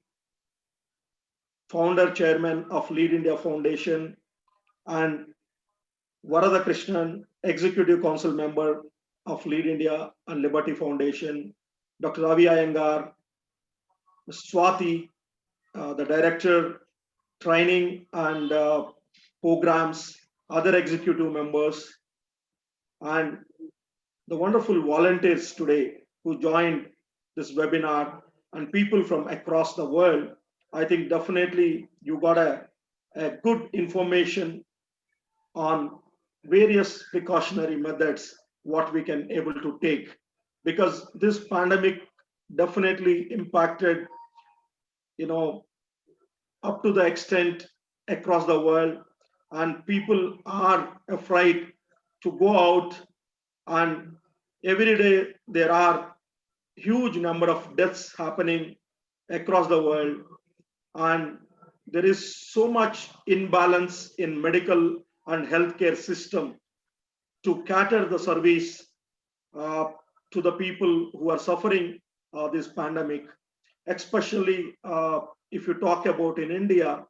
founder chairman of Lead India Foundation, and Varadha Krishnan, executive council member of Lead India and Liberty Foundation, Dr. Ravi Iyengar, Swati, the director, training and programs, other executive members, and the wonderful volunteers today who joined this webinar, and people from across the world. I think definitely you got a good information on various precautionary methods, what we can able to take, because this pandemic definitely impacted up to the extent across the world, and people are afraid to go out, and every day there are huge number of deaths happening across the world, and there is so much imbalance in medical and healthcare system to cater the service to the people who are suffering this pandemic, especially if you talk about in India,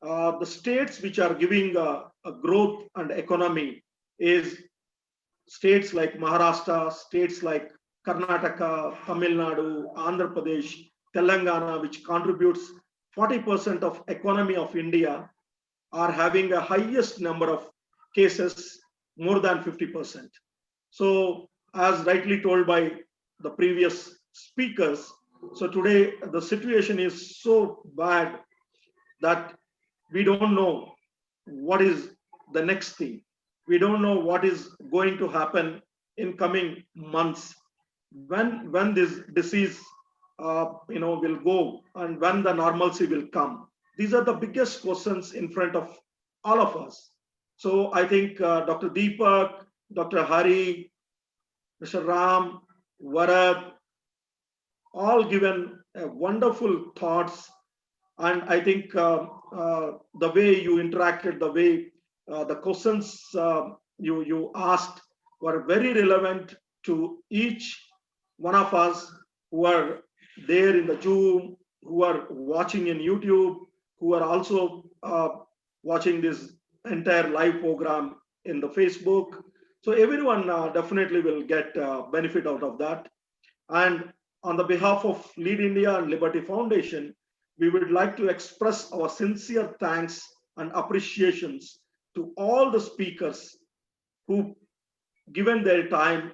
the states which are giving a growth and economy is states like Maharashtra, states like Karnataka, Tamil Nadu, Andhra Pradesh, Telangana, which contributes 40% of economy of India, are having a highest number of cases, more than 50%. So as rightly told by the previous speakers, so today the situation is so bad that we don't know what is the next thing. We don't know what is going to happen in coming months, when this disease will go, and when the normalcy will come. These are the biggest questions in front of all of us. So I think Dr. Deepak, Dr. Hari, Mr. Ram, Varad, all given wonderful thoughts. And I think the way you interacted, the way the questions you asked were very relevant to each one of us who are there in the Zoom, who are watching in YouTube, who are also watching this entire live program in the Facebook. So everyone definitely will get benefit out of that. And on the behalf of Lead India and Liberty Foundation, we would like to express our sincere thanks and appreciations to all the speakers who given their time,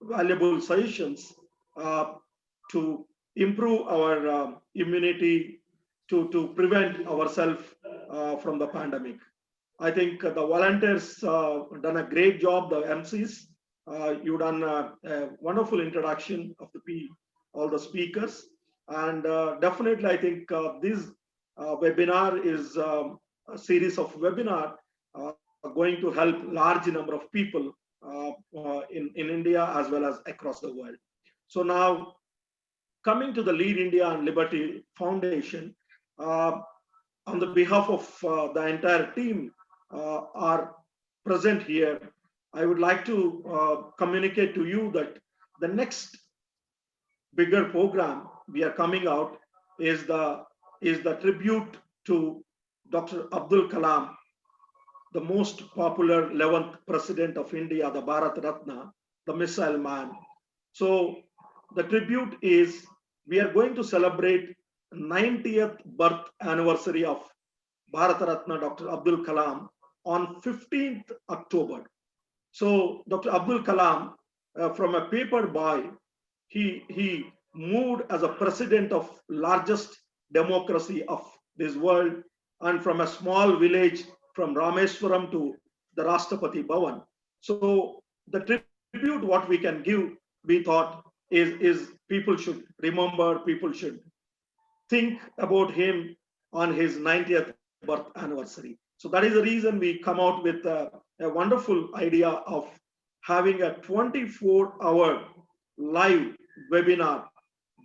valuable suggestions to improve our immunity, to prevent ourselves from the pandemic. I think the volunteers done a great job, the MCs. You done a wonderful introduction of all the speakers. And definitely, I think this webinar is a series of webinar going to help large number of people in India as well as across the world. So now, coming to the Lead India and Liberty Foundation, on the behalf of the entire team are present here, I would like to communicate to you that the next bigger program we are coming out is the tribute to Dr. Abdul Kalam, the most popular 11th president of India, the Bharat Ratna, the missile man. So the tribute is, we are going to celebrate 90th birth anniversary of Bharat Ratna Dr. Abdul Kalam on 15th October. So Dr. Abdul Kalam, from a paper boy, he moved as a president of largest democracy of this world, and from a small village from Rameswaram to the Rashtrapati Bhavan. So the tribute what we can give, we thought, is people should remember, people should think about him on his 90th birth anniversary. So that is the reason we come out with a wonderful idea of having a 24-hour live webinar,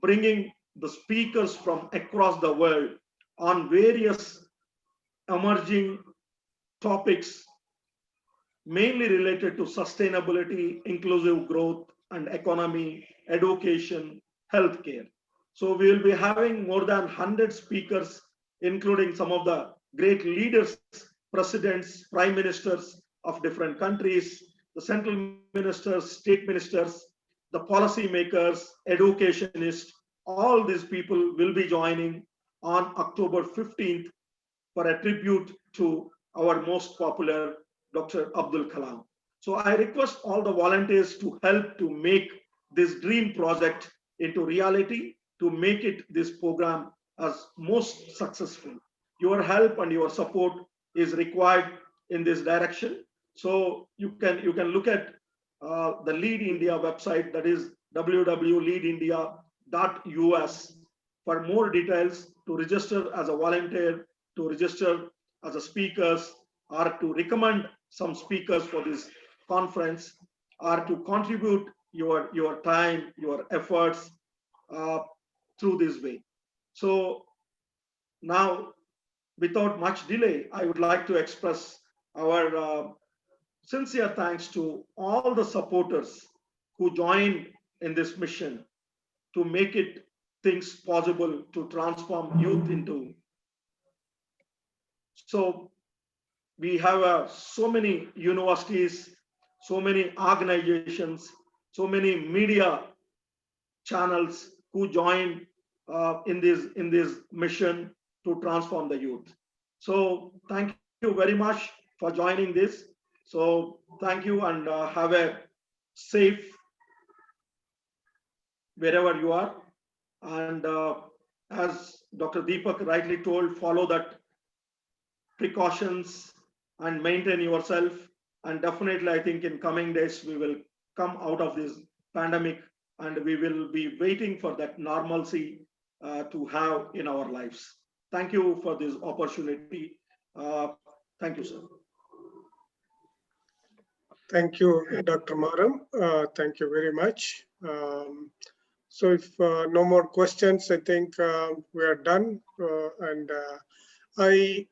bringing the speakers from across the world on various emerging topics, mainly related to sustainability, inclusive growth and economy, education, healthcare. So we will be having more than 100 speakers, including some of the great leaders, presidents, prime ministers of different countries, the central ministers, state ministers, the policy makers, educationists. All these people will be joining on October 15th for a tribute to our most popular Dr. Abdul Kalam. So I request all the volunteers to help to make this dream project into reality, to make it this program as most successful. Your help and your support is required in this direction. So you can look at the Lead India website, that is www.leadindia.us. For more details, to register as a volunteer, to register as a speakers, or to recommend some speakers for this conference, or to contribute your time, your efforts through this way. So now, without much delay, I would like to express our sincere thanks to all the supporters who joined in this mission to make it things possible to transform youth into. So we have so many universities, so many organizations, so many media channels who joined in this mission to transform the youth. So thank you very much for joining this. So thank you, and have a safe wherever you are. And as Dr. Deepak rightly told, follow that precautions and maintain yourself. And definitely, I think in coming days, we will come out of this pandemic, and we will be waiting for that normalcy to have in our lives. Thank you for this opportunity. Thank you, sir. Thank you, Dr. Maram. Thank you very much. So if no more questions, I think we are done. I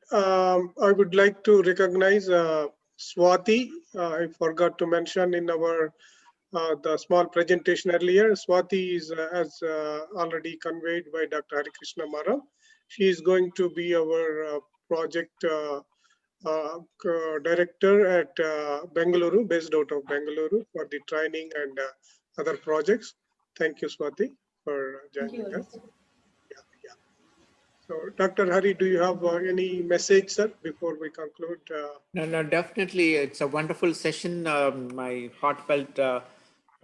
would like to recognize Swati. I forgot to mention in our the small presentation earlier. Swati is, as already conveyed by Dr. Harikrishna Maram. She is going to be our project director at Bengaluru, based out of Bengaluru, for the training and other projects. Thank you, Swati, for joining us. So, Dr. Hari, do you have any message, sir, before we conclude? No, definitely. It's a wonderful session. My heartfelt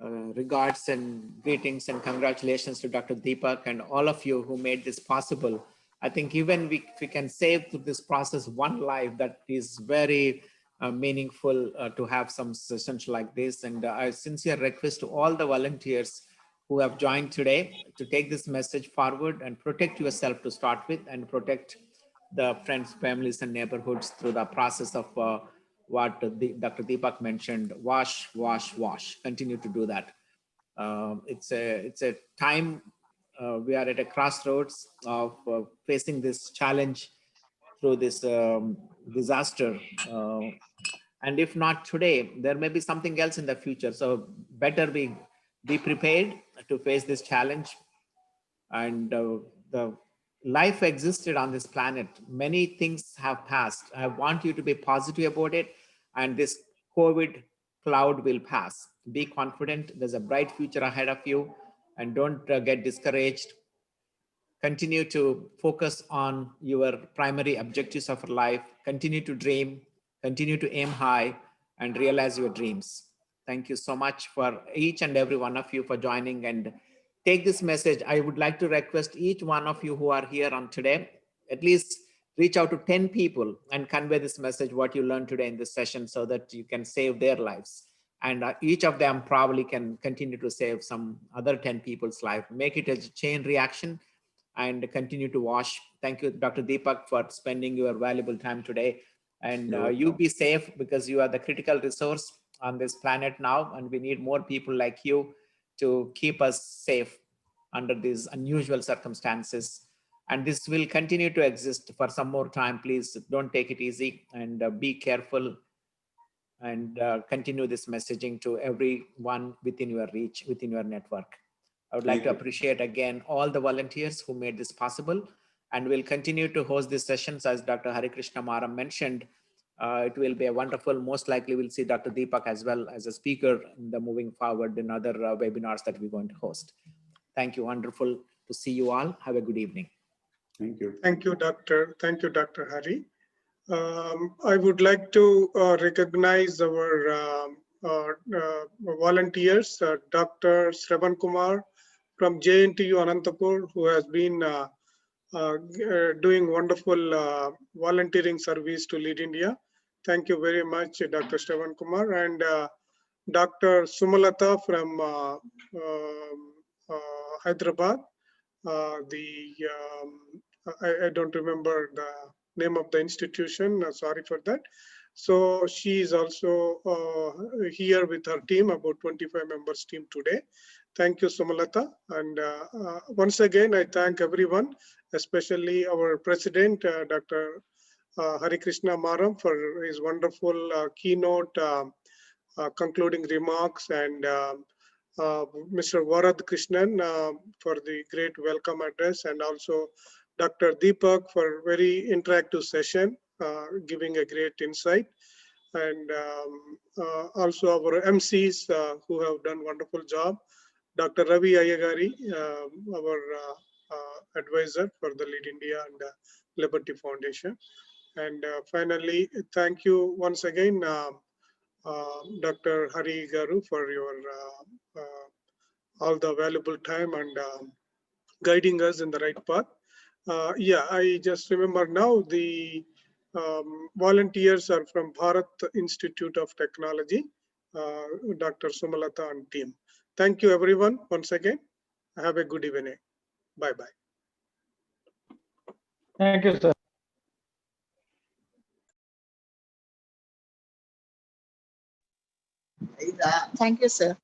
regards and greetings and congratulations to Dr. Deepak and all of you who made this possible. I think even if we can save through this process one life, that is very meaningful to have some sessions like this. And I sincere request to all the volunteers who have joined today to take this message forward and protect yourself to start with, and protect the friends, families, and neighborhoods through the process of what Dr. Deepak mentioned: wash, wash, wash. Continue to do that. It's a time we are at a crossroads of facing this challenge through this disaster. And if not today, there may be something else in the future. So better we be prepared to face this challenge. And the life existed on this planet. Many things have passed. I want you to be positive about it. And this COVID cloud will pass. Be confident. There's a bright future ahead of you. And don't get discouraged. Continue to focus on your primary objectives of life. Continue to dream. Continue to aim high and realize your dreams. Thank you so much for each and every one of you for joining, and take this message. I would like to request each one of you who are here on today, at least reach out to 10 people and convey this message, what you learned today in this session, so that you can save their lives. And each of them probably can continue to save some other 10 people's life. Make it a chain reaction and continue to wash. Thank you, Dr. Deepak, for spending your valuable time today. And you be safe, because you are the critical resource on this planet now. And we need more people like you to keep us safe under these unusual circumstances. And this will continue to exist for some more time. Please don't take it easy, and be careful, and continue this messaging to everyone within your reach, within your network. I would like to appreciate again all the volunteers who made this possible, and we'll continue to host these sessions. As Dr. Harikrishna Maram mentioned, it will be a wonderful, most likely we'll see Dr. Deepak as well as a speaker in the moving forward in other webinars that we're going to host. Thank you. Wonderful to see you all. Have a good evening. Thank you. Thank you, Doctor. Thank you, Dr. Hari. I would like to recognize our volunteers, Dr. Shravan Kumar from JNTU Anantapur, who has been doing wonderful volunteering service to Lead India. Thank you very much, Dr. Shravan Kumar. And Dr. Sumalata from Hyderabad, I don't remember the name of the institution. Sorry for that. So she is also here with her team, about 25 members team today. Thank you, Sumalata. And once again, I thank everyone, especially our president, Dr. Hari Krishna Maram, for his wonderful keynote concluding remarks, and Mr. Varad Krishnan for the great welcome address, and also Dr. Deepak for very interactive session, giving a great insight. And also our MCs who have done wonderful job. Dr. Ravi Ayagari, our advisor for the Lead India and Liberty Foundation. And finally, thank you once again, Dr. Hari Garu, for your all the valuable time and guiding us in the right path. Yeah, I just remember now the volunteers are from Bharat Institute of Technology, Dr. Sumalata and team. Thank you everyone once again. Have a good evening. Bye-bye. Thank you, sir. Thank you, sir.